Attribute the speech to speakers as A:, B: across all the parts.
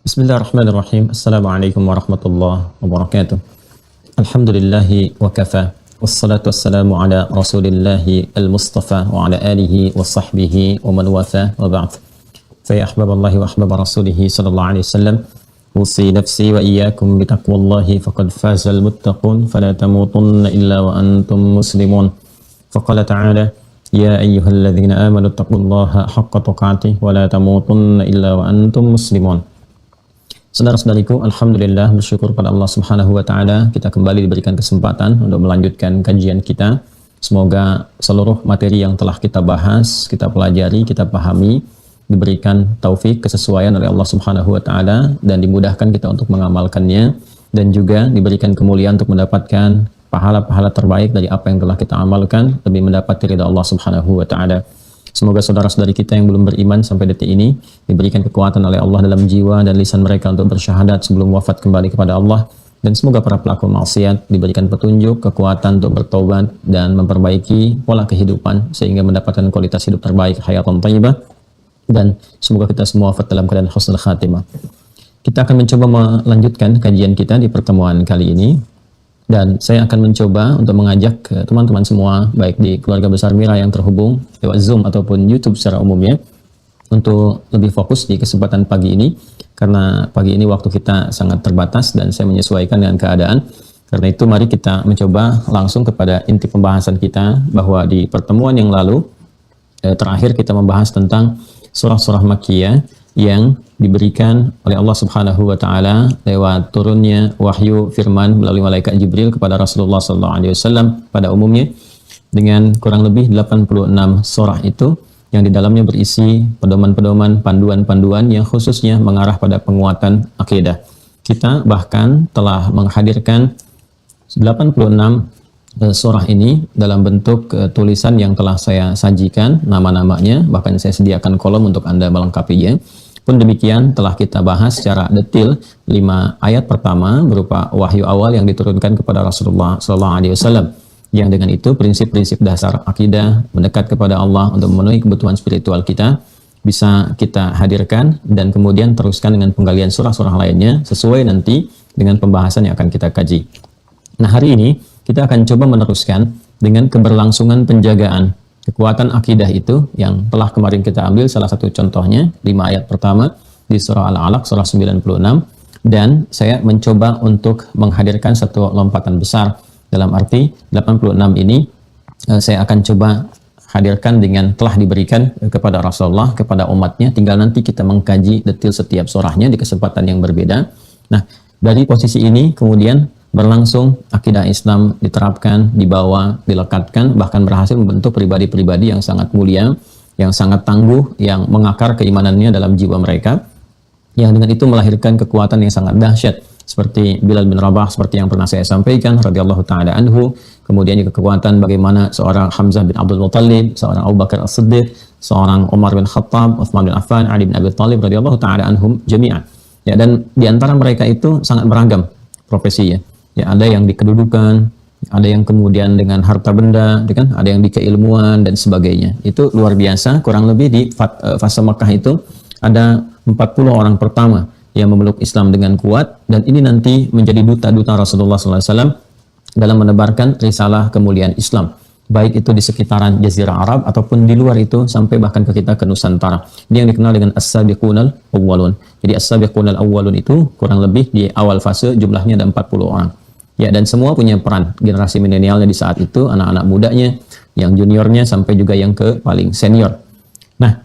A: Bismillahirrahmanirrahim. Assalamualaikum warahmatullahi wabarakatuh. Alhamdulillahi wa kafa. Wassalatu wassalamu ala rasulillahi al-mustafa wa ala alihi wa sahbihi wa man watha wa ba'd. Fa ya ahbaballahi wa ahbaba rasulihi sallallahu alaihi wasallam. Usi nafsi wa iyyakum bitaqwallahi faqad fazal muttaqun fala tamutunna illa wa antum muslimun. Faqala ta'ala ya ayyuhalladzina amanu taqullaha haqqa tuqatih wa la tamutunna illa wa antum muslimun. Saudara-saudariku, alhamdulillah, bersyukur pada Allah Subhanahu wa taala kita kembali diberikan kesempatan untuk melanjutkan kajian kita. Semoga seluruh materi yang telah kita bahas, kita pelajari, kita pahami, diberikan taufik kesesuaian oleh Allah Subhanahu wa taala dan dimudahkan kita untuk mengamalkannya, dan juga diberikan kemuliaan untuk mendapatkan pahala-pahala terbaik dari apa yang telah kita amalkan demi mendapat ridha Allah Subhanahu wa taala. Semoga saudara-saudari kita yang belum beriman sampai detik ini diberikan kekuatan oleh Allah dalam jiwa dan lisan mereka untuk bersyahadat sebelum wafat kembali kepada Allah, dan semoga para pelaku maksiat diberikan petunjuk, kekuatan untuk bertobat dan memperbaiki pola kehidupan sehingga mendapatkan kualitas hidup terbaik, hayatan thayyibah, dan semoga kita semua wafat dalam keadaan husnul khatimah. Kita akan mencoba melanjutkan kajian kita di pertemuan kali ini. Dan saya akan mencoba untuk mengajak teman-teman semua, baik di keluarga besar Mira yang terhubung lewat Zoom ataupun YouTube secara umumnya, untuk lebih fokus di kesempatan pagi ini, karena pagi ini waktu kita sangat terbatas dan saya menyesuaikan dengan keadaan. Karena itu mari kita mencoba langsung kepada inti pembahasan kita, bahwa di pertemuan yang lalu terakhir kita membahas tentang surah-surah Makkiyah yang diberikan oleh Allah Subhanahu wa taala lewat turunnya wahyu firman melalui malaikat Jibril kepada Rasulullah sallallahu alaihi wasallam pada umumnya, dengan kurang lebih 86 surah itu yang di dalamnya berisi pedoman-pedoman, panduan-panduan yang khususnya mengarah pada penguatan akidah. Kita bahkan telah menghadirkan 86 surah ini dalam bentuk tulisan yang telah saya sajikan nama-namanya, bahkan saya sediakan kolom untuk Anda melengkapinya. Pun demikian telah kita bahas secara detail 5 ayat pertama berupa wahyu awal yang diturunkan kepada Rasulullah SAW, yang dengan itu prinsip-prinsip dasar akidah mendekat kepada Allah untuk memenuhi kebutuhan spiritual kita bisa kita hadirkan, dan kemudian teruskan dengan penggalian surah-surah lainnya sesuai nanti dengan pembahasan yang akan kita kaji. Nah, hari ini kita akan coba meneruskan dengan keberlangsungan penjagaan kekuatan akidah itu yang telah kemarin kita ambil salah satu contohnya 5 ayat pertama di surah Al-Alaq surah 96, dan saya mencoba untuk menghadirkan satu lompatan besar, dalam arti 86 ini saya akan coba hadirkan dengan telah diberikan kepada Rasulullah, kepada umatnya, tinggal nanti kita mengkaji detail setiap surahnya di kesempatan yang berbeda. Nah, dari posisi ini kemudian berlangsung akidah Islam diterapkan, dibawa, dilekatkan, bahkan berhasil membentuk pribadi-pribadi yang sangat mulia, yang sangat tangguh, yang mengakar keimanannya dalam jiwa mereka, yang dengan itu melahirkan kekuatan yang sangat dahsyat, seperti Bilal bin Rabah, seperti yang pernah saya sampaikan radhiyallahu taala anhu. Kemudian juga kekuatan bagaimana seorang Hamzah bin Abdul Muttalib, seorang Abu Bakar As-Siddiq, seorang Umar bin Khattab, Utsman bin Affan, Ali bin Abi Thalib radhiyallahu taala anhum jami'an. Ya, dan di antara mereka itu sangat beragam profesinya. Ya, ada yang di kedudukan, ada yang kemudian dengan harta benda, kan? Ada yang di keilmuan dan sebagainya. Itu luar biasa. Kurang lebih di fase Makkah itu ada 40 orang pertama yang memeluk Islam dengan kuat, dan ini nanti menjadi duta-duta Rasulullah SAW dalam menebarkan risalah kemuliaan Islam, baik itu di sekitaran Jazirah Arab ataupun di luar itu sampai bahkan ke kita, ke Nusantara. Ini yang dikenal dengan As-Sabiqunal Awwalun. Jadi As-Sabiqunal Awwalun itu kurang lebih di awal fase jumlahnya ada 40 orang. Ya, dan semua punya peran. Generasi milenialnya di saat itu, anak-anak mudanya, yang juniornya sampai juga yang ke paling senior. Nah,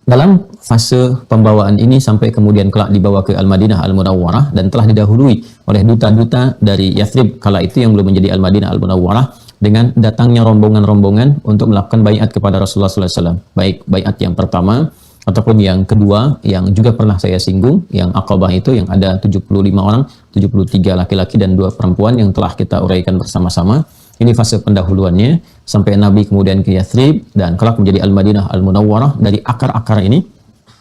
A: dalam fase pembawaan ini sampai kemudian kelak dibawa ke Al-Madinah Al-Munawwarah, dan telah didahului oleh duta-duta dari Yathrib kala itu yang belum menjadi Al-Madinah Al-Munawwarah, dengan datangnya rombongan-rombongan untuk melakukan baiat kepada Rasulullah SAW. Baik baiat yang pertama ataupun yang kedua, yang juga pernah saya singgung, yang Aqabah itu yang ada 75 orang, 73 laki-laki dan 2 perempuan yang telah kita uraikan bersama-sama. Ini fase pendahuluannya sampai Nabi kemudian ke Yathrib dan kelak menjadi Al-Madinah Al-Munawwarah. Dari akar-akar ini,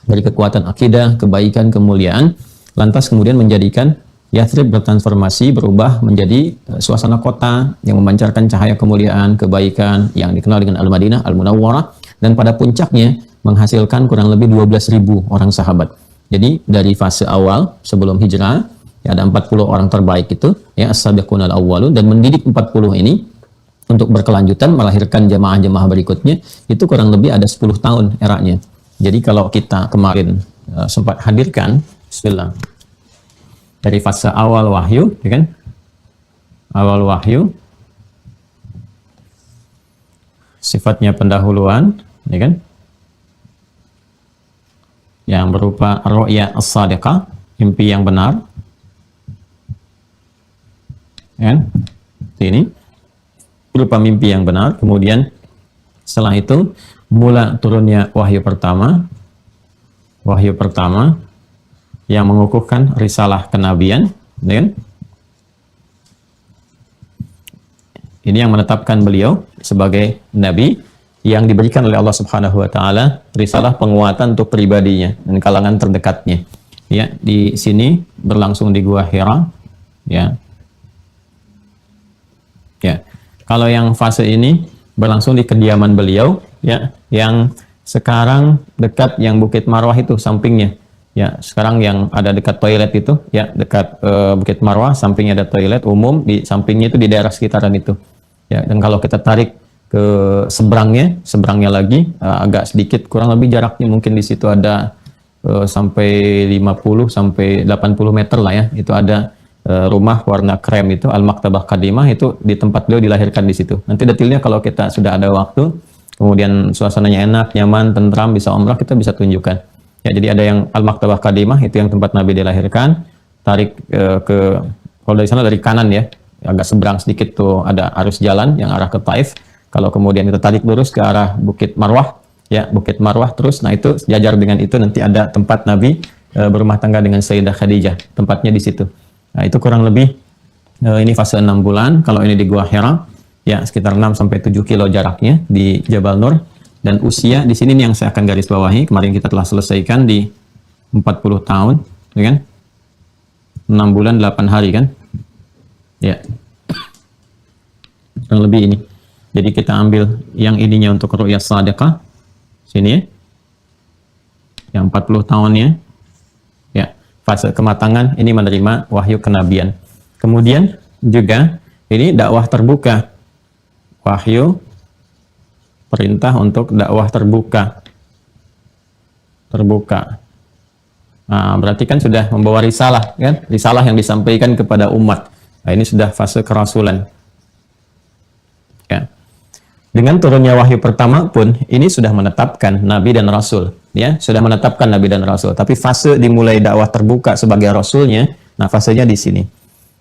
A: dari kekuatan akidah, kebaikan, kemuliaan, lantas kemudian menjadikan Yathrib bertransformasi, berubah menjadi suasana kota yang memancarkan cahaya kemuliaan, kebaikan yang dikenal dengan Al-Madinah Al-Munawwarah, dan pada puncaknya menghasilkan kurang lebih 12.000 orang sahabat. Jadi dari fase awal sebelum hijrah ya ada 40 orang terbaik itu ya as-sabiqunal awwalun, dan mendidik 40 ini untuk berkelanjutan melahirkan jamaah-jamaah berikutnya itu kurang lebih ada 10 tahun eranya. Jadi kalau kita kemarin sempat hadirkan bismillah dari fase awal wahyu ya kan, awal wahyu sifatnya pendahuluan ya kan, yang berupa ru'ya as-sadiqah, mimpi yang benar ya, ini berupa mimpi yang benar. Kemudian setelah itu mula turunnya wahyu pertama yang mengukuhkan risalah kenabian ya kan? Ini yang menetapkan beliau sebagai nabi yang diberikan oleh Allah Subhanahu wa taala risalah penguatan untuk pribadinya dan kalangan terdekatnya. Ya, di sini berlangsung di Gua Hira. Ya. Ya. Kalau yang fase ini berlangsung di kediaman beliau ya, yang sekarang dekat yang Bukit Marwah itu sampingnya. Ya, sekarang yang ada dekat toilet itu ya, dekat Bukit Marwah, sampingnya ada toilet umum, di sampingnya itu di daerah sekitaran itu. Ya, dan kalau kita tarik ke seberangnya lagi agak sedikit kurang lebih jaraknya mungkin di situ ada sampai 50 sampai 80 meter lah ya, itu ada rumah warna krem itu Al-Maktabah Qadimah, itu di tempat beliau dilahirkan di situ. Nanti detailnya kalau kita sudah ada waktu, kemudian suasananya enak, nyaman, tentram, bisa umrah, kita bisa tunjukkan. Ya, jadi ada yang Al-Maktabah Qadimah itu yang tempat Nabi dilahirkan. Tarik kalau dari sana dari kanan ya, agak seberang sedikit tuh ada arus jalan yang arah ke Taif. Kalau kemudian kita tarik lurus ke arah Bukit Marwah, ya Bukit Marwah terus, nah itu sejajar dengan itu nanti ada tempat Nabi berumah tangga dengan Sayyidah Khadijah, tempatnya di situ. Nah itu kurang lebih ini fase 6 bulan. Kalau ini di Gua Hira, ya sekitar 6 sampai 7 kilo jaraknya di Jabal Nur. Dan usia di sini nih yang saya akan garis bawahi. Kemarin kita telah selesaikan di 40 tahun, ya kan? 6 bulan 8 hari kan? Ya, kurang lebih ini. Jadi kita ambil yang ininya untuk ru'yah sadaqah sini ya, yang 40 tahunnya ya, fase kematangan ini menerima wahyu kenabian. Kemudian juga ini dakwah terbuka, wahyu perintah untuk dakwah terbuka. Nah, berarti kan sudah membawa risalah kan, risalah yang disampaikan kepada umat. Nah, ini sudah fase kerasulan ya. Dengan turunnya wahyu pertama pun ini sudah menetapkan nabi dan rasul ya, sudah menetapkan nabi dan rasul. Tapi fase dimulai dakwah terbuka sebagai rasulnya, nah fasenya di sini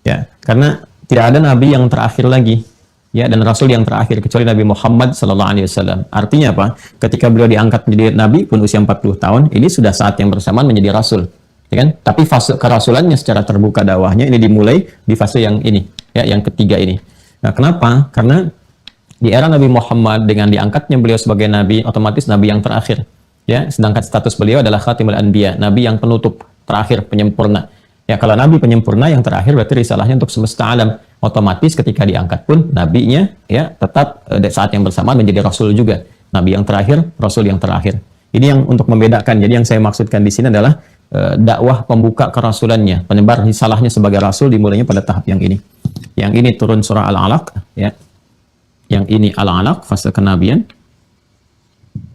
A: ya, karena tidak ada nabi yang terakhir lagi ya, dan rasul yang terakhir kecuali Nabi Muhammad SAW. Artinya apa? Ketika beliau diangkat menjadi nabi pun usia 40 tahun, ini sudah saat yang bersamaan menjadi rasul ya kan? Tapi fase kerasulannya secara terbuka dakwahnya ini dimulai di fase yang ini ya, yang ketiga ini. Nah kenapa? Karena di era Nabi Muhammad dengan diangkatnya beliau sebagai nabi, otomatis nabi yang terakhir ya, sedangkan status beliau adalah khatimul anbiya, nabi yang penutup, terakhir, penyempurna ya. Kalau nabi penyempurna yang terakhir berarti risalahnya untuk semesta alam, otomatis ketika diangkat pun nabinya ya tetap saat yang bersamaan menjadi rasul juga, nabi yang terakhir, rasul yang terakhir. Ini yang untuk membedakan. Jadi yang saya maksudkan di sini adalah dakwah pembuka kerasulannya, penyebar risalahnya sebagai rasul dimulainya pada tahap yang ini. Yang ini turun surah Al-Alaq ya. Yang ini Al-Alaq, fase kenabian.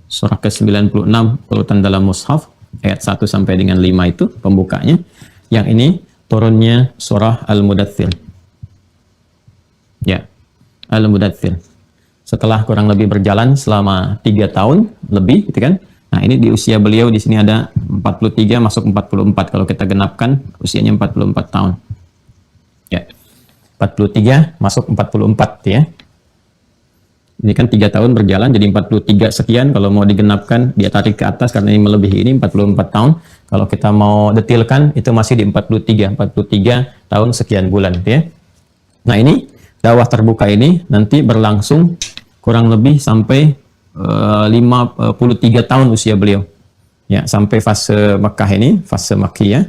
A: Surah ke-96 urutan dalam mushaf, ayat 1 sampai dengan 5 itu pembukanya. Yang ini turunnya surah Al-Mudaththir. Ya, Al-Mudaththir. Setelah kurang lebih berjalan selama 3 tahun lebih gitu kan. Nah, ini di usia beliau di sini ada 43 masuk 44 kalau kita genapkan usianya 44 tahun. Ya. 43 masuk 44 ya. Ini kan 3 tahun berjalan jadi 43 sekian, kalau mau digenapkan dia tarik ke atas karena ini melebihi ini 44 tahun. Kalau kita mau detilkan itu masih di 43 tahun sekian bulan ya. Nah, ini dakwah terbuka ini nanti berlangsung kurang lebih sampai 53 tahun usia beliau. Ya, sampai fase Mekah ini, fase Makkiyah.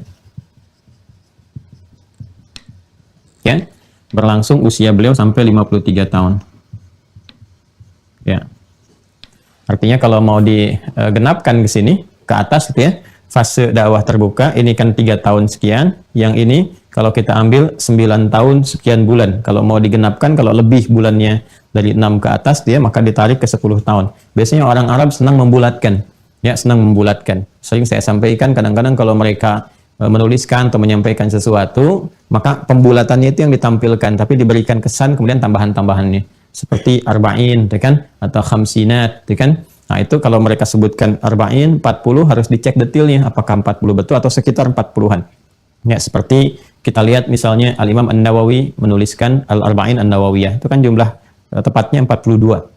A: Ya, berlangsung usia beliau sampai 53 tahun. Ya. Artinya kalau mau digenapkan ke sini, ke atas gitu ya, fase dakwah terbuka ini kan 3 tahun sekian, yang ini kalau kita ambil 9 tahun sekian bulan. Kalau mau digenapkan, kalau lebih bulannya dari 6 ke atas dia maka ditarik ke 10 tahun. Biasanya orang Arab senang membulatkan. Ya, senang membulatkan. Sering saya sampaikan kadang-kadang kalau mereka menuliskan atau menyampaikan sesuatu, maka pembulatannya itu yang ditampilkan, tapi diberikan kesan kemudian tambahan-tambahannya. Seperti arba'in, kan? Atau khamsinat, kan? Nah, itu kalau mereka sebutkan arba'in, 40 harus dicek detailnya, apakah 40 betul atau sekitar 40-an. Ya, seperti kita lihat misalnya Al-Imam An-Nawawi menuliskan Al-Arba'in An-Nawawiyah, itu kan jumlah tepatnya 42.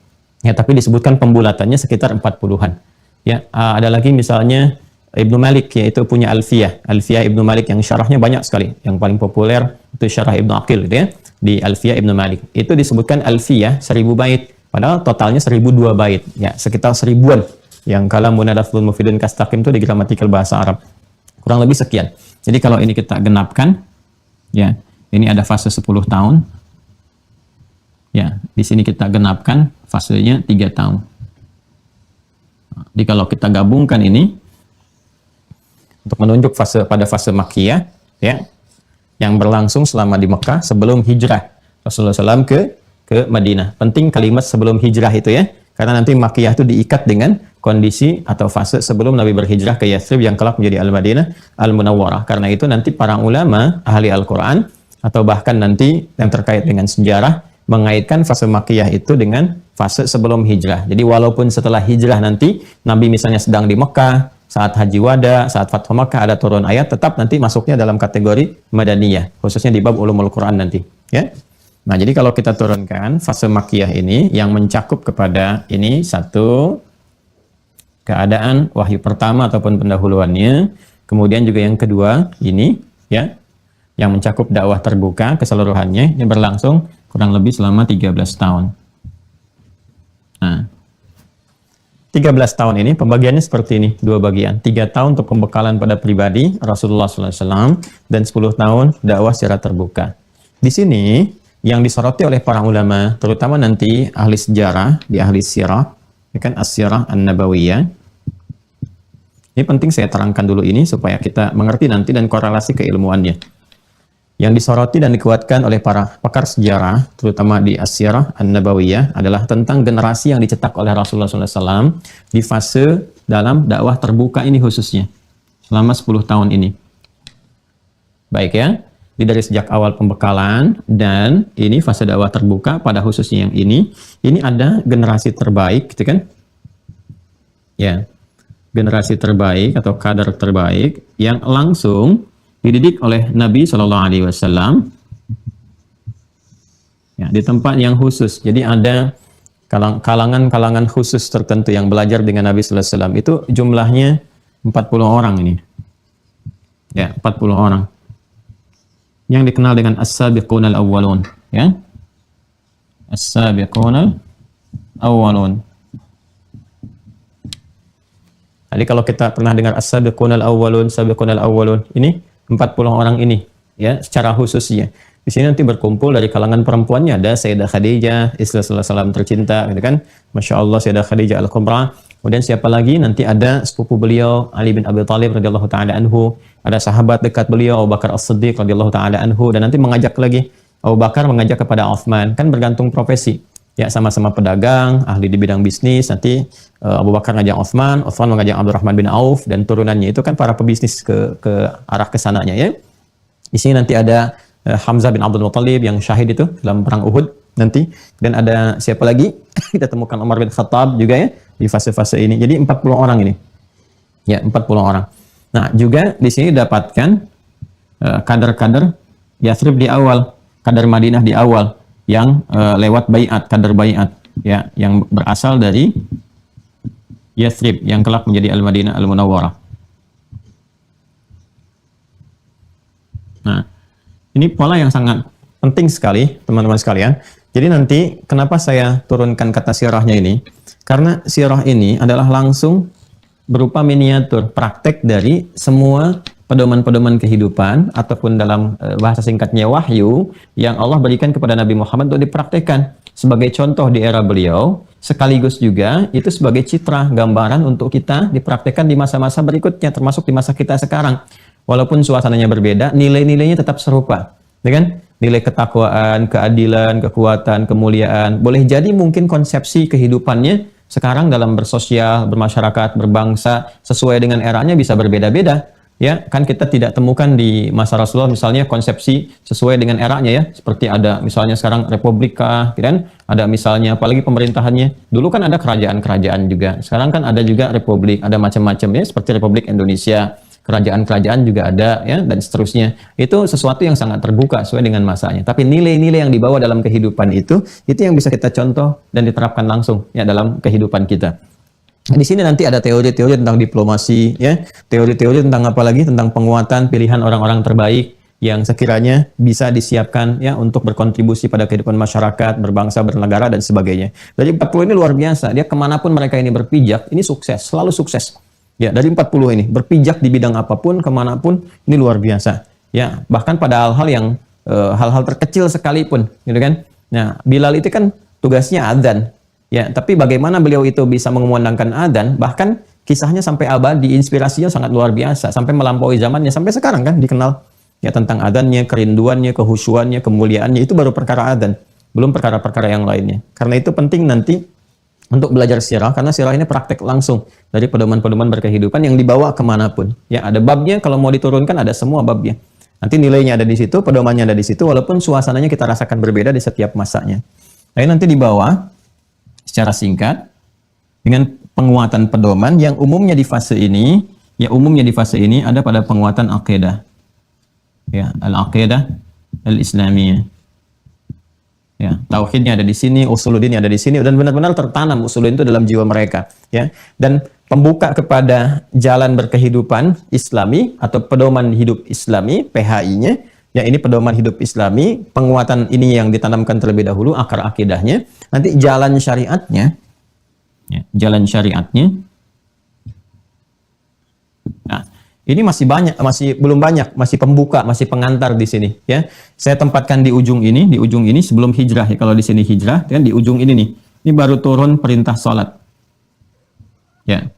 A: Ya, tapi disebutkan pembulatannya sekitar 40-an. Ya, ada lagi misalnya Ibnu Malik, yaitu punya Alfiyah. Alfiyah Ibnu Malik yang syarahnya banyak sekali. Yang paling populer itu syarah Ibnu Aqil gitu ya, di Alfiyah Ibnu Malik. Itu disebutkan Alfiyah 1000 bait. Padahal totalnya 1002 bait, ya sekitar 1000-an yang kalam munadaful mufidun kastaqim itu di gramatikal bahasa Arab. Kurang lebih sekian. Jadi kalau ini kita genapkan, ya ini ada fase 10 tahun. Ya, di sini kita genapkan fasenya 3 tahun. Jadi kalau kita gabungkan ini untuk menunjuk pada fase Makkiyah, ya, yang berlangsung selama di Mekah sebelum hijrah Rasulullah SAW ke Madinah. Penting kalimat sebelum hijrah itu ya, karena nanti Makkiyah itu diikat dengan kondisi atau fase sebelum Nabi berhijrah ke Yathrib yang kelak menjadi Al-Madinah Al-Munawwarah. Karena itu nanti para ulama ahli Al-Quran atau bahkan nanti yang terkait dengan sejarah mengaitkan fase Makkiyah itu dengan fase sebelum hijrah. Jadi walaupun setelah hijrah nanti Nabi misalnya sedang di Mekah, saat Haji Wada, saat Fathu Makkah ada turun ayat, tetap nanti masuknya dalam kategori Madaniyah, khususnya di bab ulumul Quran nanti, ya. Nah, jadi kalau kita turunkan fase Makkiyah ini yang mencakup kepada ini satu keadaan wahyu pertama ataupun pendahuluannya, kemudian juga yang kedua ini ya yang mencakup dakwah terbuka keseluruhannya, ini berlangsung kurang lebih selama 13 tahun. Nah, 13 tahun ini pembagiannya seperti ini, dua bagian. 3 tahun untuk pembekalan pada pribadi Rasulullah SAW dan 10 tahun dakwah secara terbuka. Di sini yang disoroti oleh para ulama, terutama nanti ahli sejarah, di ahli sirah, ini kan as-sirah an-nabawiyah. Ini penting saya terangkan dulu ini supaya kita mengerti nanti dan korelasi keilmuannya. Yang disoroti dan dikuatkan oleh para pakar sejarah, terutama di as-sirah an-nabawiyah, adalah tentang generasi yang dicetak oleh Rasulullah SAW di fase dalam dakwah terbuka ini khususnya, selama 10 tahun ini. Baik ya. Jadi dari sejak awal pembekalan dan ini fase dakwah terbuka pada khususnya yang ini ada generasi terbaik gitu kan. Ya. Generasi terbaik atau kadar terbaik yang langsung dididik oleh Nabi SAW ya, di tempat yang khusus. Jadi ada kalangan-kalangan khusus tertentu yang belajar dengan Nabi SAW itu jumlahnya 40 orang ini. Ya, 40 orang. Yang dikenal dengan as-sabiqun al-awwalun, ya. As-sabiqun al-awwalun. Jadi kalau kita pernah dengar as-sabiqun al-awwalun, sabiqun al-awwalun, ini 40 orang ini, ya, secara khususnya. Di sini nanti berkumpul dari kalangan perempuannya ada Sayyidah Khadijah, istri Rasulullah SAW tercinta, gitu kan. Masya Allah, Sayyidah Khadijah al-Kubra. Kemudian siapa lagi? Nanti ada sepupu beliau Ali bin Abi Thalib radhiyallahu taala anhu, ada sahabat dekat beliau Abu Bakar As-Siddiq radhiyallahu taala anhu, dan nanti mengajak lagi Abu Bakar mengajak kepada Utsman, kan bergantung profesi. Ya, sama-sama pedagang, ahli di bidang bisnis. Nanti Abu Bakar ngajak Utsman, Utsman mengajak Abdurrahman bin Auf dan turunannya itu kan para pebisnis ke arah kesananya ya. Di sini nanti ada Hamzah bin Abdul Muttalib yang syahid itu dalam perang Uhud nanti, dan ada siapa lagi? Kita temukan Umar bin Khattab juga ya di fase-fase ini. Jadi 40 orang ini. Ya, 40 orang. Nah, juga di sini dapatkan kader-kader Yathrib di awal, kader Madinah di awal yang lewat baiat, kader baiat ya, yang berasal dari Yathrib yang kelak menjadi Al-Madinah Al-Munawwarah. Nah, ini pola yang sangat penting sekali, teman-teman sekalian. Jadi nanti kenapa saya turunkan kata sirahnya ini? Karena sirah ini adalah langsung berupa miniatur praktek dari semua pedoman-pedoman kehidupan ataupun dalam bahasa singkatnya wahyu yang Allah berikan kepada Nabi Muhammad untuk dipraktekkan sebagai contoh di era beliau, sekaligus juga itu sebagai citra gambaran untuk kita dipraktekkan di masa-masa berikutnya, termasuk di masa kita sekarang. Walaupun suasananya berbeda, nilai-nilainya tetap serupa, ya kan? Nilai ketakwaan, keadilan, kekuatan, kemuliaan. Boleh jadi mungkin konsepsi kehidupannya sekarang dalam bersosial, bermasyarakat, berbangsa, sesuai dengan eranya bisa berbeda-beda. Ya, kan kita tidak temukan di masa Rasulullah misalnya konsepsi sesuai dengan eranya ya. Seperti ada misalnya sekarang republika, kan? Ada misalnya apalagi pemerintahannya. Dulu kan ada kerajaan-kerajaan juga. Sekarang kan ada juga republik, ada macam-macam ya, seperti Republik Indonesia. Kerajaan-kerajaan juga ada ya, dan seterusnya. Itu sesuatu yang sangat terbuka sesuai dengan masanya. Tapi nilai-nilai yang dibawa dalam kehidupan itu yang bisa kita contoh dan diterapkan langsung ya dalam kehidupan kita. Di sini nanti ada teori-teori tentang diplomasi, ya, teori-teori tentang apa lagi, tentang penguatan pilihan orang-orang terbaik yang sekiranya bisa disiapkan ya untuk berkontribusi pada kehidupan masyarakat, berbangsa, bernegara dan sebagainya. Dari 40 ini luar biasa, dia kemanapun mereka ini berpijak, ini sukses, selalu sukses. Ya, dari 40 ini berpijak di bidang apapun, kemanapun, ini luar biasa. Ya, bahkan pada hal-hal yang hal-hal terkecil sekalipun, gitu kan. Nah, Bilal itu kan tugasnya adzan. Ya, tapi bagaimana beliau itu bisa mengumandangkan adzan, bahkan kisahnya sampai abadi, inspirasinya sangat luar biasa, sampai melampaui zamannya, sampai sekarang kan dikenal ya tentang adzannya, kerinduannya, kehusuannya, kemuliaannya, itu baru perkara adzan, belum perkara-perkara yang lainnya. Karena itu penting nanti untuk belajar sirah, karena sirah ini praktek langsung dari pedoman-pedoman berkehidupan yang dibawa kemanapun. Ya, ada babnya, kalau mau diturunkan ada semua babnya. Nanti nilainya ada di situ, pedomannya ada di situ, walaupun suasananya kita rasakan berbeda di setiap masanya. Lalu nanti di bawah secara singkat dengan penguatan pedoman yang umumnya di fase ini, ada pada penguatan akidah. Ya, al-aqidah al-islamiyah. Ya, tauhidnya ada di sini, usuluddin ada di sini, dan benar-benar tertanam usuluddin itu dalam jiwa mereka, ya. Dan pembuka kepada jalan berkehidupan Islami atau pedoman hidup Islami, PHI-nya, ya ini pedoman hidup Islami, penguatan ini yang ditanamkan terlebih dahulu, akar akidahnya, nanti jalan syariatnya, ya, jalan syariatnya. Nah, ini masih banyak, belum banyak, masih pembuka, masih pengantar di sini, ya. Saya tempatkan di ujung ini sebelum hijrah ya. Kalau di sini hijrah, kan di ujung ini nih. Ini baru turun perintah salat. Ya.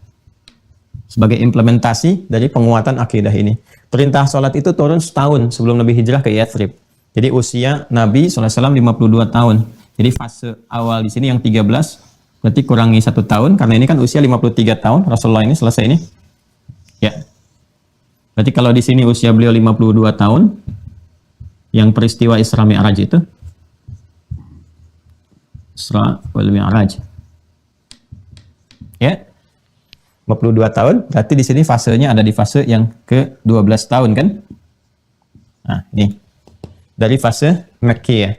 A: Sebagai implementasi dari penguatan akidah ini. Perintah salat itu turun setahun sebelum Nabi hijrah ke Yathrib. Jadi usia Nabi SAW 52 tahun. Jadi fase awal di sini yang 13, berarti kurangi 1 tahun, karena ini kan usia 53 tahun, Rasulullah ini selesai ini. Ya. Berarti kalau di sini usia beliau 52 tahun, yang peristiwa Isra Mi'raj itu, Isra wal Mi'raj. Ya. 52 tahun, berarti di sini fasenya ada di fase yang ke-12 tahun kan? Nah, ini. Dari fase Makkiyah.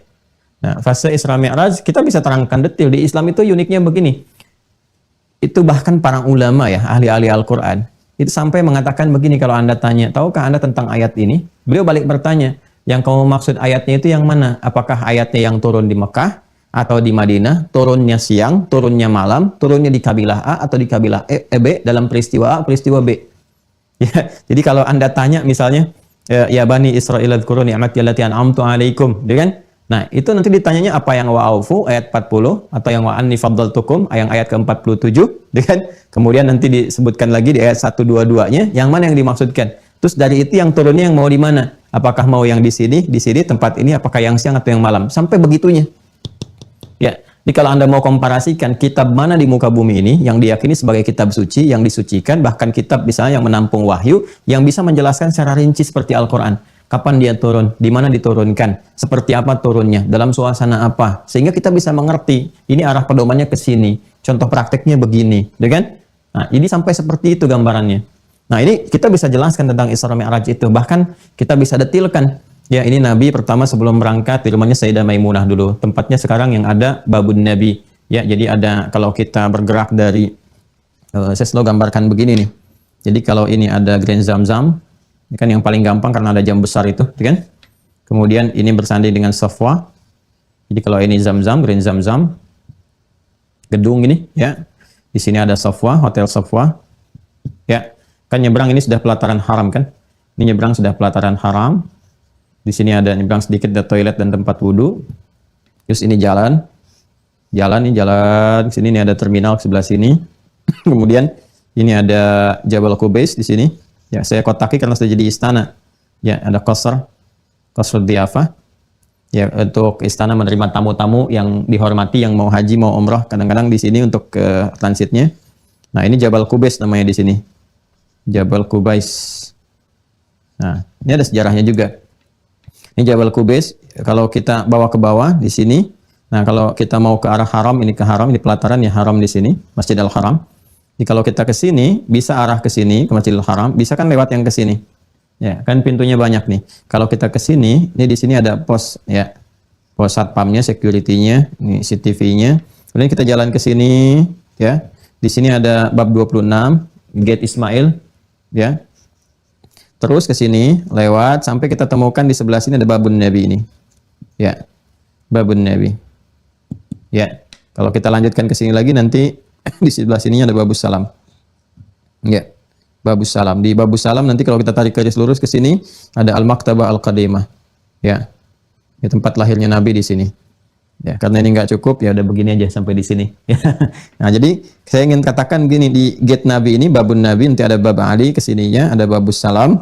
A: Nah, fase Isra Mi'raj kita bisa terangkan detail. Di Islam itu uniknya begini. Itu bahkan para ulama ya, ahli-ahli Al-Qur'an, itu sampai mengatakan begini kalau Anda tanya, tahukah Anda tentang ayat ini? Beliau balik bertanya, yang kamu maksud ayatnya itu yang mana? Apakah ayatnya yang turun di Mekah atau di Madinah, turunnya siang, turunnya malam, turunnya di kabilah A atau di kabilah B, dalam peristiwa A, peristiwa B? Ya, jadi kalau Anda tanya misalnya, ya Bani Israil adhkuru ni'mati allati an'amtu 'alaikum, gitu kan? Nah, itu nanti ditanyanya apa yang wa'aufu ayat 40 atau yang wa'anni faddaltukum ayat ke-47, kan? Kemudian nanti disebutkan lagi di ayat 122-nya yang mana yang dimaksudkan. Terus dari itu yang turunnya yang mau di mana? Apakah mau yang di sini tempat ini, apakah yang siang atau yang malam? Sampai begitunya. Ya, jadi kalau Anda mau komparasikan kitab mana di muka bumi ini yang diyakini sebagai kitab suci, yang disucikan, bahkan kitab misalnya yang menampung wahyu, yang bisa menjelaskan secara rinci seperti Al-Quran. Kapan dia turun, di mana diturunkan, seperti apa turunnya, dalam suasana apa, sehingga kita bisa mengerti, ini arah pedomannya ke sini, contoh prakteknya begini, ya kan? Nah, ini sampai seperti itu gambarannya. Nah, ini kita bisa jelaskan tentang Isra Mi'raj itu, bahkan kita bisa detilkan. Ya, ini Nabi pertama sebelum berangkat di rumahnya Sayyidah Maimunah dulu, tempatnya sekarang yang ada Babun Nabi. Ya, jadi ada, kalau kita bergerak dari, saya selalu gambarkan begini nih. Jadi kalau ini ada Grand Zamzam, ini kan yang paling gampang karena ada jam besar itu, kan? Kemudian ini bersanding dengan Safwa. Jadi kalau ini Zamzam, Grand Zamzam, gedung ini, ya. Di sini ada Safwa, Hotel Safwa. Ya, kan nyebrang ini sudah pelataran haram kan? Ini nyebrang sudah pelataran haram. Di sini ada nyebrang sedikit ada toilet dan tempat wudhu. Terus ini jalan. Jalan ke sini, ini ada terminal sebelah sini. Kemudian ini ada Jabal Qubais di sini. Ya, saya kotaki karena sudah jadi istana. Ya, ada Qasr Diyafah. Ya, untuk istana menerima tamu-tamu yang dihormati yang mau haji, mau umrah, kadang-kadang di sini untuk ke transitnya. Nah, ini Jabal Qubais namanya di sini. Jabal Qubais. Nah, ini ada sejarahnya juga. Ini Jabal Qubais, kalau kita bawa ke bawah di sini. Nah, kalau kita mau ke arah haram, ini ke haram, di pelataran ya haram di sini, Masjid Al-Haram. Jadi kalau kita ke sini, bisa arah ke sini, ke Masjidil Haram, bisa kan lewat yang ke sini. Ya, kan pintunya banyak nih. Kalau kita ke sini, ini di sini ada pos ya. Pos satpamnya, security-nya, ini CCTV-nya. Kemudian kita jalan ke sini ya. Di sini ada bab 26, Gate Ismail ya. Terus ke sini lewat sampai kita temukan di sebelah sini ada Babun Nabi ini. Ya. Babun Nabi. Ya. Kalau kita lanjutkan ke sini lagi nanti di sebelah sininya ada Babus Salam. Ya. Babus Salam. Di Babus Salam nanti kalau kita tarik garis lurus ke sini ada Al-Maktabah Al-Qadimah. Ya. Ya, tempat lahirnya Nabi di sini. Ya, karena ini nggak cukup ya udah begini aja sampai di sini. Nah, jadi saya ingin katakan gini, di gate Nabi ini Babun Nabi nanti ada Bab Ali ke sininya, ada Babus Salam.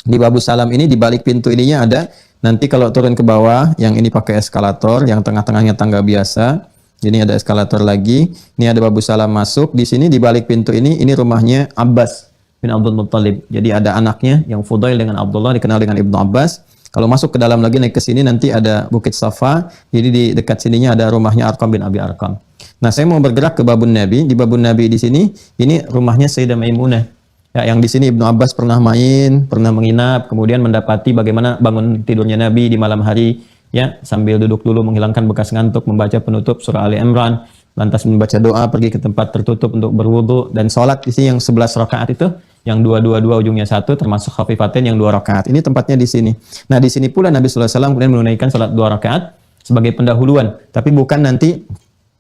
A: Di Babus Salam ini di balik pintu ininya ada nanti kalau turun ke bawah yang ini pakai eskalator, yang tengah-tengahnya tangga biasa. Ini ada eskalator lagi. Ini ada Babus Salam masuk. Di sini di balik pintu ini rumahnya Abbas bin Abdul Muttalib. Jadi ada anaknya yang Fudail dengan Abdullah dikenal dengan Ibnu Abbas. Kalau masuk ke dalam lagi naik ke sini nanti ada Bukit Safa. Jadi di dekat sininya ada rumahnya Arqam bin Abi Arqam. Nah, saya mau bergerak ke Babun Nabi. Di Babun Nabi di sini ini rumahnya Sayyidah Maimunah. Ya, yang di sini Ibnu Abbas pernah main, pernah menginap, kemudian mendapati bagaimana bangun tidurnya Nabi di malam hari ya, sambil duduk dulu menghilangkan bekas ngantuk, membaca penutup surah Ali Imran, lantas membaca doa, pergi ke tempat tertutup untuk berwudu dan sholat di sini yang 11 rakaat itu. Yang dua ujungnya satu, termasuk khafifatain yang 2 rakaat. Ini tempatnya di sini. Nah, di sini pula Nabi sallallahu alaihi wasallam kemudian menunaikan salat 2 rakaat sebagai pendahuluan, tapi bukan nanti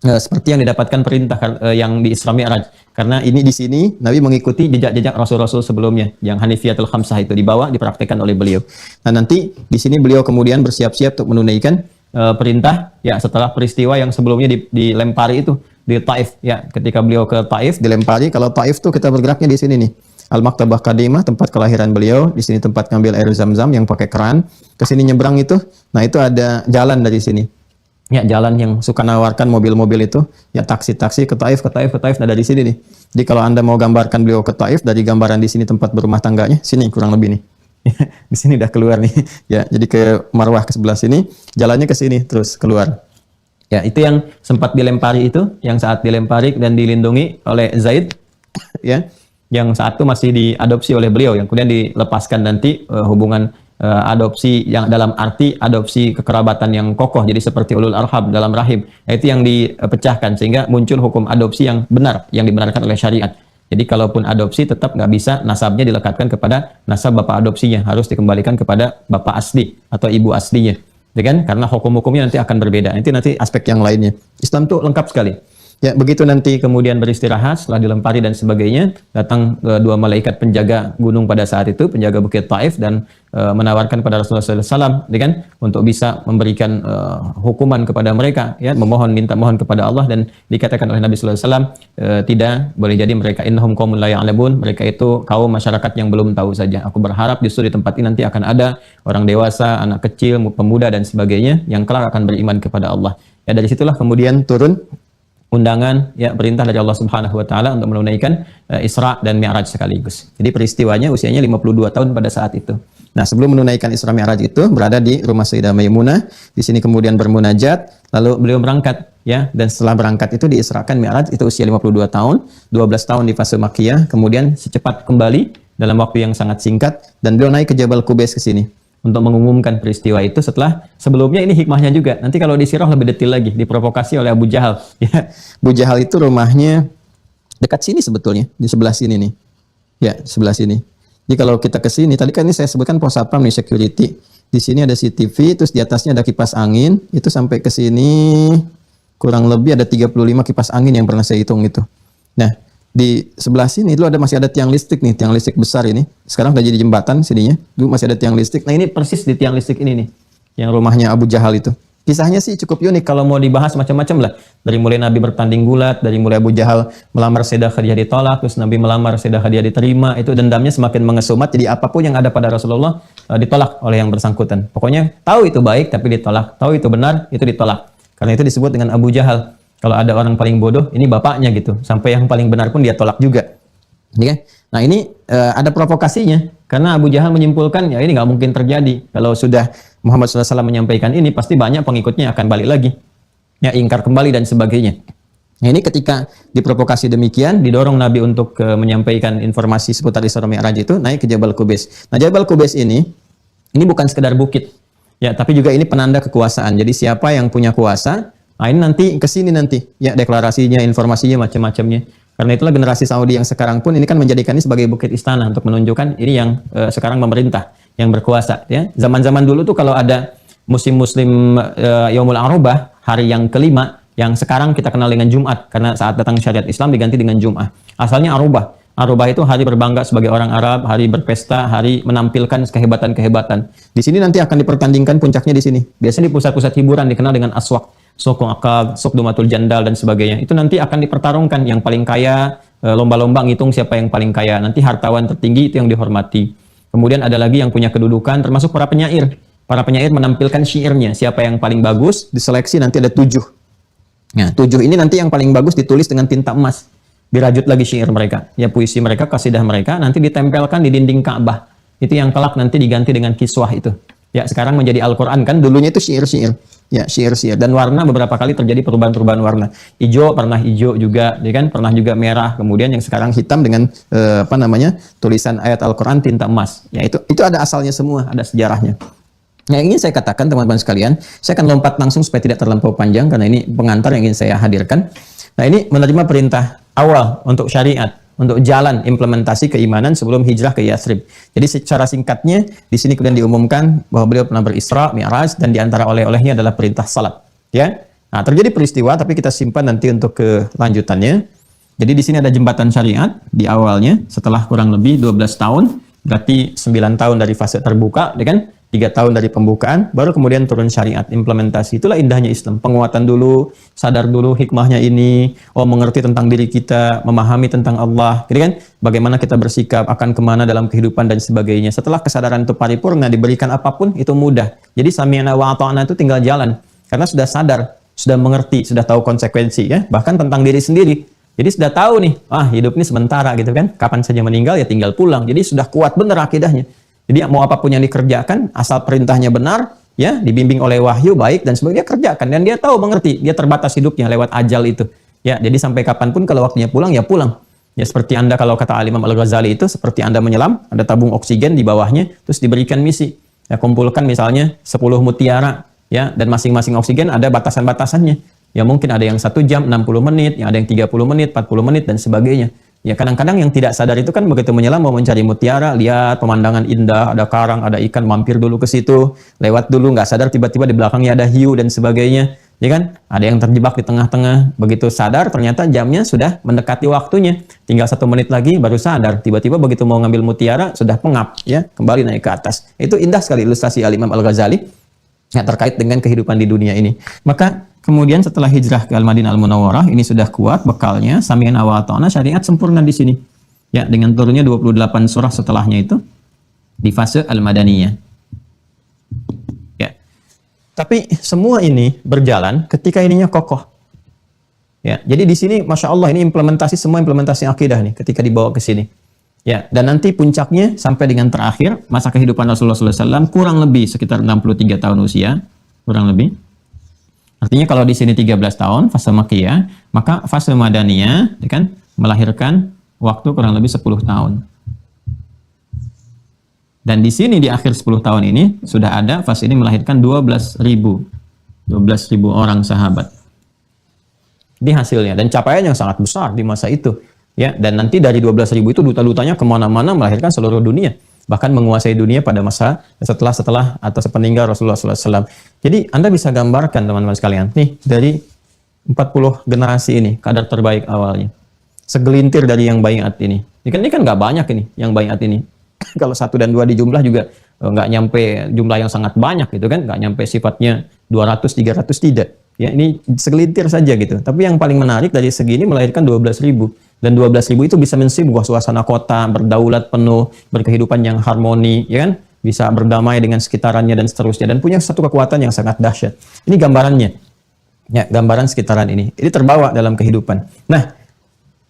A: seperti yang didapatkan perintah yang di Isra Mi'raj. Karena ini di sini Nabi mengikuti jejak-jejak Rasul-Rasul sebelumnya, yang Hanifiyatul Khamsah itu dibawa, dipraktikkan oleh beliau. Nah, nanti di sini beliau kemudian bersiap-siap untuk menunaikan perintah ya setelah peristiwa yang sebelumnya dilempari itu di Taif ya. Ketika beliau ke Taif dilempari. Kalau Taif tuh kita bergeraknya di sini nih. Al-Maktabah Qadimah, tempat kelahiran beliau. Di sini tempat ngambil air zam-zam yang pakai keran. Ke sini nyebrang itu. Nah, itu ada jalan dari sini. Ya, jalan yang suka nawarkan mobil-mobil itu. Ya, taksi-taksi ke Taif. Nah, dari sini nih. Jadi kalau Anda mau gambarkan beliau ke Taif, dari gambaran di sini tempat berumah tangganya, sini kurang lebih nih. Di sini udah keluar nih. Ya, jadi ke Marwah ke sebelah sini, jalannya ke sini terus keluar. Ya, itu yang sempat dilempari itu, yang saat dilempari dan dilindungi oleh Zaid. Ya. Yang saat itu masih diadopsi oleh beliau, yang kemudian dilepaskan nanti hubungan adopsi yang dalam arti adopsi kekerabatan yang kokoh, jadi seperti ulul arham dalam rahim. Nah, itu yang dipecahkan sehingga muncul hukum adopsi yang benar, yang dibenarkan oleh syariat. Jadi kalaupun adopsi tetap nggak bisa nasabnya dilekatkan kepada nasab bapak adopsinya, harus dikembalikan kepada bapak asli atau ibu aslinya, ya kan? Karena hukum-hukumnya nanti akan berbeda. Nanti aspek yang lainnya. Islam tuh lengkap sekali. Ya, begitu nanti kemudian beristirahat setelah dilempari dan sebagainya, datang 2 malaikat penjaga gunung pada saat itu, penjaga Bukit Taif, dan menawarkan kepada Rasulullah SAW, ya kan, untuk bisa memberikan hukuman kepada mereka, ya, minta mohon kepada Allah, dan dikatakan oleh Nabi SAW, tidak, boleh jadi mereka innahum qaumun la ya'lamun, mereka itu kaum masyarakat yang belum tahu saja. Aku berharap justru di tempat ini nanti akan ada orang dewasa, anak kecil, pemuda dan sebagainya yang kelak akan beriman kepada Allah. Ya, dari situlah kemudian turun undangan ya perintah dari Allah Subhanahu wa taala untuk menunaikan Isra dan Mi'raj sekaligus. Jadi peristiwanya usianya 52 tahun pada saat itu. Nah, sebelum menunaikan Isra Mi'raj itu berada di rumah Sayyidah Maimunah. Di sini kemudian bermunajat, lalu beliau berangkat ya, dan setelah berangkat itu diisrakan Mi'raj itu usia 52 tahun, 12 tahun di fase Makkiyah, kemudian secepat kembali dalam waktu yang sangat singkat dan beliau naik ke Jabal Qubais ke sini untuk mengumumkan peristiwa itu. Setelah sebelumnya ini hikmahnya juga. Nanti kalau di sirah lebih detail lagi, diprovokasi oleh Abu Jahal. Ya, Abu Jahal itu rumahnya dekat sini sebetulnya, di sebelah sini nih. Ya, sebelah sini. Jadi kalau kita ke sini, tadi kan ini saya sebutkan pos satpam nih, security. Di sini ada CCTV, terus di atasnya ada kipas angin. Itu sampai ke sini kurang lebih ada 35 kipas angin yang pernah saya hitung itu. Nah,
B: di sebelah sini itu masih ada tiang listrik nih, tiang listrik besar ini. Sekarang udah jadi jembatan sininya. Dulu masih ada tiang listrik. Nah, ini persis di tiang listrik ini nih, yang rumahnya Abu Jahal itu. Kisahnya sih cukup unik kalau mau dibahas macam-macam lah. Dari mulai Nabi bertanding gulat, dari mulai Abu Jahal melamar Sayyidah Khadijah ditolak, terus Nabi melamar Sayyidah Khadijah diterima, itu dendamnya semakin mengesumat. Jadi apapun yang ada pada Rasulullah ditolak oleh yang bersangkutan. Pokoknya tahu itu baik tapi ditolak, tahu itu benar itu ditolak. Karena itu disebut dengan Abu Jahal. Kalau ada orang paling bodoh, ini bapaknya gitu. Sampai yang paling benar pun dia tolak juga. Ya. Nah ini ada provokasinya. Karena Abu Jahal menyimpulkan, ya ini nggak mungkin terjadi. Kalau sudah Muhammad SAW menyampaikan ini, pasti banyak pengikutnya akan balik lagi. Ya, ingkar kembali dan sebagainya. Nah ini ketika diprovokasi demikian, didorong Nabi untuk menyampaikan informasi seputar Isra Mi'raj itu, naik ke Jabal Qubais. Nah Jabal Qubais ini bukan sekedar bukit. Ya, tapi juga ini penanda kekuasaan. Jadi siapa yang punya kuasa, nah ini nanti ke sini nanti. Ya, deklarasinya, informasinya, macam-macamnya. Karena itulah generasi Saudi yang sekarang pun ini kan menjadikan ini sebagai bukit istana untuk menunjukkan ini yang sekarang pemerintah yang berkuasa. Ya, zaman-zaman dulu tuh kalau ada musim Muslim Yaumul Arobah, hari yang kelima, yang sekarang kita kenal dengan Jumat, karena saat datang syariat Islam diganti dengan Jum'ah. Asalnya Arobah. Arobah itu hari berbangga sebagai orang Arab, hari berpesta, hari menampilkan kehebatan-kehebatan. Di sini nanti akan dipertandingkan puncaknya di sini. Biasanya di pusat-pusat hiburan dikenal dengan aswak. Sokong akab, sok dumatul jandal dan sebagainya. Itu nanti akan dipertarungkan yang paling kaya, lomba-lomba ngitung siapa yang paling kaya. Nanti hartawan tertinggi itu yang dihormati. Kemudian ada lagi yang punya kedudukan, termasuk para penyair. Para penyair menampilkan syairnya, siapa yang paling bagus, diseleksi nanti ada 7. Nah, 7 ini nanti yang paling bagus ditulis dengan tinta emas. Dirajut lagi syair mereka. Ya puisi mereka, kasidah mereka, nanti ditempelkan di dinding Ka'bah. Itu yang kelak nanti diganti dengan kiswah itu. Ya, sekarang menjadi Al-Quran kan, dulunya itu syair-syair. Ya, syair-syair. Dan warna beberapa kali terjadi perubahan-perubahan warna. Hijau, pernah hijau juga, ya kan? Pernah juga merah. Kemudian yang sekarang hitam dengan tulisan ayat Al-Quran tinta emas. Ya, itu ada asalnya semua, ada sejarahnya. Yang ingin saya katakan teman-teman sekalian, saya akan lompat langsung supaya tidak terlampau panjang karena ini pengantar yang ingin saya hadirkan. Nah, ini menerima perintah awal untuk syariat, untuk jalan implementasi keimanan sebelum hijrah ke Yathrib. Jadi secara singkatnya di sini kemudian diumumkan bahwa beliau pernah berisra, mi'raj, dan diantara oleh-olehnya adalah perintah salat. Ya, nah terjadi peristiwa tapi kita simpan nanti untuk kelanjutannya. Jadi di sini ada jembatan syariat di awalnya setelah kurang lebih 12 tahun, berarti 9 tahun dari fase terbuka, ya kan? 3 tahun dari pembukaan, baru kemudian turun syariat, implementasi. Itulah indahnya Islam. Penguatan dulu, sadar dulu hikmahnya ini, mengerti tentang diri kita, memahami tentang Allah, gitu kan? Bagaimana kita bersikap, akan kemana dalam kehidupan dan sebagainya. Setelah kesadaran itu paripurna, diberikan apapun, itu mudah. Jadi sami'na wa ata'na itu tinggal jalan. Karena sudah sadar, sudah mengerti, sudah tahu konsekuensi, ya. Bahkan tentang diri sendiri. Jadi sudah tahu nih, hidup ini sementara, gitu kan? Kapan saja meninggal, ya tinggal pulang. Jadi sudah kuat benar akidahnya. Jadi mau apapun yang dikerjakan, asal perintahnya benar, ya dibimbing oleh wahyu baik dan sebagainya, kerjakan. Dan dia tahu, mengerti, dia terbatas hidupnya lewat ajal itu. Ya, jadi sampai kapanpun kalau waktunya pulang, ya pulang. Ya seperti Anda kalau kata Imam Al-Ghazali itu, seperti Anda menyelam, ada tabung oksigen di bawahnya, terus diberikan misi. Ya kumpulkan misalnya 10 mutiara, ya, dan masing-masing oksigen ada batasan-batasannya. Ya mungkin ada yang 1 jam, 60 menit, yang ada yang 30 menit, 40 menit, dan sebagainya. Ya kadang-kadang yang tidak sadar itu kan begitu menyelam mau mencari mutiara, lihat pemandangan indah, ada karang, ada ikan, mampir dulu ke situ, lewat dulu, nggak sadar tiba-tiba di belakangnya ada hiu dan sebagainya, ya kan? Ada yang terjebak di tengah-tengah, begitu sadar ternyata jamnya sudah mendekati waktunya, tinggal 1 menit lagi baru sadar, tiba-tiba begitu mau ngambil mutiara sudah pengap, ya kembali naik ke atas. Itu indah sekali ilustrasi Al-Imam Al-Ghazali ya, terkait dengan kehidupan di dunia ini. Maka kemudian setelah hijrah ke Al-Madinah Al-Munawwarah, ini sudah kuat bekalnya, sami'na wa ata'na, syariat sempurna di sini. Ya, dengan turunnya 28 surah setelahnya itu di fase Al-Madaniyah. Ya. Tapi semua ini berjalan ketika ininya kokoh. Ya, jadi di sini Masya Allah ini semua implementasi akidah nih ketika dibawa ke sini. Ya, dan nanti puncaknya sampai dengan terakhir masa kehidupan Rasulullah SAW kurang lebih sekitar 63 tahun usia, kurang lebih. Artinya kalau di sini 13 tahun fase Makkiyah, maka fase Madaniyah, ya kan, melahirkan waktu kurang lebih 10 tahun. Dan di sini di akhir 10 tahun ini sudah ada fase ini melahirkan 12.000 orang sahabat. Ini hasilnya dan capaian yang sangat besar di masa itu. Ya, dan nanti dari 12.000 itu duta-dutanya kemana-mana melahirkan seluruh dunia. Bahkan menguasai dunia pada masa setelah atau sepeninggal Rasulullah SAW. Jadi Anda bisa gambarkan teman-teman sekalian, nih dari 40 generasi ini kadar terbaik awalnya. segelintir dari yang baiat ini. Ini kan nggak banyak ini yang baiat ini. Kalau 1 dan 2 di jumlah juga nggak nyampe jumlah yang sangat banyak gitu kan, nggak nyampe sifatnya 200, 300 tidak. Ya, ini segelintir saja gitu. Tapi yang paling menarik dari segini melahirkan 12.000. Dan 12.000 itu bisa mengisi sebuah suasana kota, berdaulat penuh, berkehidupan yang harmoni, ya kan? Bisa berdamai dengan sekitarnya dan seterusnya. Dan punya satu kekuatan yang sangat dahsyat. Ini gambarannya. Ya, gambaran sekitaran ini. Ini terbawa dalam kehidupan. Nah,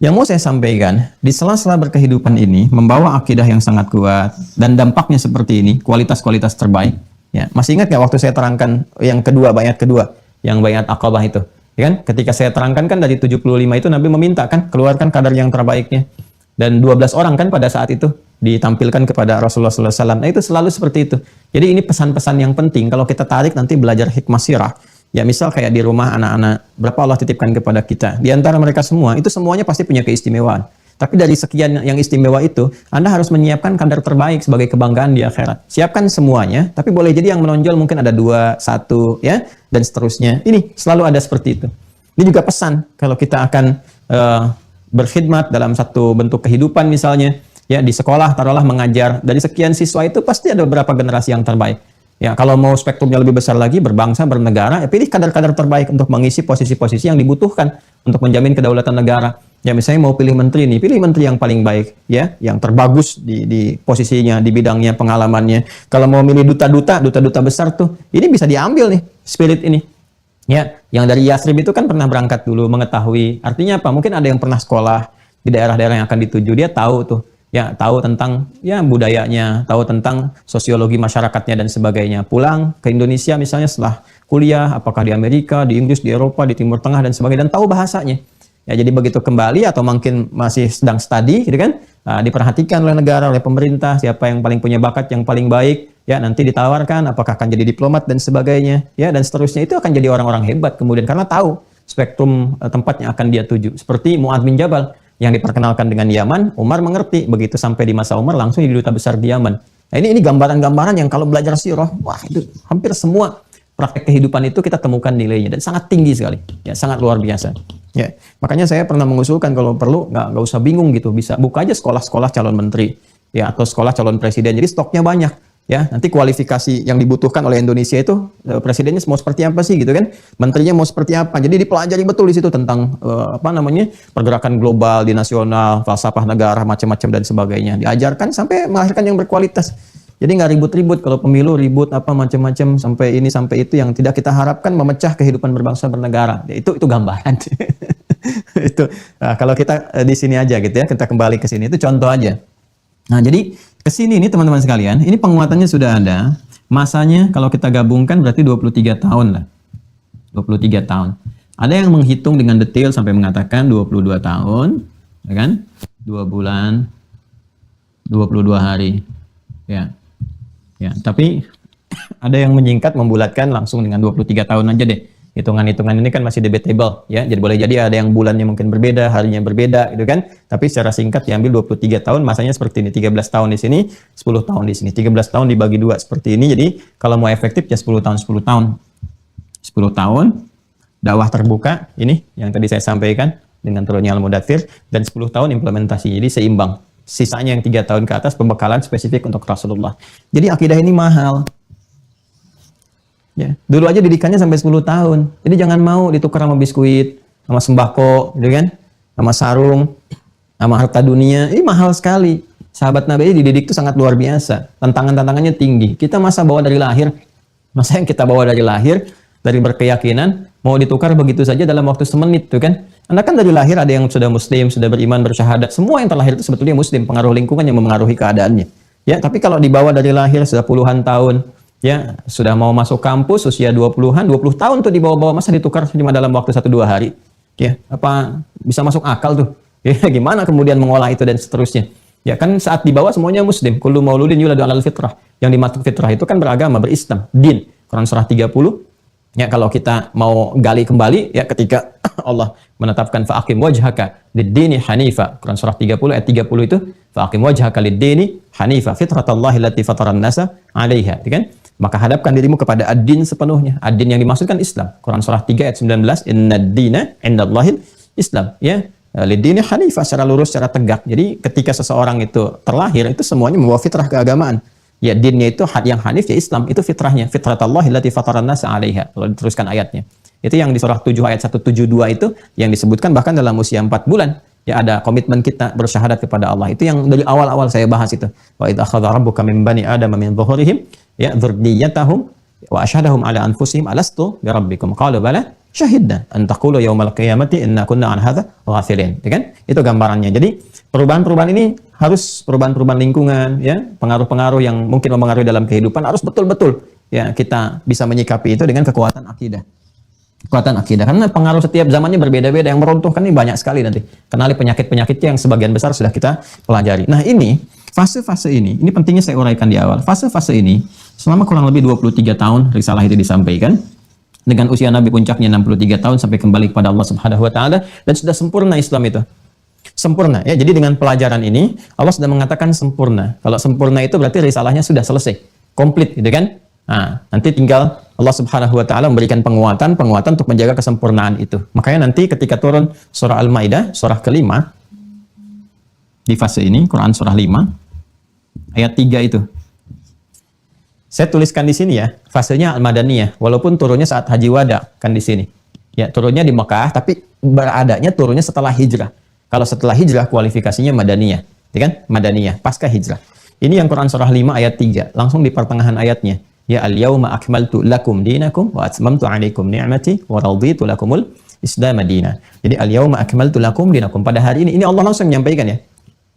B: yang mau saya sampaikan, di sela-sela berkehidupan ini, membawa akidah yang sangat kuat, dan dampaknya seperti ini, kualitas-kualitas terbaik. Ya, masih ingat nggak waktu saya terangkan yang kedua, bayat kedua, yang bayat Aqabah itu? Ya kan? Ketika saya terangkan kan dari 75 itu Nabi meminta kan, keluarkan kadar yang terbaiknya. Dan 12 orang kan pada saat itu ditampilkan kepada Rasulullah SAW. Nah itu selalu seperti itu. Jadi ini pesan-pesan yang penting, kalau kita tarik nanti belajar hikmah sirah. Ya misal kayak di rumah anak-anak, berapa Allah titipkan kepada kita. Di antara mereka semua, itu semuanya pasti punya keistimewaan. Tapi dari sekian yang istimewa itu, Anda harus menyiapkan kadar terbaik sebagai kebanggaan di akhirat. Siapkan semuanya, tapi boleh jadi yang menonjol mungkin ada 2, 1, ya, dan seterusnya. Ini selalu ada seperti itu. Ini juga pesan, kalau kita akan berkhidmat dalam satu bentuk kehidupan misalnya, ya di sekolah, taruhlah mengajar, dari sekian siswa itu pasti ada beberapa generasi yang terbaik. Ya, kalau mau spektrumnya lebih besar lagi, berbangsa, bernegara, ya pilih kadar-kadar terbaik untuk mengisi posisi-posisi yang dibutuhkan untuk menjamin kedaulatan negara. Ya, misalnya mau pilih menteri nih, pilih menteri yang paling baik, ya, yang terbagus di posisinya, di bidangnya, pengalamannya. Kalau mau milih duta-duta besar tuh, ini bisa diambil nih, spirit ini. Ya, yang dari Yasrib itu kan pernah berangkat dulu, mengetahui. Artinya apa? Mungkin ada yang pernah sekolah di daerah-daerah yang akan dituju, dia tahu tuh. Ya, tahu tentang ya budayanya, tahu tentang sosiologi masyarakatnya dan sebagainya. Pulang ke Indonesia misalnya setelah kuliah, apakah di Amerika, di Inggris, di Eropa, di Timur Tengah dan sebagainya, dan tahu bahasanya. Ya, jadi begitu kembali atau mungkin masih sedang studi gitu kan, diperhatikan oleh negara, oleh pemerintah, siapa yang paling punya bakat, yang paling baik, ya nanti ditawarkan apakah akan jadi diplomat dan sebagainya, ya dan seterusnya. Itu akan jadi orang-orang hebat kemudian karena tahu spektrum tempat yang akan dia tuju. Seperti Mu'adz bin Jabal yang diperkenalkan dengan Yaman, Umar mengerti. Begitu sampai di masa Umar langsung jadi duta besar di Yaman. Nah, ini gambaran-gambaran yang kalau belajar sirah, wah itu hampir semua praktek kehidupan itu kita temukan nilainya dan sangat tinggi sekali. Ya, sangat luar biasa. Ya, makanya saya pernah mengusulkan kalau perlu nggak usah bingung gitu, bisa buka aja sekolah-sekolah calon menteri, ya atau sekolah calon presiden. Jadi stoknya banyak. Ya, nanti kualifikasi yang dibutuhkan oleh Indonesia itu presidennya mau seperti apa sih gitu kan? Menterinya mau seperti apa? Jadi dipelajari betul di situ tentang pergerakan global di nasional, falsafah negara macam-macam dan sebagainya. Diajarkan sampai melahirkan yang berkualitas. Jadi nggak ribut-ribut kalau pemilu ribut apa macam-macam sampai ini sampai itu yang tidak kita harapkan memecah kehidupan berbangsa bernegara. Ya, itu gambaran. Itu kalau kita di sini aja gitu ya, kita kembali ke sini itu contoh aja. Nah, jadi kesini ini teman-teman sekalian, ini penguatannya sudah ada. Masanya kalau kita gabungkan berarti 23 tahun lah. 23 tahun. Ada yang menghitung dengan detail sampai mengatakan 22 tahun, ya kan? 2 bulan, 22 hari. Ya. Ya, tapi ada yang menyingkat membulatkan langsung dengan 23 tahun aja deh. Hitungan-hitungan ini kan masih debatable ya. Jadi boleh jadi ada yang bulannya mungkin berbeda, harinya berbeda gitu kan. Tapi secara singkat diambil 23 tahun, masanya seperti ini. 13 tahun di sini, 10 tahun di sini. 13 tahun dibagi 2 seperti ini. Jadi kalau mau efektif ya 10 tahun, 10 tahun. 10 tahun dakwah terbuka ini yang tadi saya sampaikan dengan turunnya Al-Mudaththir dan 10 tahun implementasi. Jadi seimbang. Sisanya yang 3 tahun ke atas pembekalan spesifik untuk Rasulullah. Jadi akidah ini mahal. Ya, dulu aja didikannya sampai 10 tahun. Jadi jangan mau ditukar sama biskuit, sama sembako, gitu kan? Sama sarung, sama harta dunia. Ini mahal sekali. Sahabat Nabi dididik itu sangat luar biasa. Tantangan-tantangannya tinggi. Kita masa bawa dari lahir, masa yang kita bawa dari lahir, dari berkeyakinan, mau ditukar begitu saja dalam waktu semenit, tuh kan? Anda kan dari lahir ada yang sudah muslim, sudah beriman, bersyahadat. Semua yang terlahir itu sebetulnya muslim, pengaruh lingkungan yang memengaruhi keadaannya. Ya, tapi kalau dibawa dari lahir sudah puluhan tahun, ya, sudah mau masuk kampus usia 20-an, 20 tahun tuh dibawa-bawa, masa ditukar cuma dalam waktu 1-2 hari. Ya, apa bisa masuk akal tuh? Ya, gimana kemudian mengolah itu dan seterusnya? Ya, kan saat dibawa semuanya muslim. Kullu mauludin yuladu 'alal fitrah. Yang dimaksud fitrah itu kan beragama, berislam, din. Quran surah 30. Ya, kalau kita mau gali kembali ya ketika Allah menetapkan fa'aqim wajhaka lid-dini hanifa. Quran surah 30 ayat 30 itu fa'aqim wajhaka lid-dini hanifa fitratallahi allati fataran nasa 'alaiha, kan? Maka hadapkan dirimu kepada ad-din sepenuhnya. Ad-din yang dimaksudkan Islam. Quran surah 3 ayat 19, innad dina indallahil Islam, ya. lidini hanifah, secara lurus, secara tegak. Jadi ketika seseorang itu terlahir, itu semuanya membawa fitrah keagamaan. Ya, dinnya itu yang hanif, ya Islam, itu fitrahnya. Fitratallahi allati fataran nasa 'alaiha. Kalau diteruskan ayatnya. Itu yang di surah 7 ayat 172 itu yang disebutkan bahkan dalam usia 4 bulan. Ya, ada komitmen kita bersyahadat kepada Allah. Itu yang dari awal-awal saya bahas itu. Wa idz akhadha rabbuka min bani adama min dhuhurihim ya dzurriyyatahum wa asyhadahum ala anfusihim alastu bi rabbikum qalu bala syahidna an taqulu yaumal qiyamati inna kunna an hadza ghafilin. Ya kan? Itu gambarannya. Jadi perubahan-perubahan ini harus perubahan-perubahan lingkungan, ya, pengaruh-pengaruh yang mungkin mempengaruhi dalam kehidupan harus betul-betul ya kita bisa menyikapi itu dengan kekuatan akidah. Kekuatan akidah, karena pengaruh setiap zamannya berbeda-beda, yang meruntuhkan ini banyak sekali nanti. Kenali penyakit-penyakitnya yang sebagian besar sudah kita pelajari. Nah, ini fase-fase ini pentingnya saya uraikan di awal. Fase-fase ini selama kurang lebih 23 tahun risalah itu disampaikan. Dengan usia Nabi puncaknya 63 tahun sampai kembali kepada Allah Subhanahu wa taala, dan sudah sempurna Islam itu. Sempurna, ya. Jadi dengan pelajaran ini Allah sudah mengatakan sempurna. Kalau sempurna itu berarti risalahnya sudah selesai, komplit, gitu kan? Nah, nanti tinggal Allah Subhanahu wa taala memberikan penguatan untuk menjaga kesempurnaan itu. Makanya nanti ketika turun surah Al-Maidah, surah kelima di fase ini, Quran surah 5 ayat 3 itu. Saya tuliskan di sini ya, fasenya Al-Madaniyah, walaupun turunnya saat Haji Wada kan di sini. Ya, turunnya di Mekah, tapi beradanya turunnya setelah hijrah. Kalau setelah hijrah kualifikasinya Madaniyah, ya kan? Madaniyah, pasca hijrah. Ini yang Quran surah 5 ayat 3, langsung di pertengahan ayatnya. Ya al-yawma akmaltu lakum dinakum wa atmamtu 'alaikum ni'mati wa raditu lakumul Islam madina. Jadi al-yawma akmaltu lakum dinakum, pada hari ini Allah langsung menyampaikan ya.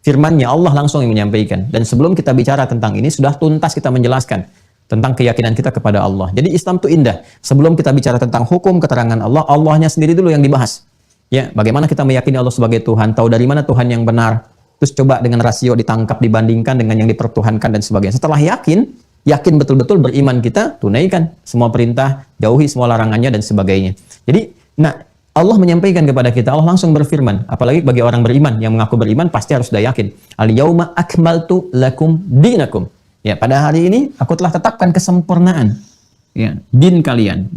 B: Firman-Nya Allah langsung yang menyampaikan. Dan sebelum kita bicara tentang ini sudah tuntas kita menjelaskan tentang keyakinan kita kepada Allah. Jadi Islam itu indah. Sebelum kita bicara tentang hukum keterangan Allah, Allahnya sendiri dulu yang dibahas. Ya, bagaimana kita meyakini Allah sebagai Tuhan, tahu dari mana Tuhan yang benar. Terus coba dengan rasio ditangkap dibandingkan dengan yang dipertuhankan dan sebagainya. Setelah yakin betul-betul beriman kita, tunaikan semua perintah, jauhi semua larangannya dan sebagainya. Jadi, Allah menyampaikan kepada kita, Allah langsung berfirman, apalagi bagi orang beriman yang mengaku beriman pasti harus sudah yakin. Al-yauma akmaltu lakum dinakum. Ya, pada hari ini aku telah tetapkan kesempurnaan. Ya, din kalian.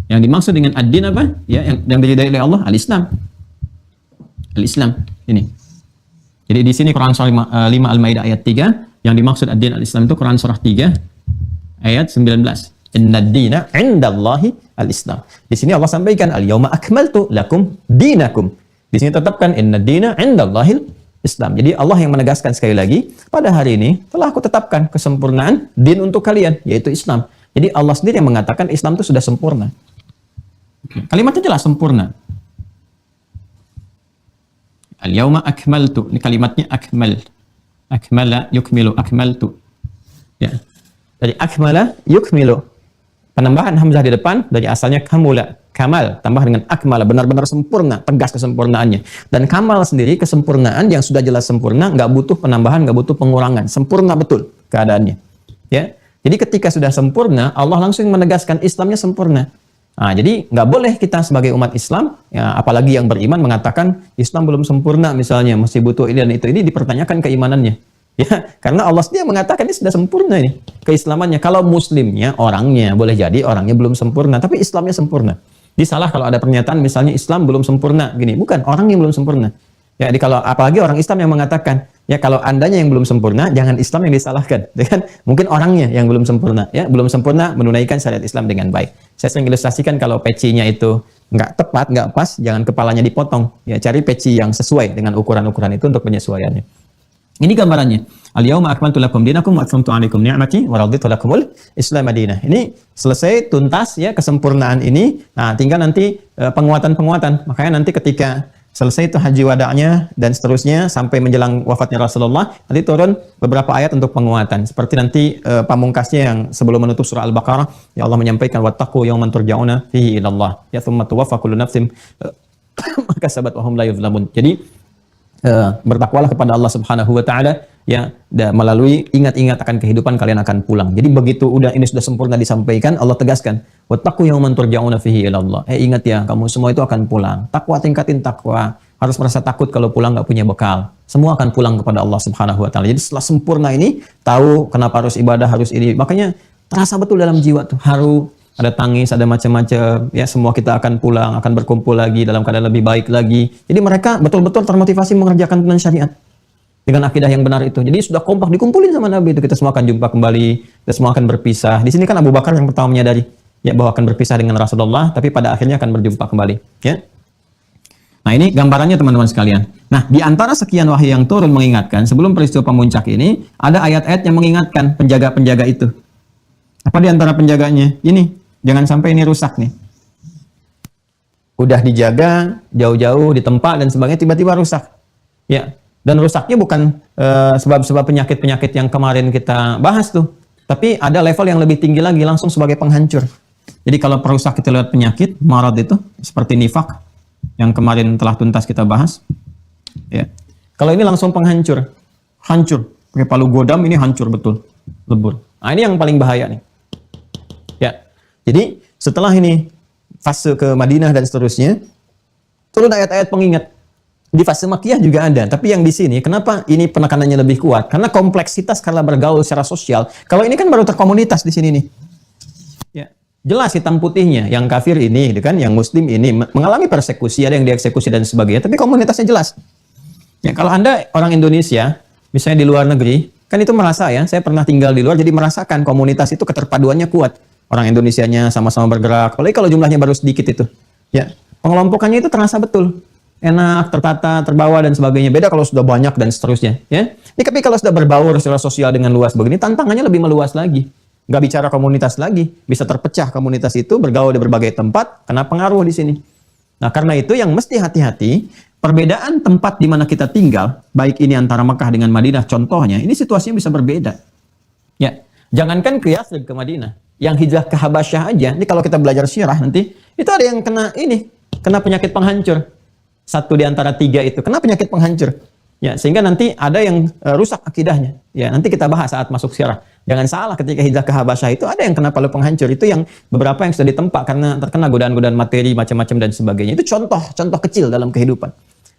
B: Yang dimaksud dengan ad-din apa? Ya, yang diridai oleh Allah, al-Islam. Al-Islam ini. Jadi di sini Quran surah 5 Al-Maidah ayat 3. Yang dimaksud ad-din al-Islam itu Quran surah 3 ayat 19. Inna ad-dina 'indallahi al-Islam. Di sini Allah sampaikan al-yauma akmaltu lakum dinakum. Di sini tetapkan inna ad-dina 'indallahi al-Islam. Jadi Allah yang menegaskan sekali lagi, pada hari ini telah aku tetapkan kesempurnaan din untuk kalian, yaitu Islam. Jadi Allah sendiri yang mengatakan Islam itu sudah sempurna. Kalimatnya jelas sempurna. Al-yauma akmaltu. Ini kalimatnya akmal. Akmala yukmilu, akmaltu. Ya. Dari akmala yukmilu. Penambahan hamzah di depan dari asalnya kamula, kamal, tambah dengan akmala, benar-benar sempurna, tegas kesempurnaannya. Dan kamal sendiri kesempurnaan yang sudah jelas sempurna, nggak butuh penambahan, nggak butuh pengurangan, sempurna betul keadaannya. Ya. Jadi ketika sudah sempurna, Allah langsung menegaskan Islamnya sempurna. Nah, jadi nggak boleh kita sebagai umat Islam, ya, apalagi yang beriman mengatakan Islam belum sempurna misalnya, masih butuh ini dan itu. Ini dipertanyakan keimanannya. Ya, karena Allah sendiri mengatakan ini sudah sempurna ini keislamannya. Kalau muslimnya, orangnya, boleh jadi orangnya belum sempurna, tapi Islamnya sempurna. Jadi salah kalau ada pernyataan misalnya Islam belum sempurna, gini. Bukan, orang yang belum sempurna. Ya, jadi kalau apalagi orang Islam yang mengatakan, ya kalau andanya yang belum sempurna, jangan Islam yang disalahkan, ya kan? Mungkin orangnya yang belum sempurna, ya belum sempurna menunaikan syariat Islam dengan baik. Saya sering ilustrasikan kalau pecinya itu nggak tepat, nggak pas, jangan kepalanya dipotong. Ya, cari peci yang sesuai dengan ukuran-ukuran itu untuk penyesuaiannya. Ini gambarannya. Al-yauma akmaltu lakum dinakum wa atmamtu 'alaikum ni'mati wa raditu lakumul Islam madinah. Ini selesai tuntas ya kesempurnaan ini. Nah, tinggal nanti penguatan-penguatan. Makanya nanti ketika selesai itu haji wada'nya dan seterusnya sampai menjelang wafatnya Rasulullah, nanti turun beberapa ayat untuk penguatan. Seperti nanti pamungkasnya yang sebelum menutup surah Al-Baqarah, ya Allah menyampaikan wattaqu yawman turja'una fihi ila Allah, ya tsumma tuwaffa kullu nafsin ma kasabat wa hum la yuzlamun. Jadi bertakwalah kepada Allah Subhanahu wa taala, ya, melalui ingat-ingat akan kehidupan kalian akan pulang. Jadi begitu ini sudah sempurna disampaikan, Allah tegaskan wattaqu yawman turja'una fihi ila Allah. Ingat ya, kamu semua itu akan pulang. Takwa, tingkatin takwa. Harus merasa takut kalau pulang nggak punya bekal. Semua akan pulang kepada Allah Subhanahu wa taala. Jadi setelah sempurna ini, tahu kenapa harus ibadah, harus ini. Makanya terasa betul dalam jiwa tuh haru, ada tangis, ada macam-macam, ya semua kita akan pulang, akan berkumpul lagi dalam keadaan lebih baik lagi. Jadi mereka betul-betul termotivasi mengerjakan tuntunan syariat dengan akidah yang benar itu. Jadi sudah kompak dikumpulin sama Nabi itu, kita semua akan jumpa kembali, kita semua akan berpisah. Di sini kan Abu Bakar yang pertama menyadari ya bahwa akan berpisah dengan Rasulullah, tapi pada akhirnya akan berjumpa kembali, ya. Nah, ini gambarannya teman-teman sekalian. Nah, di antara sekian wahyu yang turun mengingatkan, sebelum peristiwa pemuncak ini, ada ayat-ayat yang mengingatkan penjaga-penjaga itu. Apa di antara penjaganya? Ini, jangan sampai ini rusak nih. Udah dijaga, jauh-jauh, di tempat dan sebagainya, tiba-tiba rusak. Ya, dan rusaknya bukan sebab-sebab penyakit-penyakit yang kemarin kita bahas tuh. Tapi ada level yang lebih tinggi lagi, langsung sebagai penghancur. Jadi kalau perusak itu lewat penyakit, marad itu, seperti nifak, yang kemarin telah tuntas kita bahas. Ya. Kalau ini langsung penghancur. Hancur. Pakai palu godam ini hancur betul. Lebur. Nah, ini yang paling bahaya nih. Ya. Jadi, setelah ini fase ke Madinah dan seterusnya, turun ayat-ayat pengingat. Di fase Makkiyah juga ada, tapi yang di sini kenapa ini penekanannya lebih kuat? Karena kompleksitas karena bergaul secara sosial. Kalau ini kan baru terkomunitas di sini nih. Ya. Jelas hitam putihnya, yang kafir ini, gitu kan, yang muslim ini mengalami persekusi, ada yang dieksekusi dan sebagainya, tapi komunitasnya jelas. Ya, kalau Anda orang Indonesia, misalnya di luar negeri, kan itu merasa ya, saya pernah tinggal di luar, jadi merasakan komunitas itu keterpaduannya kuat. Orang Indonesianya sama-sama bergerak, apalagi kalau jumlahnya baru sedikit itu. Ya, pengelompokannya itu terasa betul. Enak, tertata, terbawa dan sebagainya. Beda kalau sudah banyak dan seterusnya. Ya, ini tapi kalau sudah berbaur secara sosial dengan luas begini, tantangannya lebih meluas lagi. Nggak bicara komunitas lagi, bisa terpecah komunitas itu, bergaul di berbagai tempat, kena pengaruh di sini. Nah, karena itu yang mesti hati-hati, perbedaan tempat di mana kita tinggal, baik ini antara Mekah dengan Madinah, contohnya, ini situasinya bisa berbeda. Ya, jangankan ke Yathrib, ke Madinah, yang hijrah ke Habasyah aja, ini kalau kita belajar sirah nanti, itu ada yang kena penyakit penghancur. Satu di antara tiga itu, kena penyakit penghancur. Ya, sehingga nanti ada yang rusak akidahnya. Ya, nanti kita bahas saat masuk sirah. Jangan salah, ketika hijrah ke Habasyah itu ada yang kena palu penghancur. Itu yang beberapa yang sudah ditempa karena terkena godaan-godaan materi macam-macam dan sebagainya. Itu contoh kecil dalam kehidupan.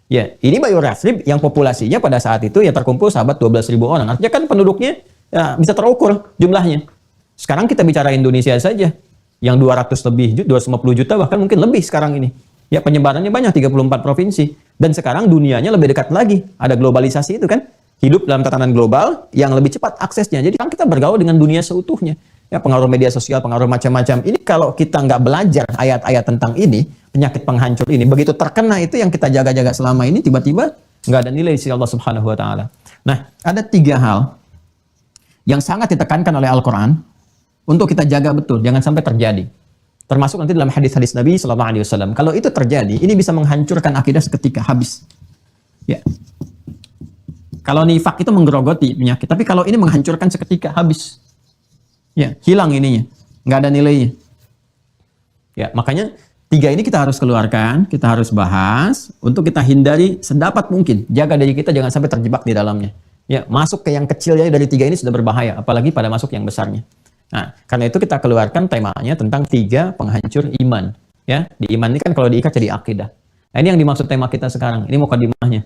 B: Ya, ini Bayu Yathrib yang populasinya pada saat itu ya terkumpul sahabat 12.000 orang. Artinya kan penduduknya ya, bisa terukur jumlahnya. Sekarang kita bicara Indonesia saja, yang 200 lebih, 250 juta bahkan mungkin lebih sekarang ini. Ya, penyebarannya banyak, 34 provinsi. Dan sekarang dunianya lebih dekat lagi. Ada globalisasi itu kan. Hidup dalam tatanan global yang lebih cepat aksesnya. Jadi kan kita bergaul dengan dunia seutuhnya. Ya, pengaruh media sosial, pengaruh macam-macam. Ini kalau kita nggak belajar ayat-ayat tentang ini, penyakit penghancur ini, begitu terkena itu yang kita jaga-jaga selama ini, tiba-tiba nggak ada nilai di sisi Allah Subhanahu wa Ta'ala. Nah, ada 3 hal yang sangat ditekankan oleh Al-Quran untuk kita jaga betul, jangan sampai terjadi. Termasuk nanti dalam hadis-hadis Nabi SAW. Kalau itu terjadi, ini bisa menghancurkan akidah seketika habis. Ya. Kalau nifak itu menggerogoti penyakit, tapi kalau ini menghancurkan seketika habis. Ya, hilang ininya, nggak ada nilainya. Ya, makanya 3 ini kita harus keluarkan, kita harus bahas untuk kita hindari sedapat mungkin. Jaga diri kita jangan sampai terjebak di dalamnya. Ya, masuk ke yang kecilnya dari 3 ini sudah berbahaya, apalagi pada masuk yang besarnya. Nah, karena itu kita keluarkan temanya tentang 3 penghancur iman. Ya, di iman ini kan kalau diikat jadi akidah. Nah, ini yang dimaksud tema kita sekarang. Ini mukadimahnya.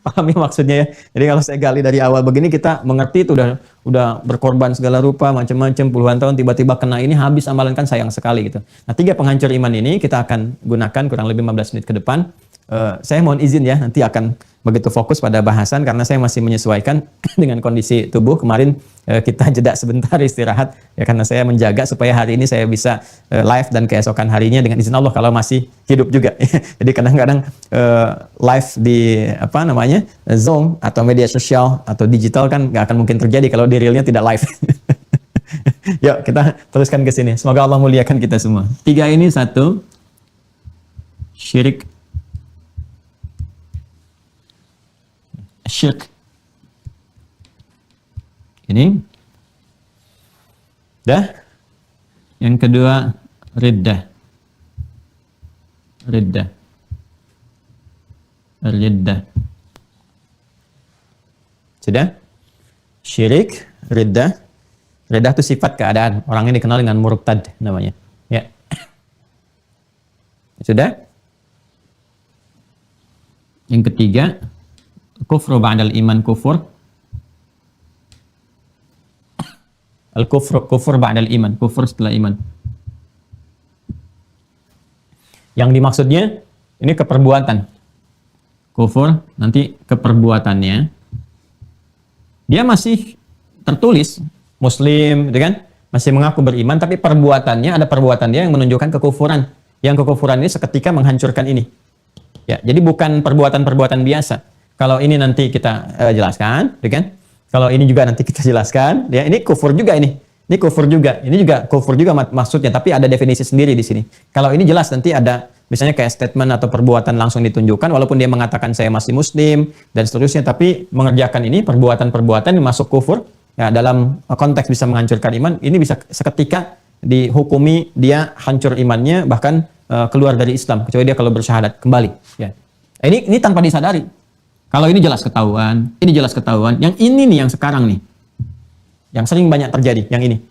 B: Pahami maksudnya ya. Jadi kalau saya gali dari awal begini, kita mengerti itu udah berkorban segala rupa, macam-macam puluhan tahun, tiba-tiba kena ini habis amalan, kan sayang sekali gitu. Nah, 3 penghancur iman ini kita akan gunakan kurang lebih 15 menit ke depan. Saya mohon izin ya, nanti akan begitu fokus pada bahasan karena saya masih menyesuaikan dengan kondisi tubuh. Kemarin kita jeda sebentar istirahat ya, karena saya menjaga supaya hari ini saya bisa live dan keesokan harinya dengan izin Allah kalau masih hidup juga. Jadi kadang-kadang live di Zoom atau media sosial atau digital kan nggak akan mungkin terjadi kalau di realnya tidak live. Yuk kita teruskan ke sini. Semoga Allah muliakan kita semua. 3 ini, 1 syirik. Syirik. Ini. Dah. Yang kedua, riddah. Riddah. Riddah. Sudah? Syirik, riddah. Riddah itu sifat keadaan. Orang ini dikenal dengan murtad namanya. Ya. Sudah? Yang ketiga, kufru ba'dal iman kufur.
A: Kufur ba'dal iman, kufur setelah iman. Yang dimaksudnya ini keperbuatan. Kufur nanti keperbuatannya dia masih tertulis muslim, gitu kan? Masih mengaku beriman, tapi perbuatannya ada perbuatan dia yang menunjukkan kekufuran. Yang kekufuran ini seketika menghancurkan ini. Ya, jadi bukan perbuatan-perbuatan biasa. Kalau ini nanti kita jelaskan, gitu kan? Kalau ini juga nanti kita jelaskan, ya ini kufur juga ini. Ini kufur juga. Ini juga kufur juga maksudnya, tapi ada definisi sendiri di sini. Kalau ini jelas nanti ada misalnya kayak statement atau perbuatan langsung ditunjukkan walaupun dia mengatakan saya masih muslim dan seterusnya, tapi mengerjakan ini perbuatan-perbuatan yang masuk kufur ya, dalam konteks bisa menghancurkan iman, ini bisa seketika dihukumi dia hancur imannya, bahkan keluar dari Islam kecuali dia kalau bersyahadat kembali ya. Ini tanpa disadari. Kalau ini jelas ketahuan, ini jelas ketahuan. Yang ini nih yang sekarang nih. Yang sering banyak terjadi, yang ini.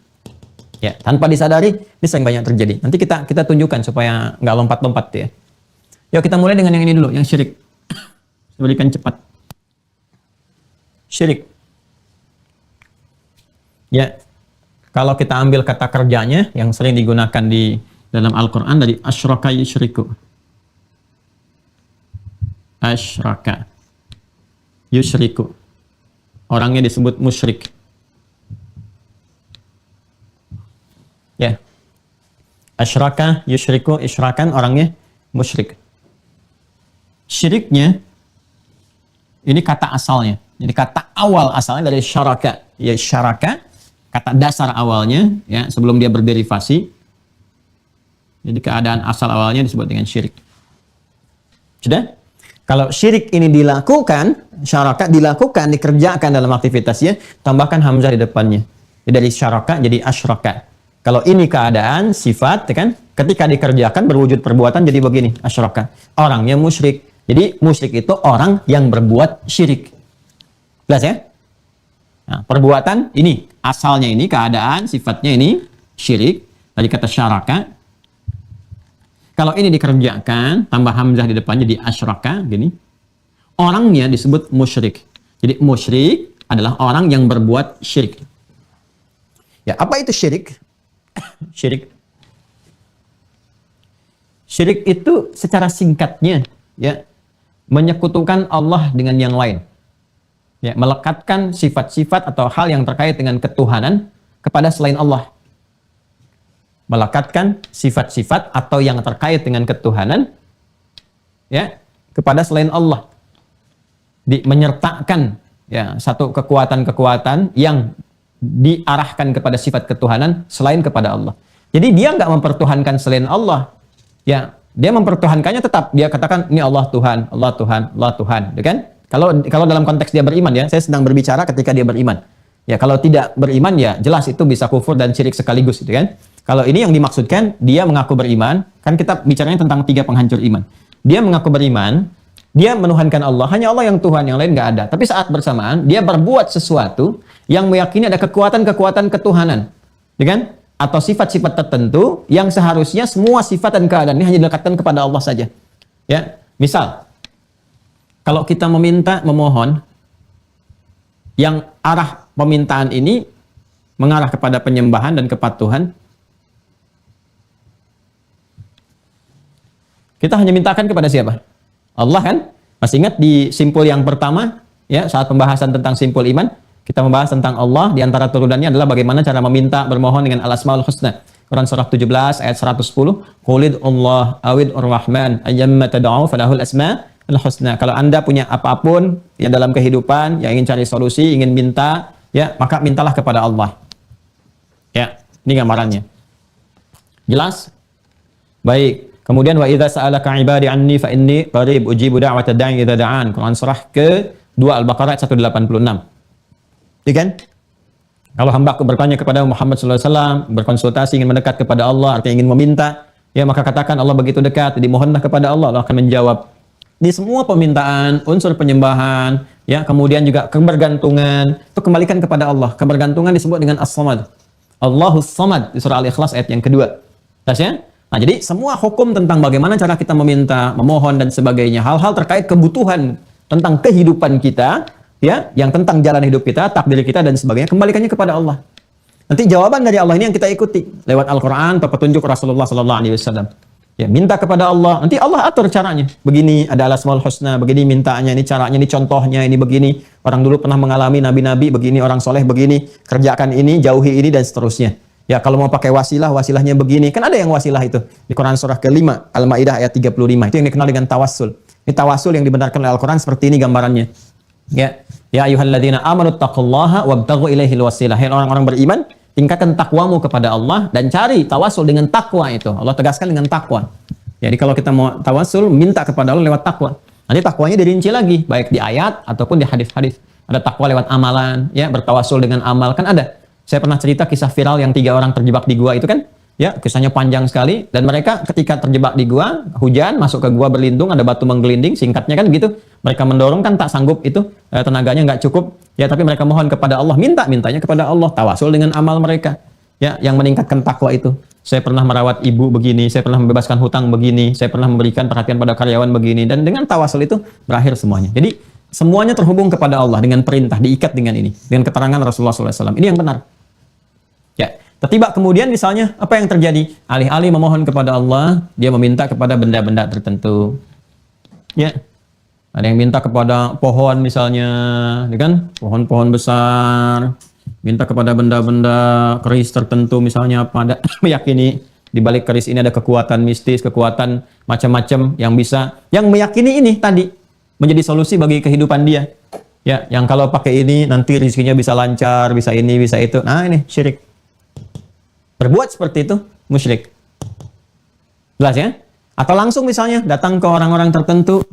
A: Ya, tanpa disadari, ini sering banyak terjadi. Nanti kita tunjukkan supaya nggak lompat-lompat ya. Yuk kita mulai dengan yang ini dulu, yang syirik. Saya berikan cepat. Syirik. Ya, kalau kita ambil kata kerjanya yang sering digunakan di dalam Al-Quran dari asyraka yusyriku. Asyraka yusyriku. Orangnya disebut musyrik. Ya. Asyraka yusyriku, isyrakan orangnya musyrik. Syiriknya ini kata asalnya. Jadi kata awal asalnya dari syaraka. Ya syaraka, kata dasar awalnya ya sebelum dia berderivasi. Jadi keadaan asal awalnya disebut dengan syirik. Sudah? Kalau syirik ini dilakukan, syaraka dilakukan, dikerjakan dalam aktivitasnya, tambahkan hamzah di depannya. Jadi dari syaraka jadi asyraka. Kalau ini keadaan, sifat, kan? Ketika dikerjakan berwujud perbuatan jadi begini, asyraka. Orangnya musyrik. Jadi musyrik itu orang yang berbuat syirik. Jelas ya? Nah, perbuatan ini, asalnya ini, keadaan, sifatnya ini, syirik. Tadi kata syaraka. Kalau ini dikerjakan, tambah hamzah di depannya di asyraka, gini. Orangnya disebut musyrik. Jadi musyrik adalah orang yang berbuat syirik. Ya, apa itu syirik? Syirik. Syirik itu secara singkatnya ya menyekutukan Allah dengan yang lain. Ya, melekatkan sifat-sifat atau hal yang terkait dengan ketuhanan kepada selain Allah. Melekatkan sifat-sifat atau yang terkait dengan ketuhanan ya kepada selain Allah. Menyertakan ya satu kekuatan-kekuatan yang diarahkan kepada sifat ketuhanan selain kepada Allah. Jadi dia nggak mempertuhankan selain Allah. Ya, dia mempertuhankannya tetap. Dia katakan ini Allah Tuhan, Allah Tuhan, Allah Tuhan, ya kan? Kalau dalam konteks dia beriman ya, saya sedang berbicara ketika dia beriman. Ya, kalau tidak beriman ya jelas itu bisa kufur dan syirik sekaligus, gitu kan? Kalau ini yang dimaksudkan dia mengaku beriman, kan kita bicaranya tentang 3 penghancur iman. Dia mengaku beriman, dia menuhankan Allah, hanya Allah yang Tuhan, yang lain nggak ada. Tapi saat bersamaan dia berbuat sesuatu yang meyakini ada kekuatan-kekuatan ketuhanan, kan? Atau sifat-sifat tertentu yang seharusnya semua sifat dan keadaan ini hanya dilekatkan kepada Allah saja. Ya, misal kalau kita memohon, yang arah permintaan ini mengarah kepada penyembahan dan kepatuhan, kita hanya mintakan kepada siapa? Allah kan? Masih ingat di simpul yang pertama, ya saat pembahasan tentang simpul iman, kita membahas tentang Allah, di antara turunannya adalah bagaimana cara meminta bermohon dengan al-asmaul husna. Quran surah 17 ayat 110, Qulid Allah awid ar-Rahman ayyamma tad'u falahul asmaul husna. Kalau Anda punya apapun yang dalam kehidupan, yang ingin cari solusi, ingin minta, ya maka mintalah kepada Allah. Ya, ini gambarannya. Jelas? Baik. Kemudian wa idza sa'alaka 'ibadi 'anni fa inni qarib ujibu da'watad da'i idza da'an. Quran surah ke-2 Al-Baqarah 186. Ya kan? Kalau hamba bertanya kepada Muhammad SAW, berkonsultasi, ingin mendekat kepada Allah, artinya ingin meminta, ya maka katakan Allah begitu dekat, jadi mohonlah kepada Allah, Allah akan menjawab. Di semua permintaan, unsur penyembahan, ya kemudian juga kebergantungan, itu kembalikan kepada Allah. Kebergantungan disebut dengan As-Samad. Allahus Samad di surah Al-Ikhlas ayat yang kedua. Jelas ya? Nah, jadi semua hukum tentang bagaimana cara kita meminta, memohon dan sebagainya, hal-hal terkait kebutuhan tentang kehidupan kita, ya, yang tentang jalan hidup kita, takdir kita dan sebagainya, kembalikannya kepada Allah.
B: Nanti jawaban dari Allah ini yang kita ikuti lewat Al-Quran atau petunjuk Rasulullah Sallallahu Alaihi Wasallam. Ya, minta kepada Allah. Nanti Allah atur caranya. Begini ada Al-Asmaul Husna, begini mintanya, ini caranya, ini contohnya, ini begini. Orang dulu pernah mengalami nabi-nabi begini, orang soleh begini, kerjakan ini, jauhi ini dan seterusnya. Ya, kalau mau pakai wasilah, wasilahnya begini. Kan ada yang wasilah itu di Quran surah ke-5 Al-Maidah ayat 35. Itu yang dikenal dengan tawassul. Ini tawassul yang dibenarkan oleh Al-Quran seperti ini gambarannya. Ya, ya ayyuhalladzina amanu taqullaha wabtaghu ilaihil wasilah. Hai orang-orang beriman, tingkatkan takwamu kepada Allah dan cari tawasul dengan takwa itu. Allah tegaskan dengan takwa. Jadi kalau kita mau tawasul, minta kepada Allah lewat takwa. Nanti takwanya dirinci lagi, baik di ayat ataupun di hadis-hadis. Ada takwa lewat amalan, ya bertawasul dengan amal. Kan ada. Saya pernah cerita kisah viral yang 3 orang terjebak di gua itu kan. Ya, kisahnya panjang sekali. Dan mereka ketika terjebak di gua, hujan, masuk ke gua berlindung, ada batu menggelinding, singkatnya kan gitu. Mereka mendorong kan tak sanggup itu, tenaganya nggak cukup. Ya, tapi mereka mohon kepada Allah, mintanya kepada Allah, tawasul dengan amal mereka. Ya, yang meningkatkan takwa itu. Saya pernah merawat ibu begini, saya pernah membebaskan hutang begini, saya pernah memberikan perhatian pada karyawan begini, dan dengan tawasul itu berakhir semuanya. Jadi semuanya terhubung kepada Allah dengan perintah, diikat dengan ini, dengan keterangan Rasulullah SAW. Ini yang benar. Ya, tiba kemudian misalnya apa yang terjadi? Alih-alih memohon kepada Allah, dia meminta kepada benda-benda tertentu. Ya. Ada yang minta kepada pohon misalnya, ya kan? Pohon-pohon besar, minta kepada benda-benda keris tertentu misalnya apa, ada meyakini di balik keris ini ada kekuatan mistis, kekuatan macam-macam yang bisa, yang meyakini ini tadi menjadi solusi bagi kehidupan dia. Ya, yang kalau pakai ini nanti rezekinya bisa lancar, bisa ini, bisa itu. Nah, ini syirik. Berbuat seperti itu musyrik. Jelas ya? Atau langsung misalnya datang ke orang-orang tertentu,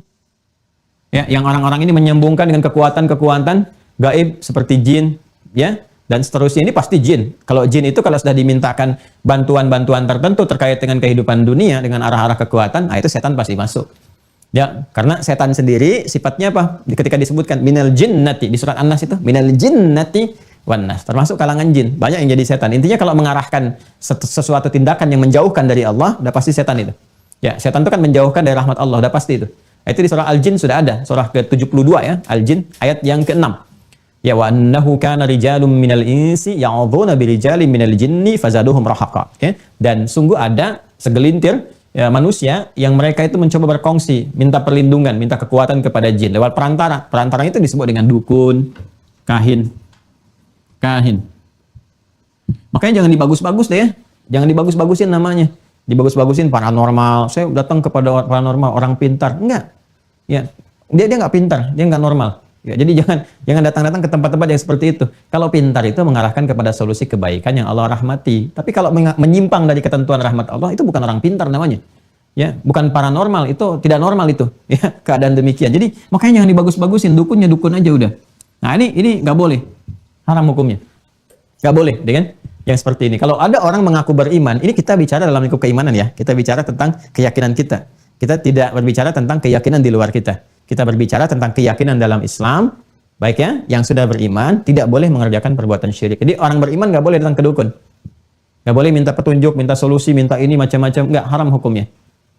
B: ya, yang orang-orang ini menyambungkan dengan kekuatan-kekuatan gaib seperti jin, ya, dan seterusnya. Ini pasti jin. Kalau jin itu kalau sudah dimintakan bantuan-bantuan tertentu terkait dengan kehidupan dunia, dengan arah-arah kekuatan, nah itu setan pasti masuk. Ya, karena setan sendiri sifatnya apa? Ketika disebutkan minal jinnati di surat An-Nas itu, minal jinnati wan nas, termasuk kalangan jin. Banyak yang jadi setan. Intinya kalau mengarahkan sesuatu tindakan yang menjauhkan dari Allah, udah pasti setan itu. Ya, setan itu kan menjauhkan dari rahmat Allah, udah pasti itu. Itu di surah Al-Jin sudah ada, surah ke-72 ya, Al-Jin ayat yang ke-6. Ya, wa annahu kana rijalun minal insi ya'udzuuna birijalin minal jinni fazaduhum rahaqa. Ya, dan sungguh ada segelintir ya, manusia yang mereka itu mencoba berkongsi, minta perlindungan, minta kekuatan kepada jin lewat perantara. Perantara itu disebut dengan dukun, kahin. Makanya jangan dibagus-bagus deh ya. Jangan dibagus-bagusin namanya. Dibagus-bagusin paranormal. Saya datang kepada paranormal, orang pintar. Enggak. Ya, dia nggak pintar, dia nggak normal. Ya, jadi jangan datang-datang ke tempat-tempat yang seperti itu. Kalau pintar itu mengarahkan kepada solusi kebaikan yang Allah rahmati. Tapi kalau menyimpang dari ketentuan rahmat Allah, itu bukan orang pintar namanya. Ya, bukan paranormal, itu tidak normal itu. Ya, keadaan demikian. Jadi makanya jangan dibagus-bagusin, dukunnya dukun aja udah. Nah, ini nggak boleh. Haram hukumnya. Nggak boleh, dengan yang seperti ini. Kalau ada orang mengaku beriman, ini kita bicara dalam lingkup keimanan ya. Kita bicara tentang keyakinan kita. Kita tidak berbicara tentang keyakinan di luar kita. Kita berbicara tentang keyakinan dalam Islam, baik ya, yang sudah beriman tidak boleh mengerjakan perbuatan syirik. Jadi orang beriman nggak boleh datang ke dukun, nggak boleh minta petunjuk, minta solusi, minta ini macam-macam, nggak, haram hukumnya.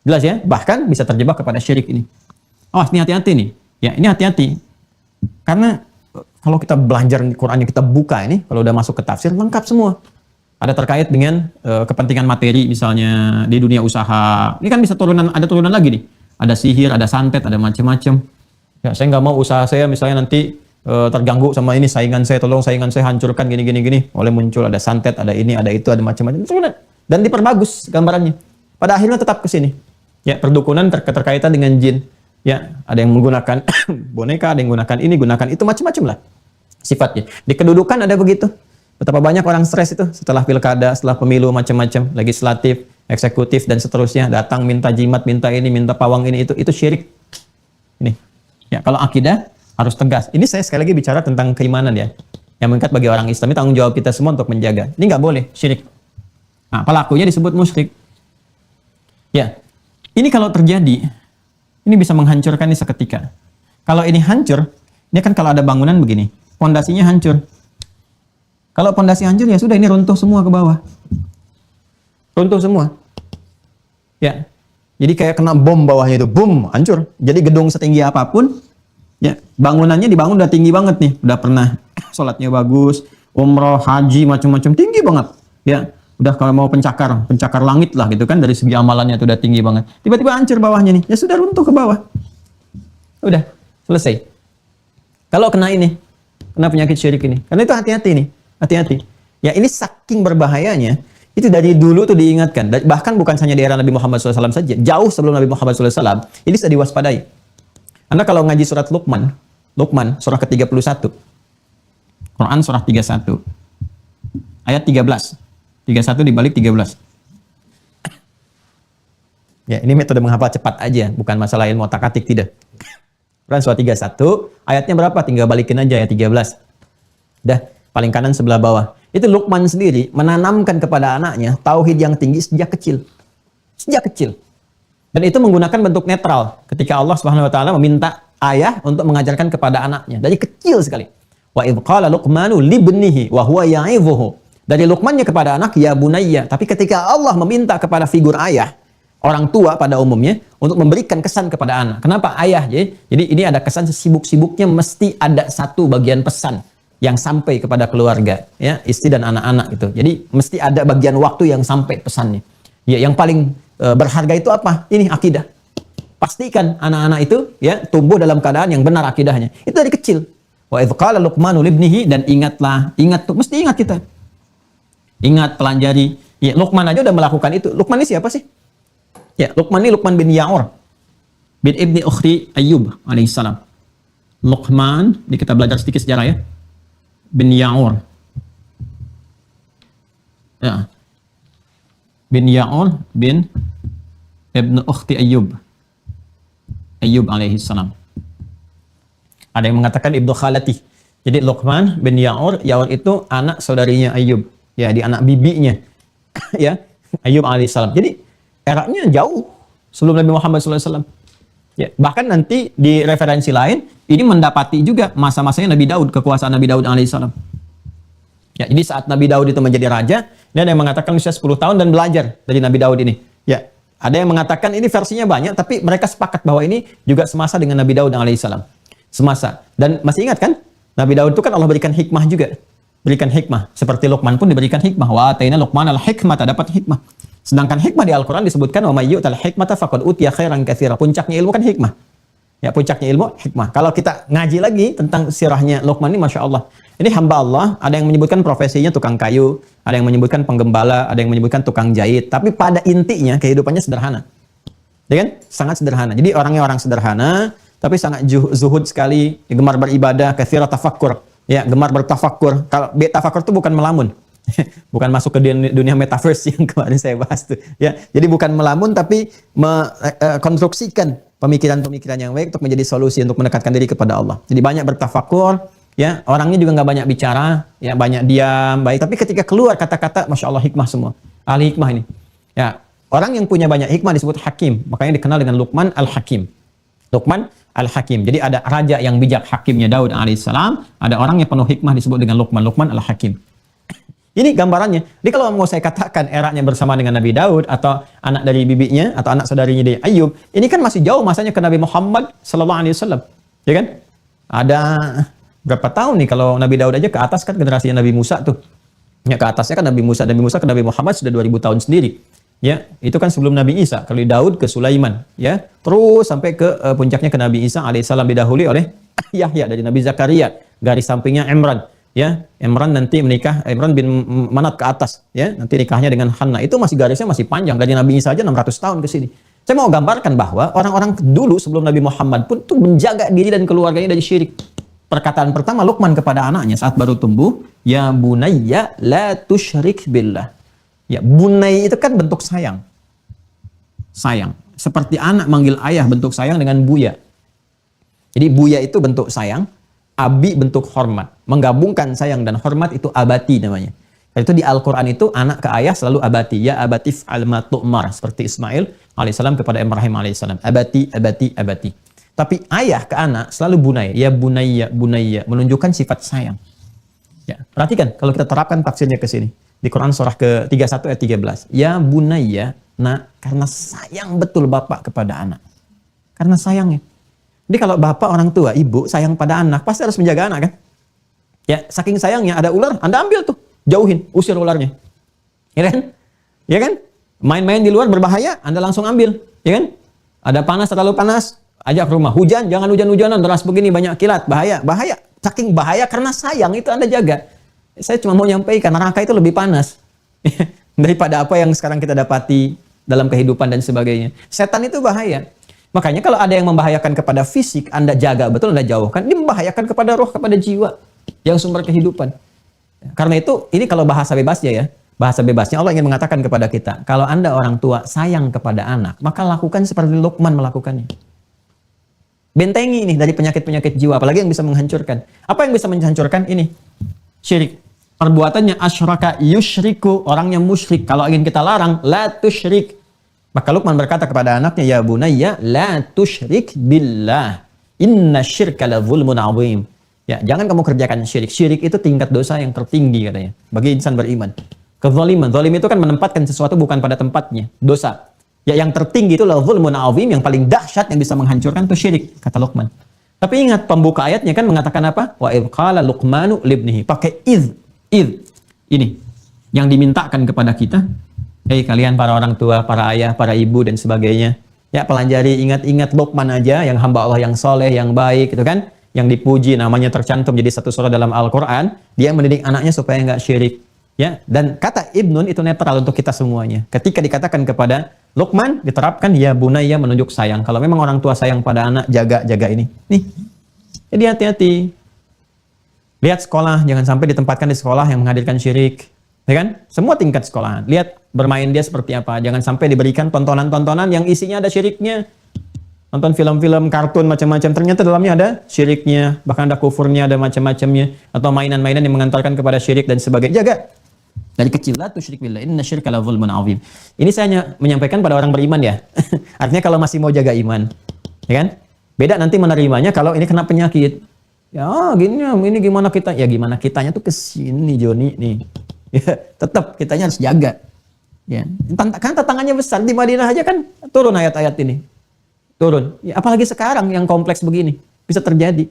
B: Jelas ya, bahkan bisa terjebak kepada syirik ini. Oh, ini hati-hati nih. Ya, ini hati-hati. Karena kalau kita belajar Qurannya, kita buka ini, kalau udah masuk ke tafsir, lengkap semua. Ada terkait dengan kepentingan materi, misalnya di dunia usaha. Ini kan bisa ada turunan lagi nih. Ada sihir, ada santet, ada macam-macam. Ya, saya nggak mau usaha saya misalnya nanti terganggu sama ini, saingan saya, tolong saingan saya hancurkan, gini. Oleh muncul, ada santet, ada ini, ada itu, ada macam-macam. Dan diperbagus gambarannya. Pada akhirnya tetap ke sini. Ya, perdukunan terkaitan dengan jin. Ya, ada yang menggunakan boneka, ada yang menggunakan ini, gunakan itu, macam-macam lah sifatnya. Di kedudukan ada begitu. Betapa banyak orang stres itu setelah pilkada, setelah pemilu macam-macam, legislatif, eksekutif dan seterusnya, datang minta jimat, minta ini, minta pawang ini, itu syirik. Ini. Ya, kalau akidah harus tegas. Ini saya sekali lagi bicara tentang keimanan ya. Yang mengikat bagi orang Islam, ini tanggung jawab kita semua untuk menjaga. Ini nggak boleh, syirik. Nah, pelakunya disebut musyrik. Ya. Ini kalau terjadi, ini bisa menghancurkan ini seketika. Kalau ini hancur, ini kan kalau ada bangunan begini, pondasinya hancur. Kalau pondasi hancur ya sudah, ini runtuh semua ke bawah. Runtuh semua. Ya. Jadi kayak kena bom bawahnya itu, boom, hancur. Jadi gedung setinggi apapun, ya, bangunannya dibangun udah tinggi banget nih, udah pernah sholatnya bagus, umroh, haji, macam-macam, tinggi banget. Ya, udah kalau mau pencakar langit lah gitu kan, dari segi amalannya itu udah tinggi banget. Tiba-tiba hancur bawahnya nih, ya sudah runtuh ke bawah. Udah, selesai. Kalau kena penyakit syirik ini, karena itu hati-hati nih, hati-hati. Ya ini saking berbahayanya, itu dari dulu tuh diingatkan. Bahkan bukan hanya di era Nabi Muhammad SAW saja, jauh sebelum Nabi Muhammad SAW, ini sudah diwaspadai. Anda kalau ngaji surat Luqman surah ke-31, Quran surah 31, ayat 13, 31 dibalik 13. Ya ini metode menghafal cepat aja, bukan masalah ilmu otak-atik, tidak. Quran surah 31, ayatnya berapa? Tinggal balikin aja ya 13. Dah, paling kanan sebelah bawah. Itu Luqman sendiri menanamkan kepada anaknya tauhid yang tinggi sejak kecil. Sejak kecil. Dan itu menggunakan bentuk netral ketika Allah Subhanahu wa taala meminta ayah untuk mengajarkan kepada anaknya dari kecil sekali. Wa idz qala Luqmanu libnihi wa huwa ya'idhuhu. Dari Luqmannya kepada anak, ya bunayya. Tapi ketika Allah meminta kepada figur ayah, orang tua pada umumnya, untuk memberikan kesan kepada anak. Kenapa ayah? Jadi ini ada kesan sibuk-sibuknya mesti ada satu bagian pesan yang sampai kepada keluarga, ya, istri dan anak-anak itu. Jadi mesti ada bagian waktu yang sampai pesannya. Ya, yang paling berharga itu apa? Ini akidah. Pastikan anak-anak itu ya tumbuh dalam keadaan yang benar akidahnya. Itu dari kecil. Wa idz qala Luqmanu libnihi, dan ingat tuh, mesti ingat kita. Ingat, pelajari. Ya, Luqman aja udah melakukan itu. Luqman ini siapa sih? Ya, Luqman ini Luqman bin Ya'ur bin Ibni Ukhti Ayyub alaihissalam. Luqman, ini kita belajar sedikit sejarah ya. Bin Ya'ur. Ya. Bin Ya'ur bin Ibnu Ukhti Ayyub. Ayyub alaihissalam. Ada yang mengatakan Ibnu Khalati. Jadi Luqman bin Ya'ur itu anak saudarinya Ayyub. Ya, di anak bibinya. Ya, Ayyub alaihissalam. Jadi eranya jauh sebelum Nabi Muhammad SAW. Ya, bahkan nanti di referensi lain, ini mendapati juga masa-masanya Nabi Daud, kekuasaan Nabi Daud alaihissalam. Ya, jadi saat Nabi Daud itu menjadi raja, ini ada yang mengatakan usia 10 tahun dan belajar dari Nabi Daud ini. Ya, ada yang mengatakan ini versinya banyak, tapi mereka sepakat bahwa ini juga semasa dengan Nabi Daud alaihissalam. Semasa. Dan masih ingat kan? Nabi Daud itu kan Allah berikan hikmah juga. Berikan hikmah. Seperti Luqman pun diberikan hikmah. Wa ataina Luqman al-hikmata, dapat hikmah. Sedangkan hikmah di Al-Quran disebutkan wa may yu'tal hikmata faqad utiya khairan katsira. Puncaknya ilmu kan hikmah. Ya, puncaknya ilmu hikmah. Kalau kita ngaji lagi tentang sirahnya Luqman ini, Masya Allah. Ini hamba Allah, ada yang menyebutkan profesinya tukang kayu, ada yang menyebutkan penggembala, ada yang menyebutkan tukang jahit. Tapi pada intinya kehidupannya sederhana. Ya kan? Sangat sederhana. Jadi orangnya orang sederhana, tapi sangat zuhud sekali, gemar beribadah, katsira tafakkur. Ya, gemar bertafakkur. Kalau tafakkur itu bukan melamun. Bukan masuk ke dunia metaverse yang kemarin saya bahas tuh. Ya, jadi bukan melamun tapi mengkonstruksikan pemikiran-pemikiran yang baik untuk menjadi solusi untuk mendekatkan diri kepada Allah. Jadi banyak bertafakur, ya, orangnya juga nggak banyak bicara, ya, banyak diam, baik. Tapi ketika keluar kata-kata, Masya Allah, hikmah semua. Ahli hikmah ini. Ya, orang yang punya banyak hikmah disebut hakim. Makanya dikenal dengan Luqman al-Hakim. Luqman al-Hakim. Jadi ada raja yang bijak, hakimnya Daud alaihissalam. Ada orang yang penuh hikmah disebut dengan Luqman al-Hakim. Ini gambarannya. Jadi kalau mau saya katakan eranya bersama dengan Nabi Daud atau anak dari bibinya atau anak saudarinya dari Ayyub, ini kan masih jauh masanya ke Nabi Muhammad sallallahu alaihi wasallam. Ya kan? Ada berapa tahun nih kalau Nabi Daud aja ke atas kan generasinya Nabi Musa tuh. Ya, ke atasnya kan Nabi Musa ke Nabi Muhammad sudah 2000 tahun sendiri. Ya, itu kan sebelum Nabi Isa. Kalau Daud ke Sulaiman, ya. Terus sampai ke puncaknya ke Nabi Isa alaihissalam, didahului oleh Yahya dari Nabi Zakaria, garis sampingnya Imran. Ya, Imran nanti menikah, Imran bin Manat ke atas, ya, nanti nikahnya dengan Hanna. Itu masih garisnya masih panjang, dari Nabi Isa aja 600 tahun ke sini. Saya mau gambarkan bahwa orang-orang dulu sebelum Nabi Muhammad pun tuh menjaga diri dan keluarganya dari syirik. Perkataan pertama Luqman kepada anaknya saat baru tumbuh, ya bunayya la tusyrik billah. Ya, bunay itu kan bentuk sayang. Sayang. Seperti anak manggil ayah, bentuk sayang dengan buya. Jadi buya itu bentuk sayang, abi bentuk hormat. Menggabungkan sayang dan hormat itu abati namanya. Karena itu di Al-Quran itu anak ke ayah selalu abati. Ya abatif al-ma tu'mar. Seperti Ismail alaihissalam kepada Ibrahim alaihissalam. Abati, abati, abati. Tapi ayah ke anak selalu bunay. Ya bunayya, bunayya. Menunjukkan sifat sayang. Ya, perhatikan kalau kita terapkan tafsirnya ke sini. Di Quran surah ke-31 ayat 13. Ya bunayya, nah, karena sayang betul bapak kepada anak. Karena sayangnya. Jadi kalau bapak orang tua, ibu sayang pada anak, pasti harus menjaga anak kan? Ya, saking sayangnya ada ular, Anda ambil tuh, jauhin, usir ularnya. Ya kan? Ya kan? Main-main di luar berbahaya, Anda langsung ambil, ya kan? Ada panas, terlalu panas, ajak ke rumah. Hujan, jangan hujan-hujanan, deras begini, banyak kilat, bahaya, bahaya. Saking bahaya karena sayang itu Anda jaga. Saya cuma mau nyampaikan, neraka itu lebih panas daripada apa yang sekarang kita dapati dalam kehidupan dan sebagainya. Setan itu bahaya. Makanya kalau ada yang membahayakan kepada fisik, Anda jaga betul, Anda jauhkan. Ini membahayakan kepada roh, kepada jiwa yang sumber kehidupan. Karena itu, ini kalau bahasa bebasnya ya, bahasa bebasnya Allah ingin mengatakan kepada kita, kalau Anda orang tua sayang kepada anak, maka lakukan seperti Luqman melakukannya. Bentengi ini dari penyakit-penyakit jiwa, apalagi yang bisa menghancurkan. Apa yang bisa menghancurkan? Ini, syirik. Perbuatannya asyraka yusyriku, orangnya musyrik. Kalau ingin kita larang, la tusyrik. Maka Luqman berkata kepada anaknya, ya bunayya, la tusyrik billah. Inna syirka la zulmun azim. Ya, jangan kamu kerjakan syirik. Syirik itu tingkat dosa yang tertinggi katanya bagi insan beriman. Kezaliman, zalim itu kan menempatkan sesuatu bukan pada tempatnya, dosa. Ya, yang tertinggi itu la zulmun azim, yang paling dahsyat yang bisa menghancurkan itu syirik, kata Luqman. Tapi ingat pembuka ayatnya kan mengatakan apa? Wa idz qala Luqmanu libnihi. Pakai id. Ini yang dimintakan kepada kita. Hei kalian para orang tua, para ayah, para ibu dan sebagainya. Ya, pelajari, ingat-ingat Luqman aja, yang hamba Allah yang soleh, yang baik, gitu kan? Yang dipuji, namanya tercantum jadi satu surah dalam Al-Quran, dia mendidik anaknya supaya nggak syirik. Ya, dan kata Ibnun itu netral untuk kita semuanya. Ketika dikatakan kepada Luqman, diterapkan ya bunayya, menunjuk sayang. Kalau memang orang tua sayang pada anak, jaga ini. Nih, jadi hati-hati. Lihat sekolah, jangan sampai ditempatkan di sekolah yang menghadirkan syirik. Ya kan? Semua tingkat sekolahan. Lihat bermain dia seperti apa. Jangan sampai diberikan tontonan-tontonan yang isinya ada syiriknya. Nonton film-film, kartun, macam-macam. Ternyata dalamnya ada syiriknya, bahkan ada kufurnya, ada macam-macamnya. Atau mainan-mainan yang mengantarkan kepada syirik dan sebagainya. Jaga. Dari kecil, la tusyrik billah, inna syirka la zulmun azim. Ini saya hanya menyampaikan pada orang beriman ya. Artinya kalau masih mau jaga iman. Ya kan? Beda nanti menerimanya kalau ini kena penyakit. Ya, gini, ini gimana kita? Ya gimana kitanya tuh kesini, Joni, nih. Ya, tetap kitanya harus jaga. Ya. Kan tantangannya besar. Di Madinah aja kan turun ayat-ayat ini. Turun. Ya, apalagi sekarang yang kompleks begini bisa terjadi.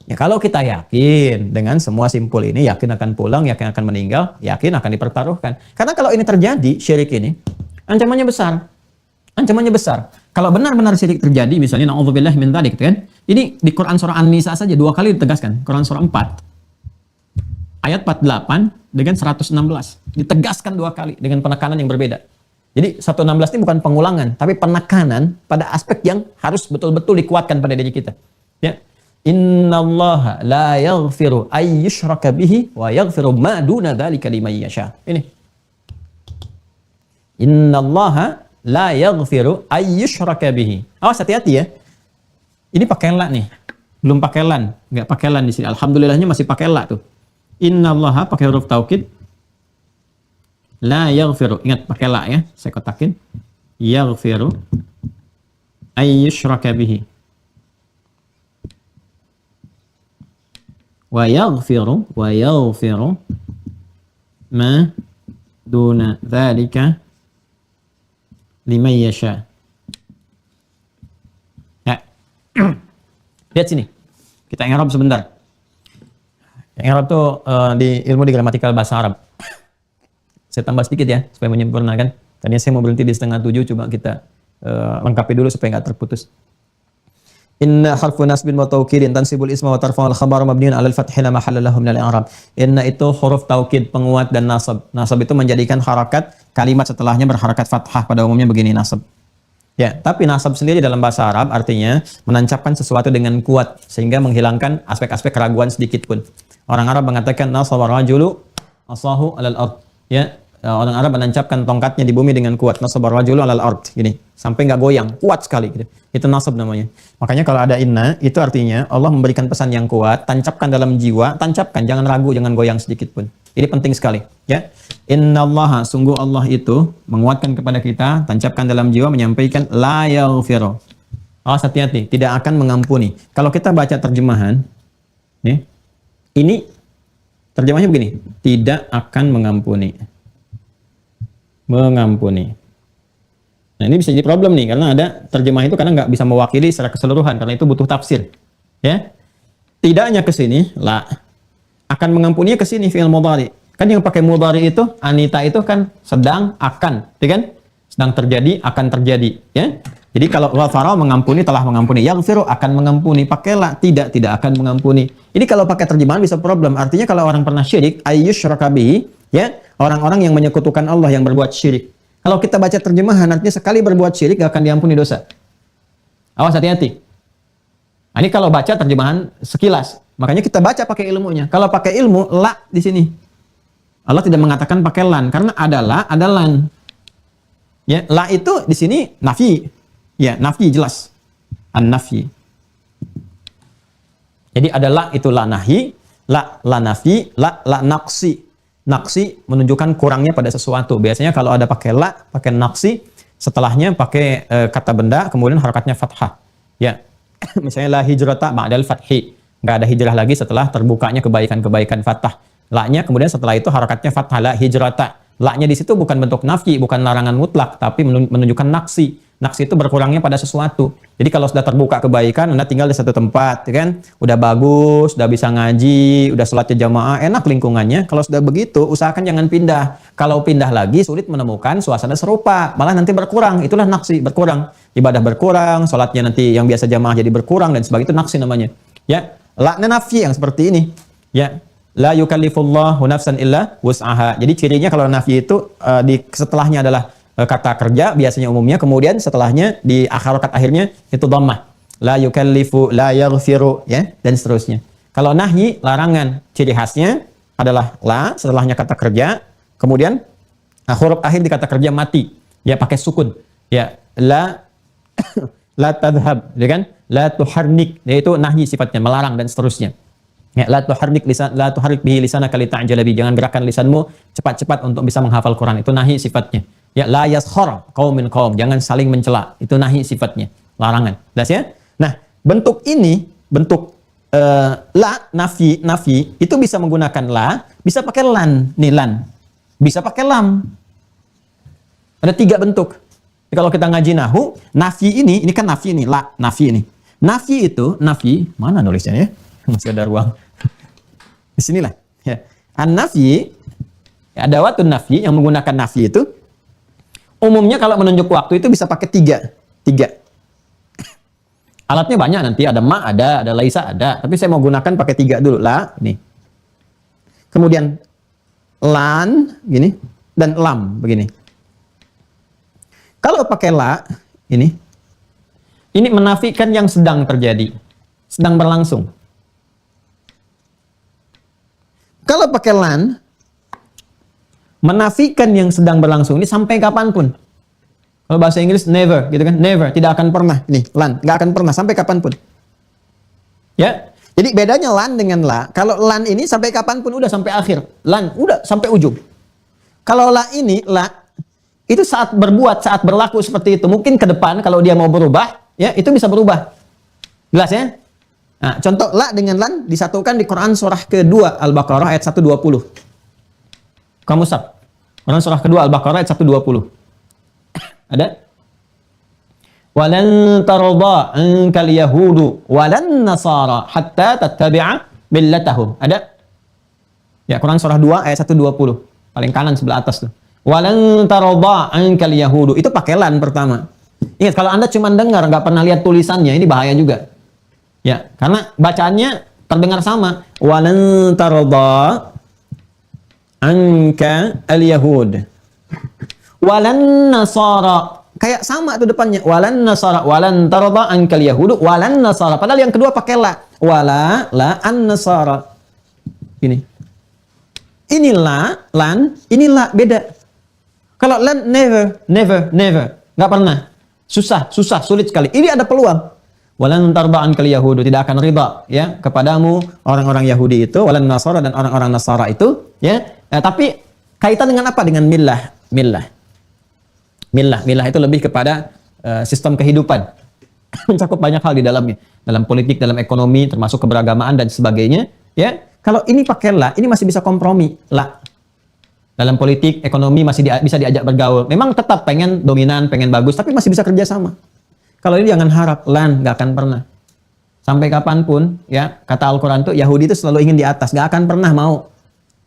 B: Ya kalau kita yakin dengan semua simpul ini, yakin akan pulang, yakin akan meninggal, yakin akan dipertaruhkan. Karena kalau ini terjadi, syirik ini, ancamannya besar. Ancamannya besar. Kalau benar-benar syirik terjadi, misalnya na'udzubillah min dzalik, kan? Ini di Quran surah An-Nisa saja 2 kali ditegaskan. Quran surah 4 ayat 48 dengan 116 ditegaskan 2 kali dengan penekanan yang berbeda. Jadi 116 ini bukan pengulangan, tapi penekanan pada aspek yang harus betul-betul dikuatkan pada diri kita. Ya. Innallaha la yaghfiru ay yushraka bihi wa yaghfiru ma duna dzalika liman yasha. Ini. Innallaha la yaghfiru ay yushraka bihi. Awas hati-hati ya. Ini pakai la nih. Belum pakai lan, enggak pakai lan di sini. Alhamdulillahnya masih pakai la tuh. Innallaha pakai huruf taukid. La yaghfiru. Ingat pakai la ya. Saya kotakin. Yaghfiru ay yushraka bihi. Wa yaghfiru ma duna dzalika liman yasha. Ya. Lihat sini. Kita i'rab sebentar. I'rab tuh di ilmu di gramatikal bahasa Arab. Saya tambah sedikit ya supaya menyempurnakan. Tadinya saya mau berhenti di 6:30, coba kita lengkapi dulu supaya nggak terputus. Inna harfu nasbin wa taukidin tansibul isma wa tarfa'ul khabar mabniun 'alal fathi la mahalla lahu minal i'rab. Inna itu huruf taukid, penguat dan nasab. Nasab itu menjadikan harakat kalimat setelahnya berharakat fathah, pada umumnya begini nasab. Ya, tapi nasab sendiri dalam bahasa Arab artinya menancapkan sesuatu dengan kuat sehingga menghilangkan aspek-aspek keraguan sedikit pun. Orang Arab mengatakan nasaba rajulu asahu 'alal ard. Ya, orang Arab menancapkan tongkatnya di bumi dengan kuat. Nasaba rajulu 'alal ard. Gini, sampai nggak goyang, kuat sekali gitu. Itu nasab namanya. Makanya kalau ada inna, itu artinya Allah memberikan pesan yang kuat, tancapkan dalam jiwa, tancapkan, jangan ragu, jangan goyang sedikit pun. Ini penting sekali, ya. Innallaha, sungguh Allah itu menguatkan kepada kita, tancapkan dalam jiwa, menyampaikan la yaghfiru. Awas hati-hati, tidak akan mengampuni. Kalau kita baca terjemahan, ya, ini terjemahnya begini, tidak akan mengampuni. Mengampuni. Nah ini bisa jadi problem nih, karena ada terjemah itu karena nggak bisa mewakili secara keseluruhan, karena itu butuh tafsir. Ya, tidak hanya ke sini, la. akan mengampuni ke sini fi'il mudhari. Kan yang pakai mudhari itu anita itu kan sedang, akan, ya kan? Sedang terjadi, akan terjadi, ya. Jadi kalau ghafara mengampuni, telah mengampuni. Yaghfiru akan mengampuni. Pakai la, tidak akan mengampuni. Ini kalau pakai terjemahan bisa problem. Artinya kalau orang pernah syirik, ayyusyraka bihi, ya, orang-orang yang menyekutukan Allah yang berbuat syirik. Kalau kita baca terjemahan, artinya sekali berbuat syirik gak akan diampuni dosa. Awas, hati-hati. Nah, ini kalau baca terjemahan sekilas. Makanya kita baca pakai ilmunya. Kalau pakai ilmu, la di sini. Allah tidak mengatakan pakai lan. Karena ada la, ada lan. Ya, la itu di sini nafi. Ya, nafi jelas. An-nafi. Jadi ada la itu la nahi, la nafi, la naqsi. Naqsi menunjukkan kurangnya pada sesuatu. Biasanya kalau ada pakai la, pakai naqsi, setelahnya pakai kata benda, kemudian harakatnya fathah. Ya. Misalnya la hijrata ba'dal fathi. Enggak ada hijrah lagi setelah terbukanya kebaikan-kebaikan fathah. La-nya kemudian setelah itu harakatnya fathah, la hijrata. La-nya di situ bukan bentuk nafi, bukan larangan mutlak, tapi menunjukkan naksi. Naksi itu berkurangnya pada sesuatu. Jadi kalau sudah terbuka kebaikan, Anda tinggal di satu tempat, ya kan? Udah bagus, udah bisa ngaji, udah sholatnya jamaah, enak lingkungannya. Kalau sudah begitu, usahakan jangan pindah. Kalau pindah lagi, sulit menemukan suasana serupa. Malah nanti berkurang. Itulah naksi, berkurang. Ibadah berkurang, sholatnya nanti yang biasa jamaah jadi berkurang, dan sebagainya. Itu naksi namanya. Ya, la nafi yang seperti ini. Ya, la yukallifullahu nafsan illa wus'aha. Jadi cirinya kalau nafi itu di setelahnya adalah kata kerja biasanya umumnya, kemudian setelahnya di harokat akhirnya itu dhammah. La yukallifu, la yaghfiru, ya, dan seterusnya. Kalau nahyi, larangan, ciri khasnya adalah la, setelahnya kata kerja, kemudian huruf akhir di kata kerja mati, ya, pakai sukun, ya, la la tadhhab, ya kan? La tuharnik, yaitu nahyi sifatnya, melarang dan seterusnya. Ya, la tuharrik lisan, la tuharrik bihi lisanaka lita'jala bi. Jangan gerakkan lisanmu cepat-cepat untuk bisa menghafal Quran. Itu nahyi sifatnya. Ya, la yaskhar qaumin qaum. Jangan saling mencela. Itu nahyi sifatnya. Larangan. Jelas ya? Nah, bentuk ini, bentuk la nafi itu bisa menggunakan la, bisa pakai lan, nih lan. Bisa pakai lam. Ada 3 bentuk. Jadi kalau kita ngaji nahu, nafi ini kan nafi ini, la, nafi ini. Nafi itu, nafi, mana nulisnya ya? Masih ada ruang. Di sinilah. Ya. An-nafi, ya, adawatun nafi yang menggunakan nafi itu umumnya kalau menunjuk waktu itu bisa pakai 3. Alatnya banyak nanti, ada ma, ada laisa, ada. Tapi saya mau gunakan pakai 3 dulu. La, ini. Kemudian lan, gini, dan lam, begini. Kalau pakai la, ini menafikan yang sedang terjadi, sedang berlangsung. Kalau pakai lan, menafikan yang sedang berlangsung ini sampai kapanpun. Kalau bahasa Inggris never, gitu kan? Never, tidak akan pernah. Ini lan, nggak akan pernah sampai kapanpun. Ya, jadi bedanya lan dengan la. Kalau lan ini sampai kapanpun, udah sampai akhir. Lan, udah sampai ujung. Kalau la ini, la itu saat berbuat, saat berlaku seperti itu. Mungkin ke depan kalau dia mau berubah, ya itu bisa berubah. Jelas ya? Nah, contoh la dengan lan disatukan di Quran surah kedua Al-Baqarah ayat 120. Kamu sab. Quran surah kedua Al-Baqarah ayat 120. Ada? Walan tarda ankal yahudu walan nasara hatta tattabi'a millatahum. Ada? Ya, Quran surah 2 ayat 120. Paling kanan sebelah atas tuh. Walan tarda ankal yahudu. Itu pakai lan pertama. Ingat, kalau Anda cuma dengar, nggak pernah lihat tulisannya, ini bahaya juga. Ya, karena bacaannya terdengar sama. Walan tarda anka al-yahud. Walan nasara. Kayak sama tuh depannya. Walan nasara. Walan tarda anka al-yahud. Walan nasara. Padahal yang kedua pakai la. Wala la an-nasara. Ini. Ini la, lan. Ini la, beda. Kalau lan never. Nggak pernah. Susah, sulit sekali. Ini ada peluang. Walan tarba'an kal yahudu, tidak akan ridha ya kepadamu orang-orang Yahudi itu, walan nasara, dan orang-orang Nasara itu, ya. Tapi kaitan dengan apa? Dengan millah itu lebih kepada sistem kehidupan. Mencakup banyak hal di dalamnya, dalam politik, dalam ekonomi, termasuk keberagamaan dan sebagainya, ya. Kalau ini pakai la, ini masih bisa kompromi. La dalam politik, ekonomi masih bisa diajak bergaul. Memang tetap pengen dominan, pengen bagus, tapi masih bisa kerja sama. Kalau ini jangan harap, lan, nggak akan pernah. Sampai kapanpun, ya, kata Al-Quran tuh Yahudi itu selalu ingin di atas, gak akan pernah mau.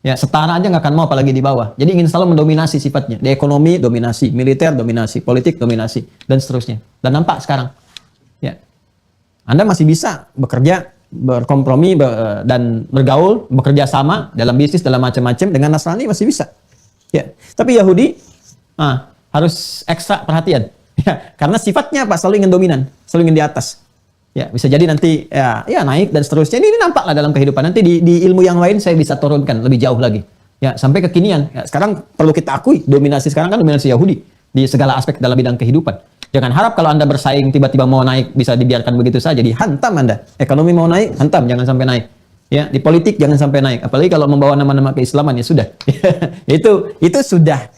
B: Ya, setara aja nggak akan mau, apalagi di bawah. Jadi ingin selalu mendominasi sifatnya. Di ekonomi dominasi, militer dominasi, politik dominasi, dan seterusnya. Dan nampak sekarang. Ya, Anda masih bisa bekerja, berkompromi, dan bergaul, bekerja sama dalam bisnis, dalam macam-macam dengan Nasrani masih bisa. Ya, tapi Yahudi harus ekstra perhatian. Ya, karena sifatnya apa? Selalu ingin dominan, selalu ingin di atas. Ya, bisa jadi nanti ya naik dan seterusnya. Ini nampaklah dalam kehidupan. Nanti di ilmu yang lain saya bisa turunkan lebih jauh lagi. Ya, sampai kekinian. Ya, sekarang perlu kita akui dominasi sekarang kan dominasi Yahudi di segala aspek dalam bidang kehidupan. Jangan harap kalau Anda bersaing tiba-tiba mau naik bisa dibiarkan begitu saja, dihantam Anda. Ekonomi mau naik, hantam, jangan sampai naik. Ya, di politik jangan sampai naik. Apalagi kalau membawa nama-nama keislaman, ya sudah. itu sudah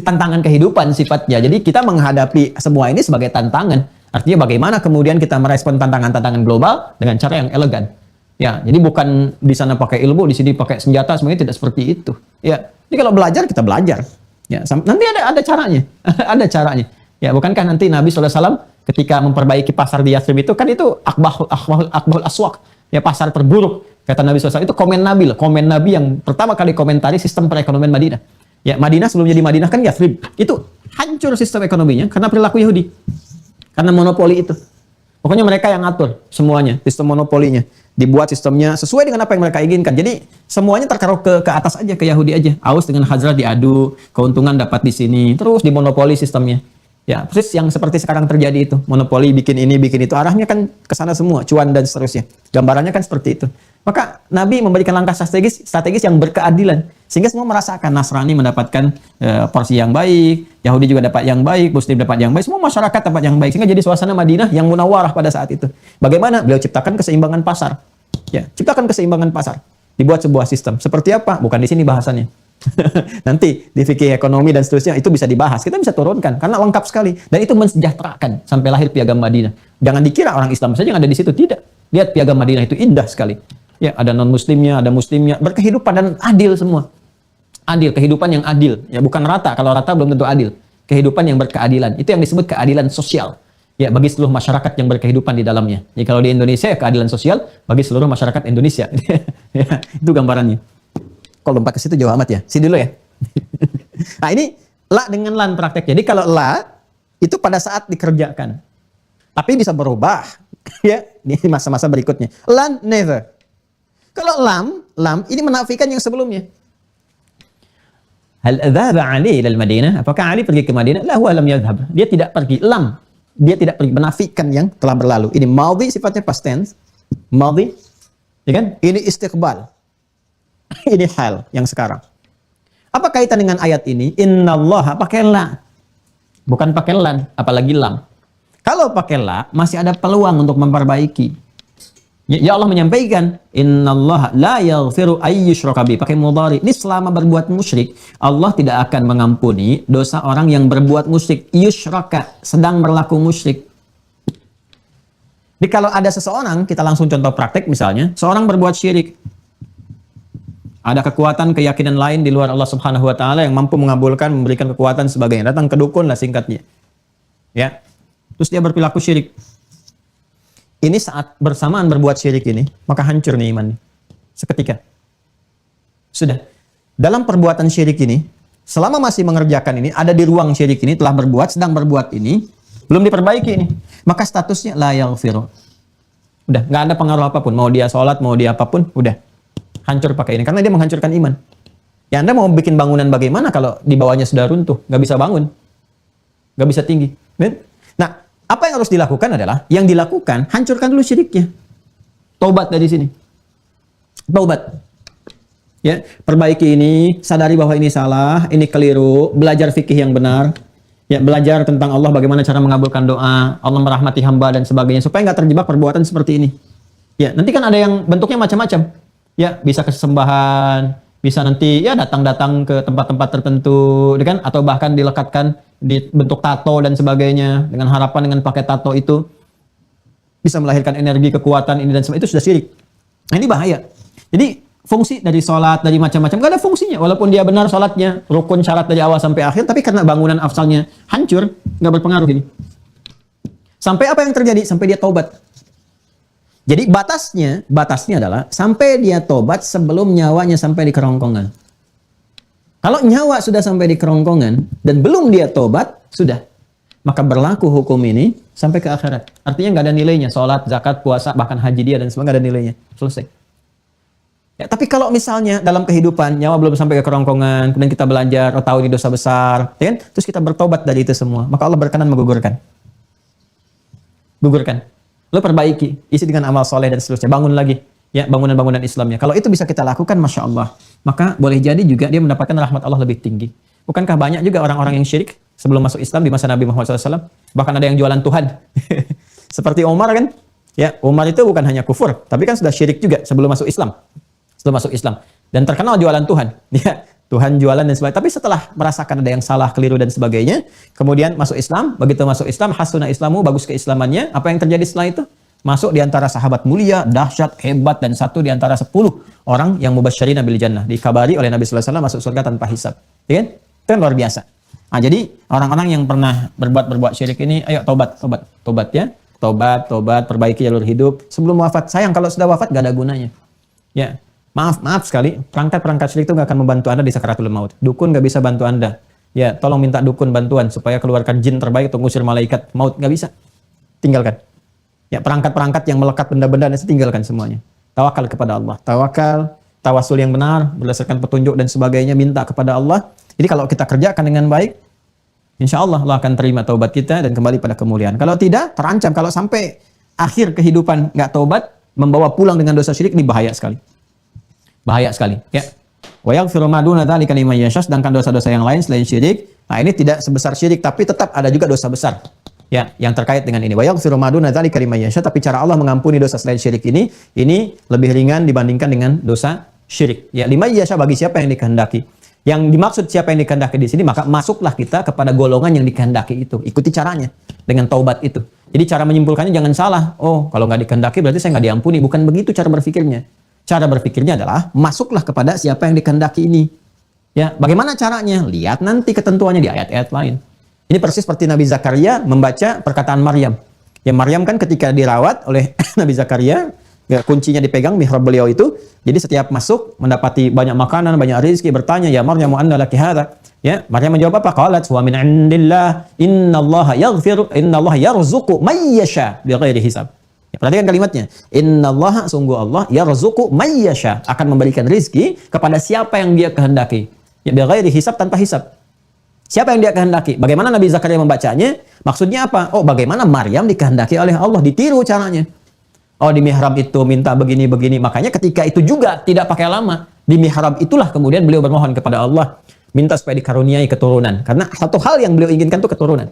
B: tantangan kehidupan sifatnya. Jadi kita menghadapi semua ini sebagai tantangan. Artinya bagaimana kemudian kita merespon tantangan-tantangan global dengan cara yang elegan. Ya, jadi bukan di sana pakai ilmu, di sini pakai senjata, semuanya tidak seperti itu. Ya, jadi kalau belajar kita belajar. Ya, nanti ada caranya, ada caranya. Ya, bukankah nanti Nabi SAW ketika memperbaiki pasar di Yathrib itu kan itu akbahul aswaq, ya pasar terburuk. Kata Nabi SAW itu komen Nabi loh, komen Nabi yang pertama kali komentari sistem perekonomian Madinah. Ya, Madinah sebelum jadi Madinah kan Yathrib. Itu hancur sistem ekonominya karena perilaku Yahudi. Karena monopoli itu. Pokoknya mereka yang ngatur semuanya, sistem monopolinya. Dibuat sistemnya sesuai dengan apa yang mereka inginkan. Jadi semuanya terkerok ke atas aja, ke Yahudi aja. Aus dengan Khazraj diadu, keuntungan dapat di sini. Terus dimonopoli sistemnya. Ya, persis yang seperti sekarang terjadi itu. Monopoli bikin ini, bikin itu. Arahnya kan ke sana semua, cuan dan seterusnya. Gambarannya kan seperti itu. Maka Nabi memberikan langkah strategis yang berkeadilan. Sehingga semua merasakan Nasrani mendapatkan porsi yang baik, Yahudi juga dapat yang baik, Muslim dapat yang baik, semua masyarakat dapat yang baik. Sehingga jadi suasana Madinah yang munawwarah pada saat itu. Bagaimana? Beliau ciptakan keseimbangan pasar. Ya, ciptakan keseimbangan pasar. Dibuat sebuah sistem. Seperti apa? Bukan di sini bahasannya. Nanti di fikih ekonomi dan seterusnya itu bisa dibahas. Kita bisa turunkan karena lengkap sekali. Dan itu mensejahterakan sampai lahir Piagam Madinah. Jangan dikira orang Islam saja yang ada di situ. Tidak. Lihat Piagam Madinah itu indah sekali. Ya, ada non-muslimnya, ada muslimnya, berkehidupan dan adil semua. Adil, kehidupan yang adil. Ya, bukan rata. Kalau rata belum tentu adil. Kehidupan yang berkeadilan. Itu yang disebut keadilan sosial. Ya, bagi seluruh masyarakat yang berkehidupan di dalamnya. Jadi kalau di Indonesia ya keadilan sosial bagi seluruh masyarakat Indonesia. Ya, itu gambarannya. Kalau lompat ke situ jauh amat ya. Sini dulu ya. Nah, ini la dengan lan praktek. Jadi kalau la itu pada saat dikerjakan. Tapi bisa berubah. Ya, di masa-masa berikutnya. Lan never. Kalau lam ini menafikan yang sebelumnya. Hal dhahaba Ali ila al-Madinah? Apakah Ali pergi ke Madinah? La huwa lam yadhhab. Dia tidak pergi. Lam. Dia tidak pergi, menafikan yang telah berlalu. Ini madhi sifatnya past tense. Madhi. Ya kan? Ini istiqbal. Ini hal yang sekarang. Apa kaitan dengan ayat ini? Innallaha pakai la. Bukan pakai lan, apalagi lam. Kalau pakai la, masih ada peluang untuk memperbaiki. Ya Allah menyampaikan, innallaha la yaghfiru ayyushraka bi, pakai mudhari. Ini selama berbuat musyrik, Allah tidak akan mengampuni dosa orang yang berbuat musyrik. Yushraka, sedang berlaku musyrik. Jadi kalau ada seseorang, kita langsung contoh praktek misalnya, seorang berbuat syirik. Ada kekuatan, keyakinan lain di luar Allah Subhanahu wa taala yang mampu mengabulkan, memberikan kekuatan sebagainya. Datang ke dukun lah singkatnya. Ya. Terus dia berperilaku syirik. Ini saat bersamaan berbuat syirik ini, maka hancur nih iman. Seketika. Sudah. Dalam perbuatan syirik ini, selama masih mengerjakan ini, ada di ruang syirik ini, telah berbuat, sedang berbuat ini, belum diperbaiki ini. Maka statusnya la yaghfiru. Udah, nggak ada pengaruh apapun. Mau dia sholat, mau dia apapun, udah. Hancur pakai ini. Karena dia menghancurkan iman. Ya Anda mau bikin bangunan bagaimana kalau di bawahnya sudah runtuh? Nggak bisa bangun. Nggak bisa tinggi. Nah, apa yang harus dilakukan adalah, yang dilakukan, hancurkan dulu syiriknya. Taubat dari sini. Taubat. Ya, perbaiki ini, sadari bahwa ini salah, ini keliru, belajar fikih yang benar. Ya, belajar tentang Allah, bagaimana cara mengabulkan doa, Allah merahmati hamba dan sebagainya, supaya nggak terjebak perbuatan seperti ini. Ya, nanti kan ada yang bentuknya macam-macam. Ya, bisa kesembahan, bisa nanti ya datang-datang ke tempat-tempat tertentu, kan? Atau bahkan dilekatkan di bentuk tato dan sebagainya, dengan harapan dengan pakai tato itu bisa melahirkan energi, kekuatan ini dan sebagainya. Itu sudah syirik. Nah, ini bahaya. Jadi fungsi dari sholat, dari macam-macam, gak ada fungsinya. Walaupun dia benar sholatnya, rukun syarat dari awal sampai akhir, tapi karena bangunan asalnya hancur, gak berpengaruh ini. Sampai apa yang terjadi? Sampai dia taubat. Jadi batasnya adalah sampai dia tobat sebelum nyawanya sampai di kerongkongan. Kalau nyawa sudah sampai di kerongkongan dan belum dia tobat, sudah. Maka berlaku hukum ini sampai ke akhirat. Artinya nggak ada nilainya. Sholat, zakat, puasa, bahkan haji dia dan semua nggak ada nilainya. Selesai. Ya, tapi kalau misalnya dalam kehidupan nyawa belum sampai ke kerongkongan, kemudian kita belajar, tahu ini dosa besar, ya kan? Terus kita bertobat dari itu semua, maka Allah berkenan menggugurkan. Gugurkan. Lo perbaiki, isi dengan amal soleh dan seterusnya. Bangun lagi, ya bangunan-bangunan Islamnya. Kalau itu bisa kita lakukan, masya Allah, maka boleh jadi juga dia mendapatkan rahmat Allah lebih tinggi. Bukankah banyak juga orang-orang yang syirik sebelum masuk Islam di masa Nabi Muhammad SAW? Bahkan ada yang jualan Tuhan. Seperti Umar kan? Ya, Umar itu bukan hanya kufur, tapi kan sudah syirik juga sebelum masuk Islam. Sebelum masuk Islam. Dan terkenal jualan Tuhan. Ya, Tuhan jualan dan sebagainya. Tapi setelah merasakan ada yang salah, keliru dan sebagainya, kemudian masuk Islam. Begitu masuk Islam, hasuna Islamu, bagus keislamannya. Apa yang terjadi setelah itu? Masuk di antara sahabat mulia, dahsyat, hebat, dan satu di antara 10 orang yang mubasysyirina bil jannah. Dikabari oleh Nabi sallallahu alaihi wasallam masuk surga tanpa hisab. Ya kan? Itu kan luar biasa. Nah, jadi orang-orang yang pernah berbuat syirik ini, ayo tobat ya. Tobat, perbaiki jalur hidup sebelum wafat. Sayang kalau sudah wafat gak ada gunanya. Ya, maaf sekali, perangkat syirik itu gak akan membantu Anda di sakaratul maut. Dukun gak bisa bantu Anda. Ya, tolong minta dukun bantuan supaya keluarkan jin terbaik untuk ngusir malaikat maut, gak bisa. Tinggalkan. Ya, perangkat-perangkat yang melekat benda-benda itu tinggalkan semuanya. Tawakal kepada Allah. Tawasul yang benar berdasarkan petunjuk dan sebagainya, minta kepada Allah. Jadi kalau kita kerjakan dengan baik, insya Allah Allah akan terima taubat kita dan kembali pada kemuliaan. Kalau tidak, terancam. Kalau sampai akhir kehidupan nggak taubat, membawa pulang dengan dosa syirik, ini bahaya sekali. Bahaya sekali. Ya. Wa yaghfiru ma duna dzalika liman yasha, sedangkan dosa-dosa yang lain selain syirik, nah ini tidak sebesar syirik, tapi tetap ada juga dosa besar. Ya, yang terkait dengan ini. Wa yaghfiru ma duna dzalika liman yasha, tapi cara Allah mengampuni dosa selain syirik ini lebih ringan dibandingkan dengan dosa syirik. Ya, liman yasha, bagi siapa yang dikehendaki. Yang dimaksud siapa yang dikehendaki di sini, maka masuklah kita kepada golongan yang dikehendaki itu. Ikuti caranya dengan taubat itu. Jadi cara menyimpulkannya jangan salah. Oh, kalau nggak dikehendaki berarti saya nggak diampuni. Bukan begitu cara berpikirnya. Cara berpikirnya adalah masuklah kepada siapa yang dikehendaki ini. Ya, bagaimana caranya? Lihat nanti ketentuannya di ayat-ayat lain. Ini persis seperti Nabi Zakaria membaca perkataan Maryam. Ya, Maryam kan ketika dirawat oleh Nabi Zakaria, ya, kuncinya dipegang mihrab beliau itu. Jadi setiap masuk mendapati banyak makanan, banyak rezeki, bertanya, "Ya Maryam, anna laki hadza?" Ya, Maryam menjawab apa? Qalat huwa min indillah, innallaha yarzuqu may yasha bighairi hisab. Ya, perhatikan kalimatnya. Innallaha, sungguh Allah, yarzuqu may yasha, akan memberikan rezeki kepada siapa yang Dia kehendaki. Ya, bighairi hisab, tanpa hisab. Siapa yang Dia kehendaki? Bagaimana Nabi Zakaria membacanya? Maksudnya apa? Oh, bagaimana Maryam dikehendaki oleh Allah, ditiru caranya. Oh, di mihrab itu minta begini-begini. Makanya ketika itu juga tidak pakai lama. Di mihrab itulah kemudian beliau bermohon kepada Allah. Minta supaya dikaruniai keturunan. Karena satu hal yang beliau inginkan itu keturunan.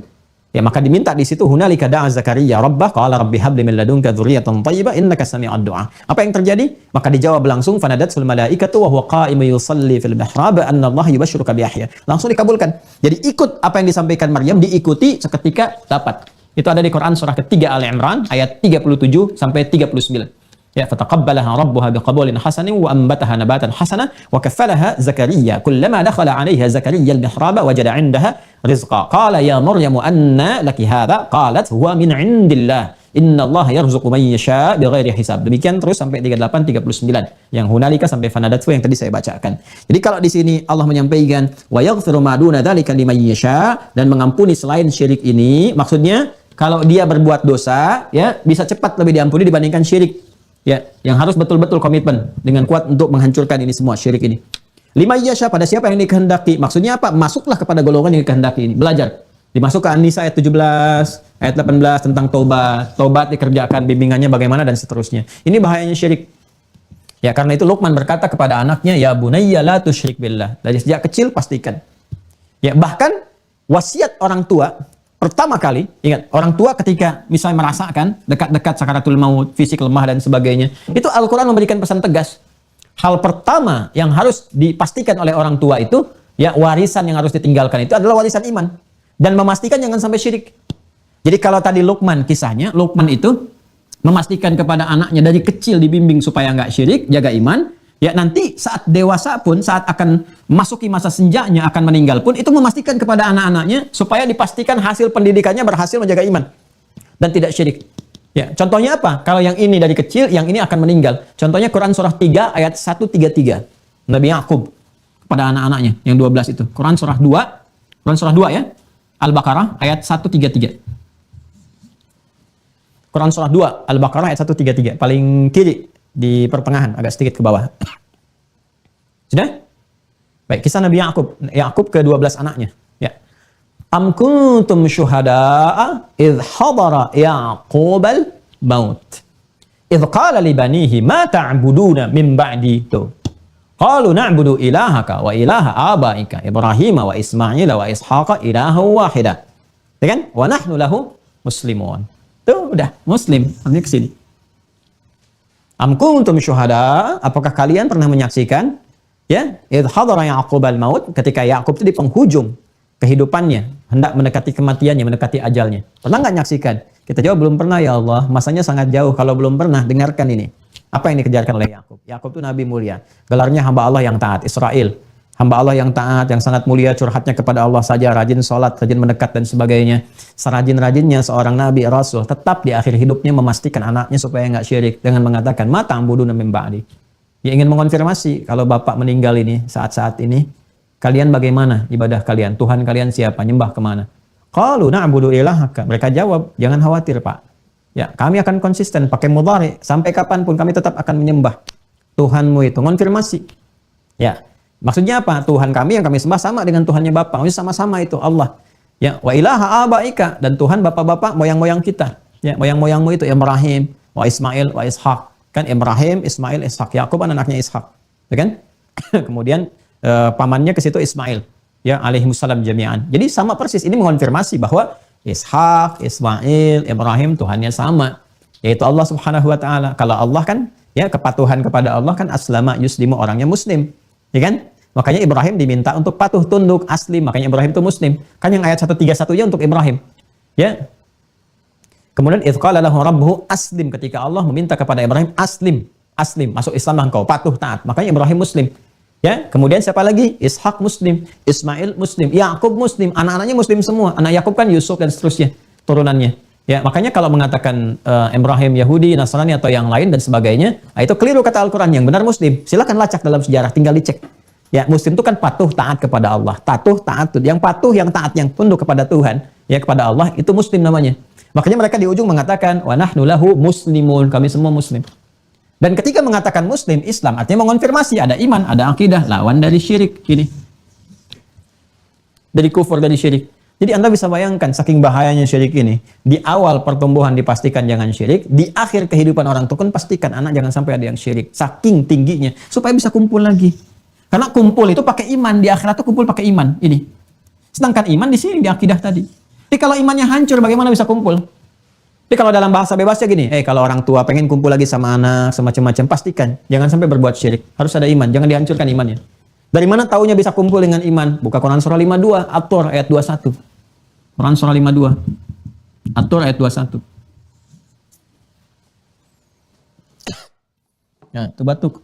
B: Ya, maka diminta di situ. Hunalika da'a Zakaria rabbah qala rabbi habli min ladunka dzurriyyatan thayyibah innaka sami'ud du'a. Apa yang terjadi? Maka dijawab langsung, fanadatul malaikatu wa huwa qa'imun yusalli fil mihrab anna Allah yubashshiruka bi Yahya. Langsung dikabulkan. Jadi ikut apa yang disampaikan Maryam, diikuti seketika dapat. Itu ada di Quran surah ketiga Ali Imran ayat 37 sampai 39. Ya, fataqabbalaha rabbuha biqabulin hasanin wa ambataha nabatan hasanan wa kaffalaha Zakaria kullama dakhala 'alayha Zakaria al-mihraba wajada 'indaha rizqa. Qala ya Maryam anna laki hadha? Qalat huwa min 'indillah. Innallaha yarzuqu man yasha bighairi hisab. Demikian terus sampai 38 39. Yang hunalika sampai fanadatu yang tadi saya bacakan. Jadi kalau di sini Allah menyampaikan wa yaghfiru ma duna dzalika liman yasha, dan mengampuni selain syirik ini, maksudnya kalau dia berbuat dosa, ya bisa cepat lebih diampuni dibandingkan syirik. Ya, yang harus betul-betul komitmen dengan kuat untuk menghancurkan ini semua syirik ini. Lima yasha, pada siapa yang dikehendaki. Maksudnya apa? Masuklah kepada golongan yang dikehendaki ini. Belajar. Dimasuk ke An-Nisa ayat 17, ayat 18 tentang taubat. Taubat dikerjakan, bimbingannya bagaimana dan seterusnya. Ini bahayanya syirik. Ya, karena itu Luqman berkata kepada anaknya, ya bunayya la tusyrik billah. Dari sejak kecil pastikan. Ya, bahkan wasiat orang tua pertama kali, ingat, orang tua ketika misalnya merasakan dekat-dekat sakaratul maut, fisik lemah dan sebagainya, itu Al-Quran memberikan pesan tegas. Hal pertama yang harus dipastikan oleh orang tua itu, ya warisan yang harus ditinggalkan itu adalah warisan iman. Dan memastikan jangan sampai syirik. Jadi kalau tadi Luqman kisahnya, Luqman itu memastikan kepada anaknya dari kecil dibimbing supaya nggak syirik, jaga iman. Ya, nanti saat dewasa pun, saat akan masuki masa senjanya, akan meninggal pun, itu memastikan kepada anak-anaknya supaya dipastikan hasil pendidikannya berhasil menjaga iman dan tidak syirik. Ya, contohnya apa? Kalau yang ini dari kecil, yang ini akan meninggal. Contohnya Quran surah 3 ayat 133. Nabi Yakub kepada anak-anaknya yang 12 itu. Quran surah 2 ya. Al-Baqarah ayat 133. Quran surah 2 Al-Baqarah ayat 133, paling kiri di pertengahan, agak sedikit ke bawah. Sudah? Baik, kisah Nabi Yakub ke 12 anaknya. Ya. Am kuntum syuhada'a idh hadara Yaqubal maut. Idh qala li banihi ma ta'buduna min ba'di. Qalu na'budu ilahaka wa ilaha abaika Ibrahim wa Ismail wa Ishaqa ilahan wahida. Ya kan? Wa nahnu lahu muslimun. Tuh udah muslim. Artinya ke sini. Am kuntum syuhada, apakah kalian pernah menyaksikan ya, idh hadara Yaqubal maut, ketika Yakub itu di penghujung kehidupannya, hendak mendekati kematiannya, mendekati ajalnya. Pernah nggak nyaksikan? Kita jawab belum pernah ya Allah. Masanya sangat jauh. Kalau belum pernah, dengarkan ini. Apa yang dikejarkan oleh Yakub? Yakub itu nabi mulia. Gelarnya hamba Allah yang taat, Israel. Hamba Allah yang taat, yang sangat mulia, curhatnya kepada Allah saja, rajin sholat, rajin mendekat dan sebagainya. Serajin-rajinnya seorang nabi rasul, tetap di akhir hidupnya memastikan anaknya supaya nggak syirik dengan mengatakan mata ta'buduna min ba'di. Dia ingin mengonfirmasi kalau bapak meninggal ini saat-saat ini, kalian bagaimana ibadah kalian? Tuhan kalian siapa? Nyembah kemana? Qalu na'budu ilahaka. Mereka jawab, jangan khawatir Pak. Ya, kami akan konsisten pakai mudhari, sampai kapanpun kami tetap akan menyembah Tuhanmu itu. Konfirmasi. Ya. Maksudnya apa? Tuhan kami yang kami sembah sama dengan Tuhannya Bapak. Maksudnya sama-sama itu Allah. Ya, wa ilaha abaika, dan Tuhan bapak-bapak moyang-moyang kita. Ya, moyang-moyangmu itu Ibrahim, wa Ismail, wa Ishaq. Kan Ibrahim, Ismail, Ishaq. Yakub anaknya Ishaq. Ya kan? Kemudian pamannya ke situ Ismail. Ya, alaihimussalam jami'an. Jadi sama persis, ini mengonfirmasi bahwa Ishak, Ismail, Ibrahim Tuhannya sama, yaitu Allah Subhanahu wa taala. Kalau Allah kan ya, kepatuhan kepada Allah kan aslama yuslimu, orangnya muslim. Ya kan? Makanya Ibrahim diminta untuk patuh tunduk aslim, makanya Ibrahim itu muslim. Kan yang ayat 131-nya untuk Ibrahim. Ya. Kemudian idz qala lahu rabbuhu aslim, ketika Allah meminta kepada Ibrahim aslim, masuk Islamlah engkau, patuh taat. Makanya Ibrahim muslim. Ya, kemudian siapa lagi? Ishak muslim, Ismail muslim, Yakub muslim, anak-anaknya muslim semua. Anak Yakub kan Yusuf dan seterusnya, turunannya. Ya, makanya kalau mengatakan Ibrahim Yahudi, Nasrani atau yang lain dan sebagainya, itu keliru kata Al-Qur'an. Yang benar muslim. Silakan lacak dalam sejarah, tinggal dicek. Ya, muslim itu kan patuh taat kepada Allah. Patuh taat, yang patuh, yang taat, yang tunduk kepada Tuhan, ya kepada Allah, itu muslim namanya. Makanya mereka di ujung mengatakan wa nahnu lahu muslimun, kami semua muslim. Dan ketika mengatakan muslim, Islam artinya mengonfirmasi ada iman, ada akidah, lawan dari syirik ini. Dari kufur, dari syirik. Jadi Anda bisa bayangkan saking bahayanya syirik ini. Di awal pertumbuhan dipastikan jangan syirik, di akhir kehidupan orang tua pun pastikan anak jangan sampai ada yang syirik. Saking tingginya supaya bisa kumpul lagi. Karena kumpul itu pakai iman, di akhirat itu kumpul pakai iman ini. Sedangkan iman di sini di akidah tadi. Jadi kalau imannya hancur bagaimana bisa kumpul? Jadi kalau dalam bahasa bebasnya gini, kalau orang tua pengen kumpul lagi sama anak, semacam-macam, pastikan jangan sampai berbuat syirik. Harus ada iman, jangan dihancurkan imannya. Dari mana taunya bisa kumpul dengan iman? Buka Quran surah 52, At-Tur ayat 21. Quran surah 52, At-Tur ayat 21. Ya, itu batuk.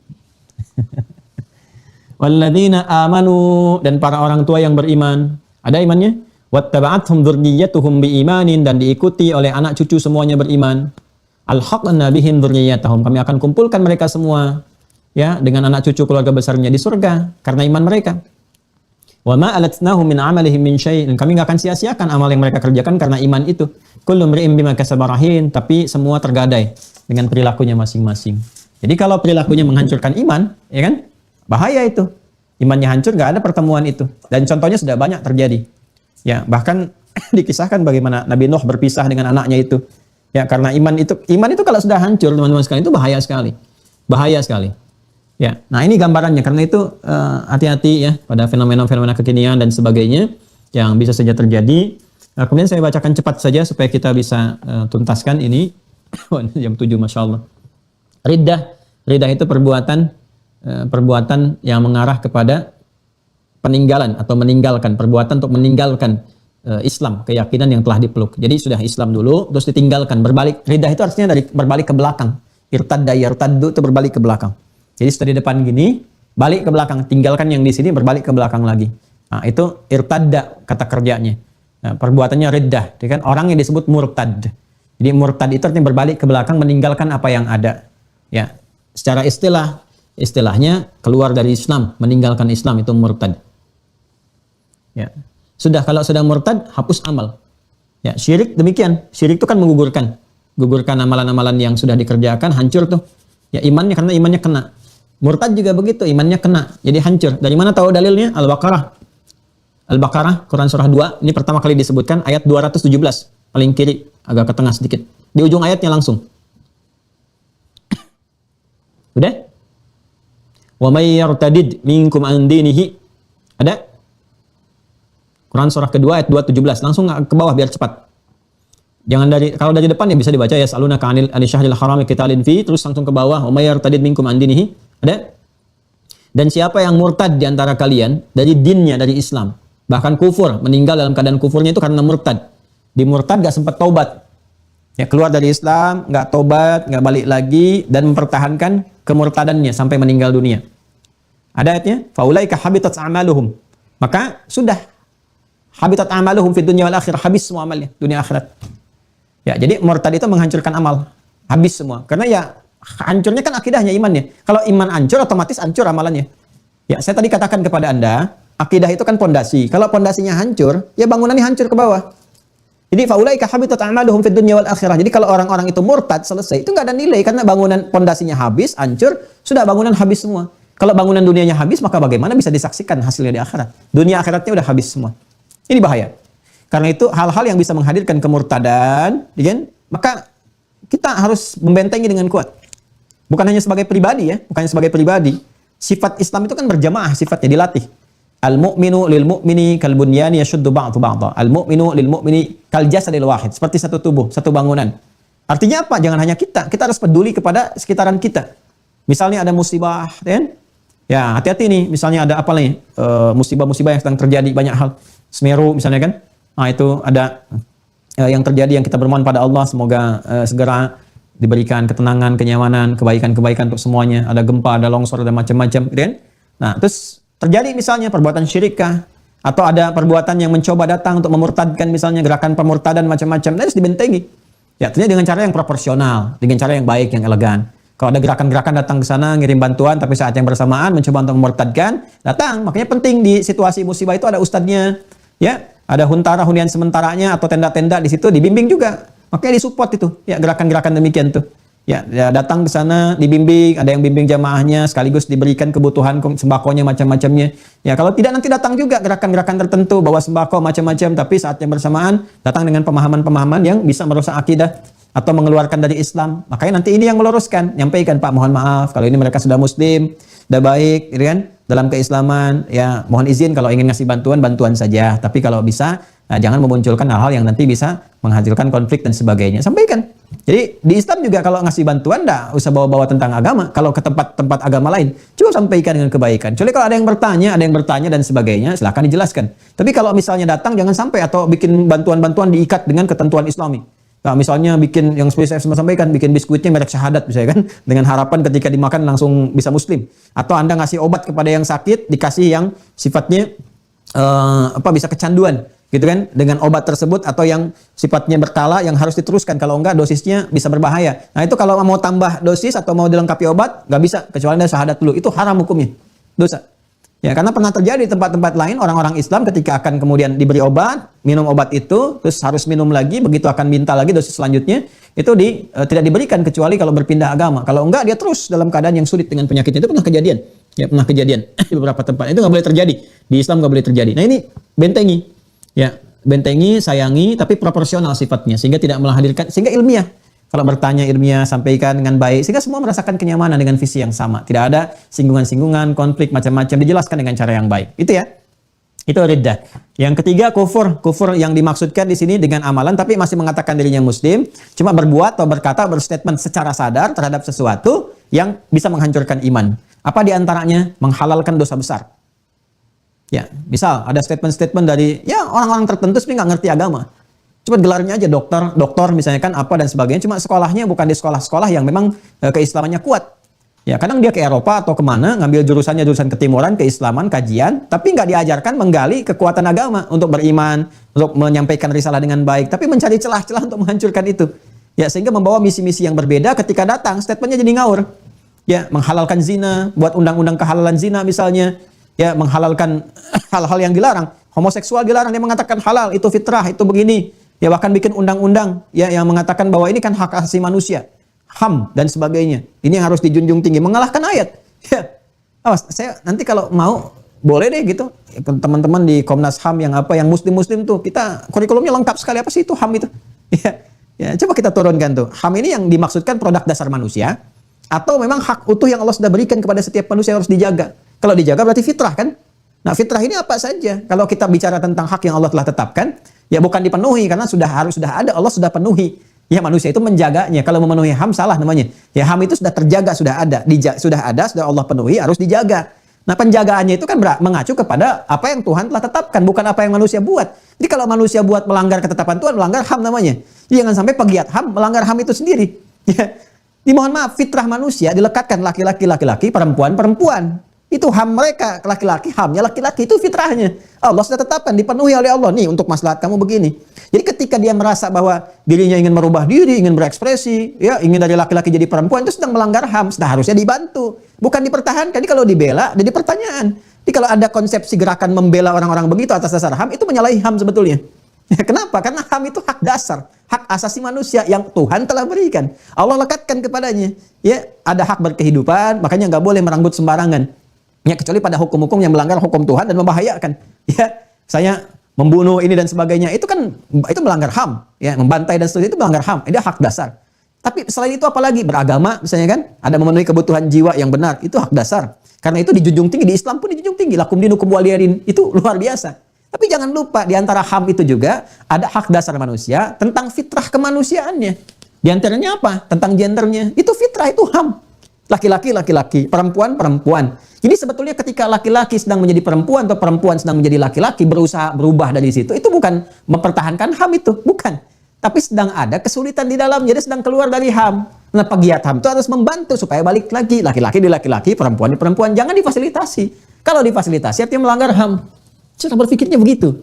B: Walladzina amanu, dan para orang tua yang beriman. Ada imannya? Wattaba'athum dzurriyyatuhum biimanin, dan diikuti oleh anak cucu semuanya beriman. Alhaqna bihim dzurriyyatahum, kami akan kumpulkan mereka semua ya dengan anak cucu keluarga besarnya di surga karena iman mereka. Wa ma alatnahum min amalihim min syai', kami enggak akan sia-siakan amal yang mereka kerjakan karena iman itu. Kullu mri'in bima kasaba rahin, tapi semua tergadai dengan perilakunya masing-masing. Jadi kalau perilakunya menghancurkan iman, ya kan? Bahaya itu. Imannya hancur, enggak ada pertemuan itu. Dan contohnya sudah banyak terjadi. Ya, bahkan dikisahkan bagaimana Nabi Nuh berpisah dengan anaknya itu. Ya, karena iman itu kalau sudah hancur teman-teman sekalian itu bahaya sekali. Bahaya sekali. Ya. Nah, ini gambarannya. Karena itu hati-hati ya pada fenomena-fenomena kekinian dan sebagainya yang bisa saja terjadi. Kemudian saya bacakan cepat saja supaya kita bisa tuntaskan ini. Jam 7 Masya Allah. Riddah itu perbuatan yang mengarah kepada peninggalan atau meninggalkan, perbuatan untuk meninggalkan Islam, keyakinan yang telah dipeluk. Jadi sudah Islam dulu, terus ditinggalkan, berbalik. Riddah itu artinya dari berbalik ke belakang. Irtadda yartaddu itu berbalik ke belakang. Jadi setelah di depan gini, balik ke belakang, tinggalkan yang di sini, berbalik ke belakang lagi. Nah, itu irtadda kata kerjanya. Nah, perbuatannya riddah. Jadi kan orang yang disebut murtad. Jadi murtad itu artinya berbalik ke belakang, meninggalkan apa yang ada. Ya, secara istilahnya keluar dari Islam, meninggalkan Islam itu murtad. Ya, sudah kalau sudah murtad hapus amal. Ya, syirik demikian. Syirik itu kan menggugurkan amalan-amalan yang sudah dikerjakan, hancur tuh. Ya imannya, karena imannya kena. Murtad juga begitu, imannya kena, jadi hancur. Dari mana tahu dalilnya? Al-Baqarah, Quran surah 2, ini pertama kali disebutkan ayat 217, paling kiri, agak ke tengah sedikit. Di ujung ayatnya langsung. Udah? Wa may yartadid minkum an dinihi. Ada? Quran surah kedua ayat 217, langsung ke bawah biar cepat. Jangan kalau dari depan ya bisa dibaca ya saluna kanil anisyahril haram qitalin fi, terus langsung ke bawah wa may yartadid minkum an dinihi. Ada? Dan siapa yang murtad di antara kalian dari dinnya, dari Islam, bahkan kufur, meninggal dalam keadaan kufurnya itu karena murtad. Di murtad gak sempat taubat. Ya, keluar dari Islam, gak taubat, gak balik lagi, dan mempertahankan kemurtadannya sampai meninggal dunia. Ada ayatnya, faulaika habitat a'maluhum. Maka sudah habitat a'maluhum fid dunya wal akhirah, habis semua amalnya, dunia akhirat. Ya, jadi murtad itu menghancurkan amal, habis semua. Karena ya hancurnya kan akidahnya, imannya. Kalau iman hancur, otomatis hancur amalannya. Ya, saya tadi katakan kepada Anda, akidah itu kan pondasi. Kalau pondasinya hancur, ya bangunannya hancur ke bawah. Jadi faulaika habitat a'maluhum fid dunya wal akhirah. Jadi kalau orang-orang itu murtad, selesai, itu nggak ada nilai karena bangunan pondasinya habis, hancur, sudah bangunan habis semua. Kalau bangunan dunianya habis, maka bagaimana bisa disaksikan hasilnya di akhirat? Dunia akhiratnya udah habis semua. Ini bahaya. Karena itu hal-hal yang bisa menghadirkan kemurtadan, kan? Maka kita harus membentengi dengan kuat. Bukan hanya sebagai pribadi ya, bukan hanya sebagai pribadi. Sifat Islam itu kan berjamaah, sifatnya dilatih. Al-mu'minu lil mu'mini kal bunyani yashuddu ba'dhu ba'dha. Al-mu'minu lil mu'mini kal jasadil wahid. Seperti satu tubuh, satu bangunan. Artinya apa? Jangan hanya kita harus peduli kepada sekitaran kita. Misalnya ada musibah, kan? Ya, hati-hati nih, misalnya ada apa nih? Musibah-musibah yang sedang terjadi, banyak hal. Semeru misalnya kan. Nah, itu ada yang terjadi yang kita bermohon pada Allah semoga segera diberikan ketenangan, kenyamanan, kebaikan-kebaikan untuk semuanya. Ada gempa, ada longsor, ada macam-macam, kan? Nah, terus terjadi misalnya perbuatan syirikah atau ada perbuatan yang mencoba datang untuk memurtadkan, misalnya gerakan pemurtadan macam-macam, harus dibentengi. Ya, tentunya dengan cara yang proporsional, dengan cara yang baik, yang elegan. Kalau ada gerakan-gerakan datang ke sana ngirim bantuan tapi saat yang bersamaan mencoba untuk memurtadkan, datang. Makanya penting di situasi musibah itu ada ustadznya, ya, ada huntara hunian sementaranya atau tenda-tenda di situ dibimbing juga. Makanya disupport itu, ya, gerakan-gerakan demikian tuh. Ya, datang ke sana, dibimbing, ada yang bimbing jamaahnya, sekaligus diberikan kebutuhan sembakonya macam-macamnya. Ya, kalau tidak nanti datang juga gerakan-gerakan tertentu, bawa sembako macam-macam, tapi saat yang bersamaan datang dengan pemahaman-pemahaman yang bisa merusak akidah atau mengeluarkan dari Islam. Makanya nanti ini yang meluruskan, nyampaikan, Pak, mohon maaf, kalau ini mereka sudah muslim, sudah baik, gitu kan, dalam keislaman, ya, mohon izin kalau ingin ngasih bantuan saja. Tapi kalau bisa, jangan memunculkan hal-hal yang nanti bisa menghasilkan konflik dan sebagainya. Sampaikan. Jadi di Islam juga kalau ngasih bantuan enggak usah bawa-bawa tentang agama. Kalau ke tempat-tempat agama lain, coba sampaikan dengan kebaikan. Kecuali kalau ada yang bertanya dan sebagainya, silakan dijelaskan. Tapi kalau misalnya datang jangan sampai atau bikin bantuan-bantuan diikat dengan ketentuan Islami. Nah, misalnya bikin yang seperti saya sampaikan, bikin biskuitnya merek syahadat misalnya kan, dengan harapan ketika dimakan langsung bisa muslim. Atau Anda ngasih obat kepada yang sakit, dikasih yang sifatnya bisa kecanduan. Gitu kan, dengan obat tersebut atau yang sifatnya berkala yang harus diteruskan, kalau enggak dosisnya bisa berbahaya. Nah, itu kalau mau tambah dosis atau mau dilengkapi obat nggak bisa, kecuali ada syahadat dulu. Itu haram hukumnya, dosa. Ya, karena pernah terjadi di tempat-tempat lain orang-orang Islam ketika akan kemudian diberi obat, minum obat itu terus harus minum lagi, begitu akan minta lagi dosis selanjutnya itu tidak diberikan kecuali kalau berpindah agama. Kalau enggak dia terus dalam keadaan yang sulit dengan penyakitnya. Itu pernah kejadian. Ya, pernah kejadian di beberapa tempat. Itu nggak boleh terjadi. Di Islam nggak boleh terjadi. Nah, ini bentengi. Ya, bentengi, sayangi, tapi proporsional sifatnya, sehingga tidak menghadirkan, sehingga ilmiah. Kalau bertanya ilmiah, sampaikan dengan baik, sehingga semua merasakan kenyamanan dengan visi yang sama. Tidak ada singgungan-singgungan, konflik macam-macam, dijelaskan dengan cara yang baik. Itu ya. Itu riddah. Yang ketiga, kufur. Kufur yang dimaksudkan di sini dengan amalan, tapi masih mengatakan dirinya muslim, cuma berbuat atau berkata, berstatement secara sadar terhadap sesuatu yang bisa menghancurkan iman. Apa diantaranya? Menghalalkan dosa besar. Ya, misal ada statement-statement dari ya orang-orang tertentu tapi nggak ngerti agama. Cuma gelarnya aja dokter misalnya kan apa dan sebagainya. Cuma sekolahnya bukan di sekolah-sekolah yang memang keislamannya kuat. Ya, kadang dia ke Eropa atau kemana ngambil jurusan ketimuran, keislaman, kajian, tapi nggak diajarkan menggali kekuatan agama untuk beriman, untuk menyampaikan risalah dengan baik, tapi mencari celah-celah untuk menghancurkan itu. Ya, sehingga membawa misi-misi yang berbeda ketika datang statementnya jadi ngawur. Ya, menghalalkan zina, buat undang-undang kehalalan zina misalnya. Ya, menghalalkan hal-hal yang dilarang. Homoseksual dilarang, dia mengatakan halal, itu fitrah, itu begini. Ya, bahkan bikin undang-undang ya yang mengatakan bahwa ini kan hak asasi manusia, HAM dan sebagainya. Ini yang harus dijunjung tinggi, mengalahkan ayat. Ya. Awas, saya nanti kalau mau boleh deh gitu. Teman-teman di Komnas HAM yang apa yang muslim-muslim tuh, kita kurikulumnya lengkap sekali. Apa sih itu HAM itu? Ya. Ya, coba kita turunkan tuh. HAM ini yang dimaksudkan produk dasar manusia atau memang hak utuh yang Allah sudah berikan kepada setiap manusia yang harus dijaga. Kalau dijaga berarti fitrah kan? Nah, fitrah ini apa saja? Kalau kita bicara tentang hak yang Allah telah tetapkan, ya bukan dipenuhi karena sudah ada, Allah sudah penuhi. Ya, manusia itu menjaganya. Kalau memenuhi HAM salah namanya. Ya, HAM itu sudah terjaga, sudah ada, sudah Allah penuhi, harus dijaga. Nah, penjagaannya itu kan mengacu kepada apa yang Tuhan telah tetapkan, bukan apa yang manusia buat. Jadi kalau manusia buat melanggar ketetapan Tuhan, melanggar HAM namanya. Jadi jangan sampai pegiat HAM melanggar HAM itu sendiri. Ya. Dimohon maaf, fitrah manusia dilekatkan laki-laki, perempuan. Itu HAM mereka, laki-laki, HAM-nya laki-laki, itu fitrahnya. Allah sudah tetapkan, dipenuhi oleh Allah. Nih, untuk maslahat kamu begini. Jadi ketika dia merasa bahwa dirinya ingin merubah diri, ingin berekspresi, ya ingin dari laki-laki jadi perempuan, itu sedang melanggar HAM. Nah, harusnya dibantu. Bukan dipertahankan. Jadi kalau dibela, jadi pertanyaan. Jadi kalau ada konsepsi gerakan membela orang-orang begitu atas dasar HAM, itu menyalahi HAM sebetulnya. Ya, kenapa? Karena HAM itu hak dasar, hak asasi manusia yang Tuhan telah berikan. Allah lekatkan kepadanya. Ya, ada hak berkehidupan, makanya nggak boleh merenggut sembarangan. Ya, kecuali pada hukum-hukum yang melanggar hukum Tuhan dan membahayakan. Ya, saya membunuh ini dan sebagainya, itu kan itu melanggar HAM. Ya, membantai dan seterusnya itu melanggar HAM. Itu hak dasar. Tapi selain itu apalagi beragama misalnya kan, ada memenuhi kebutuhan jiwa yang benar, itu hak dasar. Karena itu dijunjung tinggi, di Islam pun dijunjung tinggi. Lakum dinukum waliyadin, itu luar biasa. Tapi jangan lupa di antara HAM itu juga ada hak dasar manusia tentang fitrah kemanusiaannya. Di antaranya apa? Tentang gendernya. Itu fitrah, itu HAM. Laki-laki, perempuan. Jadi sebetulnya ketika laki-laki sedang menjadi perempuan atau perempuan sedang menjadi laki-laki, berusaha berubah dari situ, itu bukan mempertahankan HAM itu, bukan. Tapi sedang ada kesulitan di dalam, jadi sedang keluar dari HAM. Nah, pegiat HAM itu harus membantu supaya balik lagi. Laki-laki di laki-laki, perempuan di perempuan. Jangan difasilitasi. Kalau difasilitasi artinya melanggar HAM. Cara berpikirnya begitu.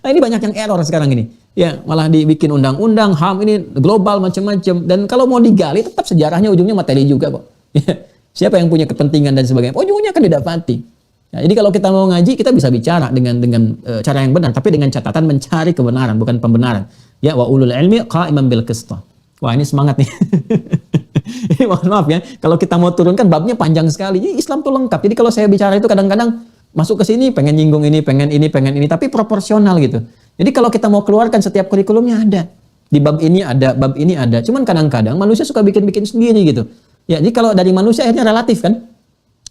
B: Nah, ini banyak yang error sekarang ini. Ya, malah dibikin undang-undang, HAM ini global macam-macam. Dan kalau mau digali, tetap sejarahnya ujungnya materi juga kok. Ya, siapa yang punya kepentingan dan sebagainya, ujungnya kan didapati. Ya, jadi kalau kita mau ngaji, kita bisa bicara dengan cara yang benar, tapi dengan catatan mencari kebenaran, bukan pembenaran. Ya, wa ulul ilmi qa'iman bil qist. Wah, ini semangat nih. Ini mohon maaf ya, kalau kita mau turunkan babnya panjang sekali. Jadi Islam tuh lengkap. Jadi kalau saya bicara itu kadang-kadang masuk ke sini pengen nyinggung ini, pengen ini, tapi proporsional gitu. Jadi kalau kita mau keluarkan setiap kurikulumnya ada. Di bab ini ada, bab ini ada. Cuman kadang-kadang manusia suka bikin-bikin sendiri gitu. Ya, jadi kalau dari manusia akhirnya relatif kan?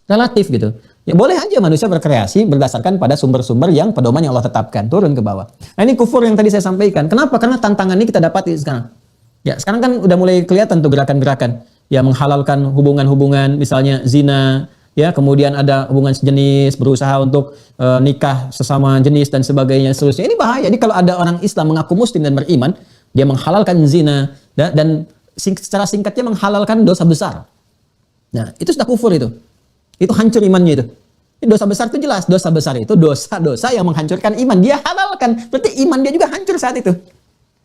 B: Relatif gitu. Ya boleh aja manusia berkreasi berdasarkan pada sumber-sumber yang pedoman yang Allah tetapkan, turun ke bawah. Nah, ini kufur yang tadi saya sampaikan. Kenapa? Karena tantangan ini kita dapati sekarang. Ya, sekarang kan udah mulai kelihatan tuh gerakan-gerakan ya menghalalkan hubungan-hubungan misalnya zina, ya, kemudian ada hubungan sejenis, berusaha untuk nikah sesama jenis dan sebagainya seterusnya. Ini bahaya. Jadi kalau ada orang Islam mengaku muslim dan beriman, dia menghalalkan zina dan secara singkatnya menghalalkan dosa besar. Nah, itu sudah kufur itu. Itu hancur imannya itu. Dosa besar itu jelas. Dosa besar itu dosa-dosa yang menghancurkan iman. Dia halalkan. Berarti iman dia juga hancur saat itu.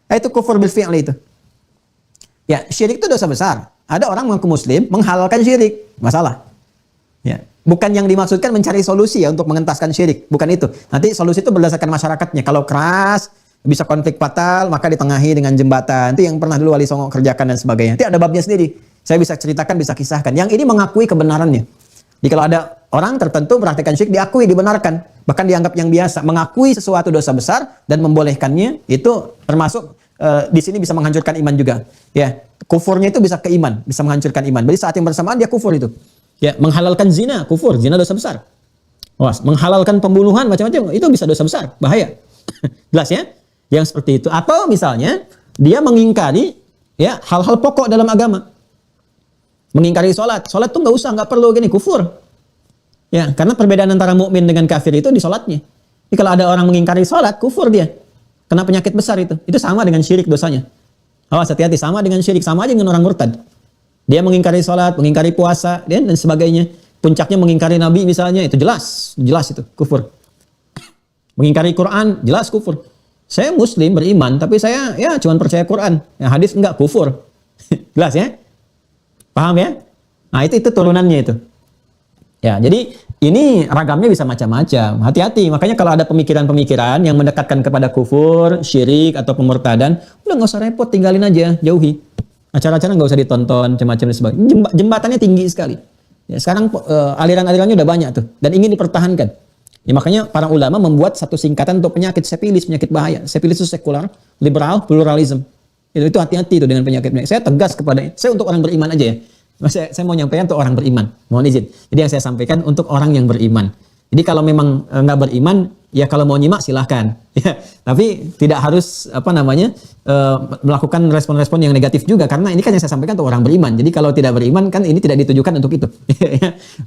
B: Nah, itu kufur bil fi'li itu. Ya, syirik itu dosa besar. Ada orang mengaku muslim menghalalkan syirik. Masalah. Ya, bukan yang dimaksudkan mencari solusi ya untuk mengentaskan syirik. Bukan itu. Nanti solusi itu berdasarkan masyarakatnya. Kalau keras, bisa konflik fatal, maka ditengahi dengan jembatan. Itu yang pernah dulu Wali Songo kerjakan dan sebagainya. Nanti ada babnya sendiri. Saya bisa ceritakan, bisa kisahkan. Yang ini mengakui kebenarannya. Jadi kalau ada orang tertentu praktikkan syirik, diakui, dibenarkan. Bahkan dianggap yang biasa. Mengakui sesuatu dosa besar dan membolehkannya, itu termasuk di sini bisa menghancurkan iman juga. Ya, kufurnya itu bisa ke iman, bisa menghancurkan iman. Jadi saat yang bersamaan dia kufur itu. Ya, menghalalkan zina, kufur, zina dosa besar. Awas, menghalalkan pembunuhan macam-macam, itu bisa dosa besar, bahaya. Jelas ya? Yang seperti itu. Atau misalnya dia mengingkari ya hal-hal pokok dalam agama. Mengingkari sholat tuh nggak perlu gini, kufur. Ya, karena perbedaan antara mukmin dengan kafir itu di sholatnya. Jadi kalau ada orang mengingkari sholat, kufur dia. Kena penyakit besar itu. Itu sama dengan syirik dosanya. Awas, hati-hati, sama dengan syirik, sama aja dengan orang murtad. Dia mengingkari sholat, mengingkari puasa, dan sebagainya. Puncaknya mengingkari Nabi misalnya, itu jelas itu, kufur. Mengingkari Quran, jelas kufur. Saya Muslim beriman, tapi saya ya cuma percaya Quran. Ya, hadis enggak, kufur. Jelas ya? Paham ya? Nah itu turunannya itu. Ya, jadi ini ragamnya bisa macam-macam. Hati-hati. Makanya kalau ada pemikiran-pemikiran yang mendekatkan kepada kufur, syirik atau pemurtadan, udah nggak usah repot, tinggalin aja, jauhi. Acara-acara nggak usah ditonton, macam-macam dan sebagainya. Jembatannya tinggi sekali. Ya, sekarang aliran-alirannya udah banyak tuh dan ingin dipertahankan. Ya, makanya para ulama membuat satu singkatan untuk penyakit sepilis, penyakit bahaya. Sepilis itu sekular, liberal, pluralism. Itu hati-hati itu dengan penyakit-penyakit. Saya tegas kepada, saya untuk orang beriman aja ya. Saya mau nyampaikan untuk orang beriman. Mohon izin. Jadi yang saya sampaikan untuk orang yang beriman. Jadi kalau memang nggak beriman, ya kalau mau nyimak silahkan. Ya, tapi tidak harus melakukan respon-respon yang negatif juga, karena ini kan yang saya sampaikan untuk orang beriman. Jadi kalau tidak beriman kan ini tidak ditujukan untuk itu.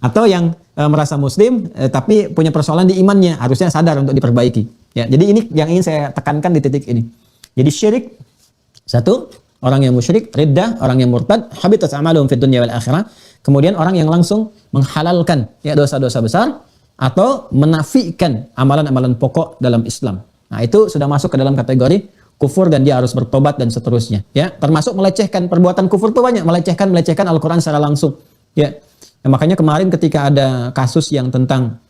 B: Atau yang merasa Muslim tapi punya persoalan di imannya, harusnya sadar untuk diperbaiki. Ya, jadi ini yang ingin saya tekankan di titik ini. Jadi syirik, satu, orang yang musyrik, riddah, orang yang murtad, habitat a'maluhum fid dunya wal akhirah. Kemudian orang yang langsung menghalalkan ya dosa-dosa besar atau menafikan amalan-amalan pokok dalam Islam. Nah, itu sudah masuk ke dalam kategori kufur dan dia harus bertobat dan seterusnya. Ya, termasuk melecehkan, perbuatan kufur itu banyak, melecehkan Al-Qur'an secara langsung. Ya. Nah, makanya kemarin ketika ada kasus yang tentang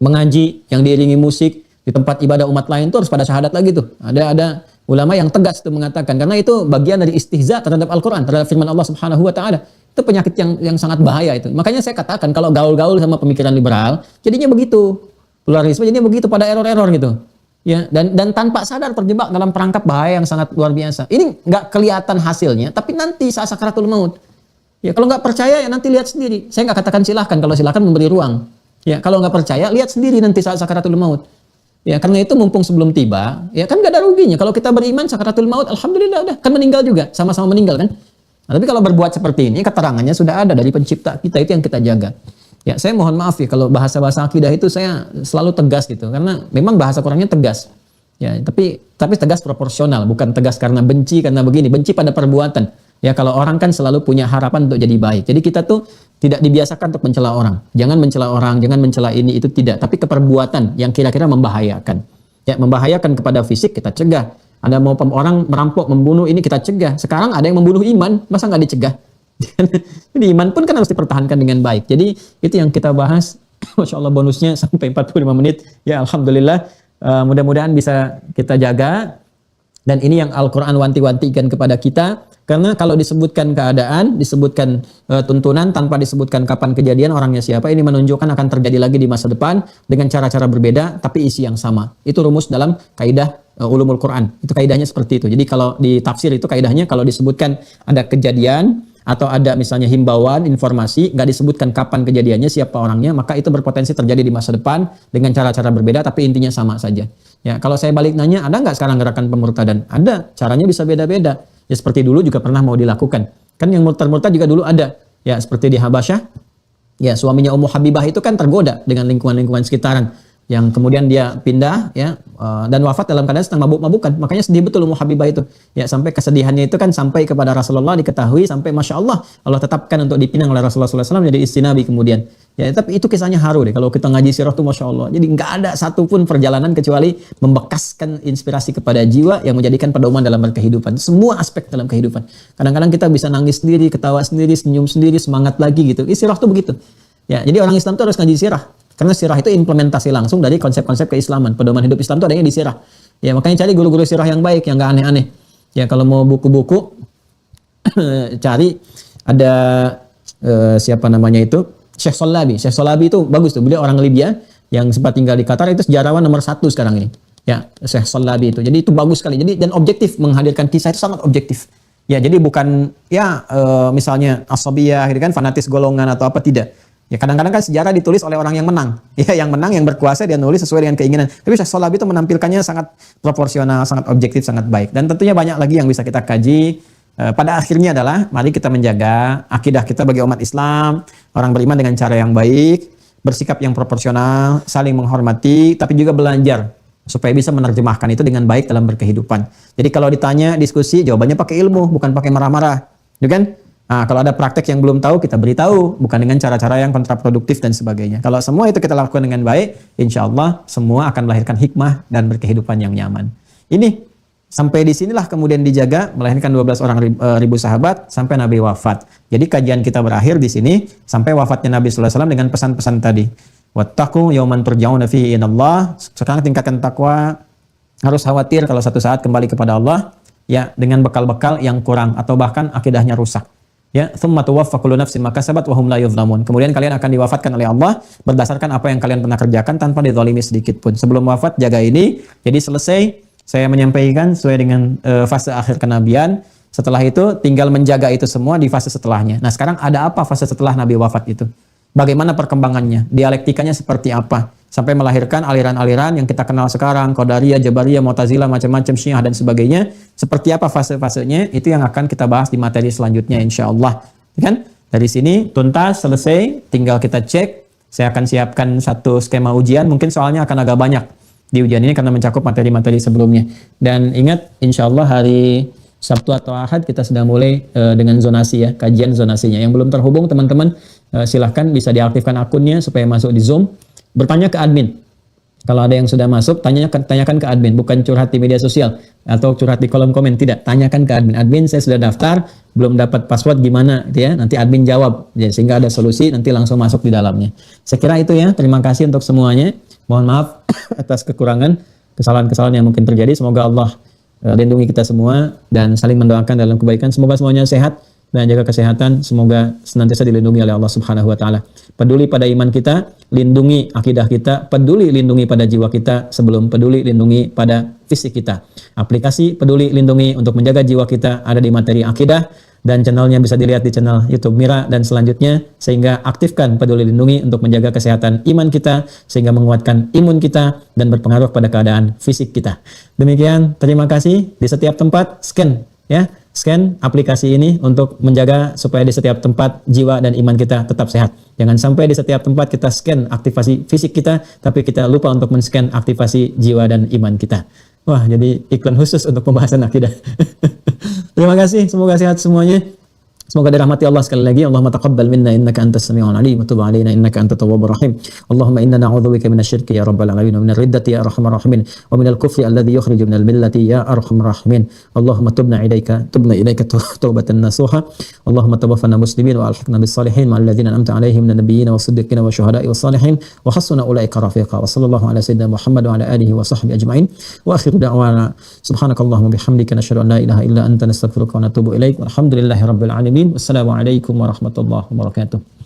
B: mengaji yang diiringi musik di tempat ibadah umat lain itu harus pada syahadat lagi tuh. Ada ulama yang tegas itu mengatakan, karena itu bagian dari istihza terhadap Al-Qur'an, terhadap firman Allah Subhanahu wa taala. Itu penyakit yang sangat bahaya itu. Makanya saya katakan kalau gaul-gaul sama pemikiran liberal, jadinya begitu. Pluralisme jadinya begitu, pada error-error gitu. Ya, dan tanpa sadar terjebak dalam perangkap bahaya yang sangat luar biasa. Ini nggak kelihatan hasilnya, tapi nanti saat sakaratul maut. Ya, kalau nggak percaya ya nanti lihat sendiri. Saya nggak katakan silahkan, kalau silahkan memberi ruang. Ya, kalau nggak percaya lihat sendiri nanti saat sakaratul maut. Ya, karena itu mumpung sebelum tiba, ya kan nggak ada ruginya. Kalau kita beriman sakaratul maut, alhamdulillah udah kan meninggal juga, sama-sama meninggal kan. Nah, tapi kalau berbuat seperti ini, keterangannya sudah ada dari pencipta kita, itu yang kita jaga. Ya, saya mohon maaf ya kalau bahasa-bahasa akidah itu saya selalu tegas gitu, karena memang bahasa Qur'annya tegas. Ya, tapi tegas proporsional, bukan tegas karena benci, karena begini, benci pada perbuatan. Ya, kalau orang kan selalu punya harapan untuk jadi baik. Jadi kita tuh tidak dibiasakan untuk mencela orang. Jangan mencela orang, jangan mencela ini, itu tidak. Tapi keperbuatan yang kira-kira membahayakan. Ya, membahayakan kepada fisik kita cegah. Ada mau orang merampok, membunuh, ini kita cegah. Sekarang ada yang membunuh iman, masa nggak dicegah? Jadi iman pun kan harus dipertahankan dengan baik. Jadi itu yang kita bahas. Masya Allah bonusnya sampai 45 menit. Ya Alhamdulillah. Mudah-mudahan bisa kita jaga. Dan ini yang Al-Quran wanti-wantikan kepada kita. Karena kalau disebutkan keadaan, disebutkan tuntunan tanpa disebutkan kapan kejadian, orangnya siapa, ini menunjukkan akan terjadi lagi di masa depan dengan cara-cara berbeda tapi isi yang sama. Itu rumus dalam kaidah ulumul Quran. Itu kaidahnya seperti itu. Jadi kalau di tafsir itu kaidahnya kalau disebutkan ada kejadian atau ada misalnya himbauan, informasi, nggak disebutkan kapan kejadiannya, siapa orangnya, maka itu berpotensi terjadi di masa depan dengan cara-cara berbeda tapi intinya sama saja. Ya, kalau saya balik nanya, ada nggak sekarang gerakan pemurtadan? Ada, caranya bisa beda-beda. Ya seperti dulu juga pernah mau dilakukan. Kan yang murtad-murtad juga dulu ada. Ya seperti di Habasyah. Ya suaminya Ummu Habibah itu kan tergoda dengan lingkungan-lingkungan sekitaran. Yang kemudian dia pindah ya dan wafat dalam keadaan sedang mabuk-mabukan. Makanya sedih betul Ummu Habibah itu. Ya sampai kesedihannya itu kan sampai kepada Rasulullah diketahui sampai Masya Allah Allah tetapkan untuk dipinang oleh Rasulullah SAW menjadi istri Nabi kemudian. Ya tapi itu kisahnya haru deh kalau kita ngaji sirah tuh Masya Allah. Jadi nggak ada satupun perjalanan kecuali membekaskan inspirasi kepada jiwa yang menjadikan pedoman dalam berkehidupan. Semua aspek dalam kehidupan. Kadang-kadang kita bisa nangis sendiri, ketawa sendiri, senyum sendiri, semangat lagi gitu. Sirah tuh begitu. Ya jadi orang Islam tuh harus ngaji sirah. Karena sirah itu implementasi langsung dari konsep-konsep keislaman. Pedoman hidup Islam itu adanya di sirah. Ya makanya cari guru-guru sirah yang baik, yang gak aneh-aneh. Ya kalau mau buku-buku, cari ada siapa namanya itu, Syekh Sholabi. Syekh Sholabi itu bagus tuh. Beliau orang Libya yang sempat tinggal di Qatar, itu sejarawan nomor 1 sekarang ini. Ya Syekh Sholabi itu. Jadi itu bagus sekali. Jadi dan objektif, menghadirkan kisah itu sangat objektif. Ya jadi bukan ya misalnya asabiyah, gitu kan, fanatis golongan atau apa, tidak. Ya kadang-kadang kan sejarah ditulis oleh orang yang menang. Ya yang menang, yang berkuasa dia nulis sesuai dengan keinginan. Tapi Syekh Sholabi itu menampilkannya sangat proporsional, sangat objektif, sangat baik. Dan tentunya banyak lagi yang bisa kita kaji. Pada akhirnya adalah mari kita menjaga akidah kita bagi umat Islam, orang beriman dengan cara yang baik, bersikap yang proporsional, saling menghormati, tapi juga belajar supaya bisa menerjemahkan itu dengan baik dalam berkehidupan. Jadi kalau ditanya diskusi, jawabannya pakai ilmu, bukan pakai marah-marah. Gitu kan? Nah, kalau ada praktek yang belum tahu, kita beritahu, bukan dengan cara-cara yang kontraproduktif dan sebagainya. Kalau semua itu kita lakukan dengan baik, insya Allah semua akan melahirkan hikmah dan berkehidupan yang nyaman. Ini sampai di sinilah kemudian dijaga, melahirkan 12 orang ribu sahabat sampai Nabi wafat. Jadi kajian kita berakhir di sini sampai wafatnya Nabi sallallahu alaihi wasallam dengan pesan-pesan tadi. Wattaqu yauman turja'una fihi ilallah. Sekarang tingkatkan takwa, harus khawatir kalau satu saat kembali kepada Allah ya dengan bekal-bekal yang kurang atau bahkan akidahnya rusak. Ya, tsumma tuwaffa kullu nafsin ma kasabat wa hum la yuzlamun. Kemudian kalian akan diwafatkan oleh Allah berdasarkan apa yang kalian pernah kerjakan tanpa dizalimi sedikit pun. Sebelum wafat jaga ini. Jadi selesai saya menyampaikan sesuai dengan fase akhir kenabian. Setelah itu tinggal menjaga itu semua di fase setelahnya. Nah, sekarang ada apa fase setelah Nabi wafat itu? Bagaimana perkembangannya? Dialektikanya seperti apa? Sampai melahirkan aliran-aliran yang kita kenal sekarang, Qadariyah, Jabariyah, Mu'tazilah, macam-macam Syiah dan sebagainya. Seperti apa fase-fasenya? Itu yang akan kita bahas di materi selanjutnya insyaallah. Kan? Dari sini tuntas, selesai, tinggal kita cek. Saya akan siapkan satu skema ujian, mungkin soalnya akan agak banyak di ujian ini karena mencakup materi-materi sebelumnya. Dan ingat, insyaallah hari Sabtu atau Ahad kita sudah mulai dengan zonasi ya, kajian zonasinya. Yang belum terhubung teman-teman silahkan bisa diaktifkan akunnya supaya masuk di Zoom. Bertanya ke admin. Kalau ada yang sudah masuk, tanyakan ke admin, bukan curhat di media sosial atau curhat di kolom komen, tidak. Tanyakan ke admin. Admin, saya sudah daftar, belum dapat password gimana, gitu ya. Nanti admin jawab, ya, sehingga ada solusi, nanti langsung masuk di dalamnya. Saya kira itu ya. Terima kasih untuk semuanya. Mohon maaf atas kekurangan, kesalahan-kesalahan yang mungkin terjadi. Semoga Allah lindungi kita semua dan saling mendoakan dalam kebaikan. Semoga semuanya sehat dan jaga kesehatan, semoga senantiasa dilindungi oleh Allah Subhanahu wa taala. Peduli pada iman kita, lindungi akidah kita, peduli lindungi pada jiwa kita sebelum peduli lindungi pada fisik kita. Aplikasi Peduli Lindungi untuk menjaga jiwa kita ada di materi akidah dan channelnya bisa dilihat di channel YouTube Mira dan selanjutnya, sehingga aktifkan Peduli Lindungi untuk menjaga kesehatan iman kita sehingga menguatkan imun kita dan berpengaruh pada keadaan fisik kita. Demikian, terima kasih. Di setiap tempat scan ya. Scan aplikasi ini untuk menjaga supaya di setiap tempat jiwa dan iman kita tetap sehat. Jangan sampai di setiap tempat kita scan aktivasi fisik kita, tapi kita lupa untuk men-scan aktivasi jiwa dan iman kita. Wah, jadi iklan khusus untuk pembahasan akidah. Terima kasih, semoga sehat semuanya. Semoga dirahmati Allah sekali lagi. Allahumma taqabbal minna innaka antas sami'ul alim wa tub 'alaina innaka antat tawwabur rahim. Allahumma inna na'udzubika minasy syirki ya rabbal alamin wa minar riddati ya arhamar rahimin wa minal kufri alladhi yukhriju minal millati ya arhamar rahimin. Allahumma tubna ilaika taubatan nasuha. Allahumma tawaffana muslimin wa alhiqna bis salihin ma'al ladzina an'amta 'alaihim minan nabiyyin was-siddiqin wasyuhada'i was-salihin wa hasuna ulaika rafiqa. Wa sallallahu ala sayyidina Muhammad wa ala alihi wa sahbihi ajma'in. Wa akhiru da'wana subhanakallahumma bihamdika nasyhadu an la ilaha illa anta nastaghfiruka wa natubu ilaik. Walhamdulillahirabbil alamin. Wassalamualaikum warahmatullahi wabarakatuh.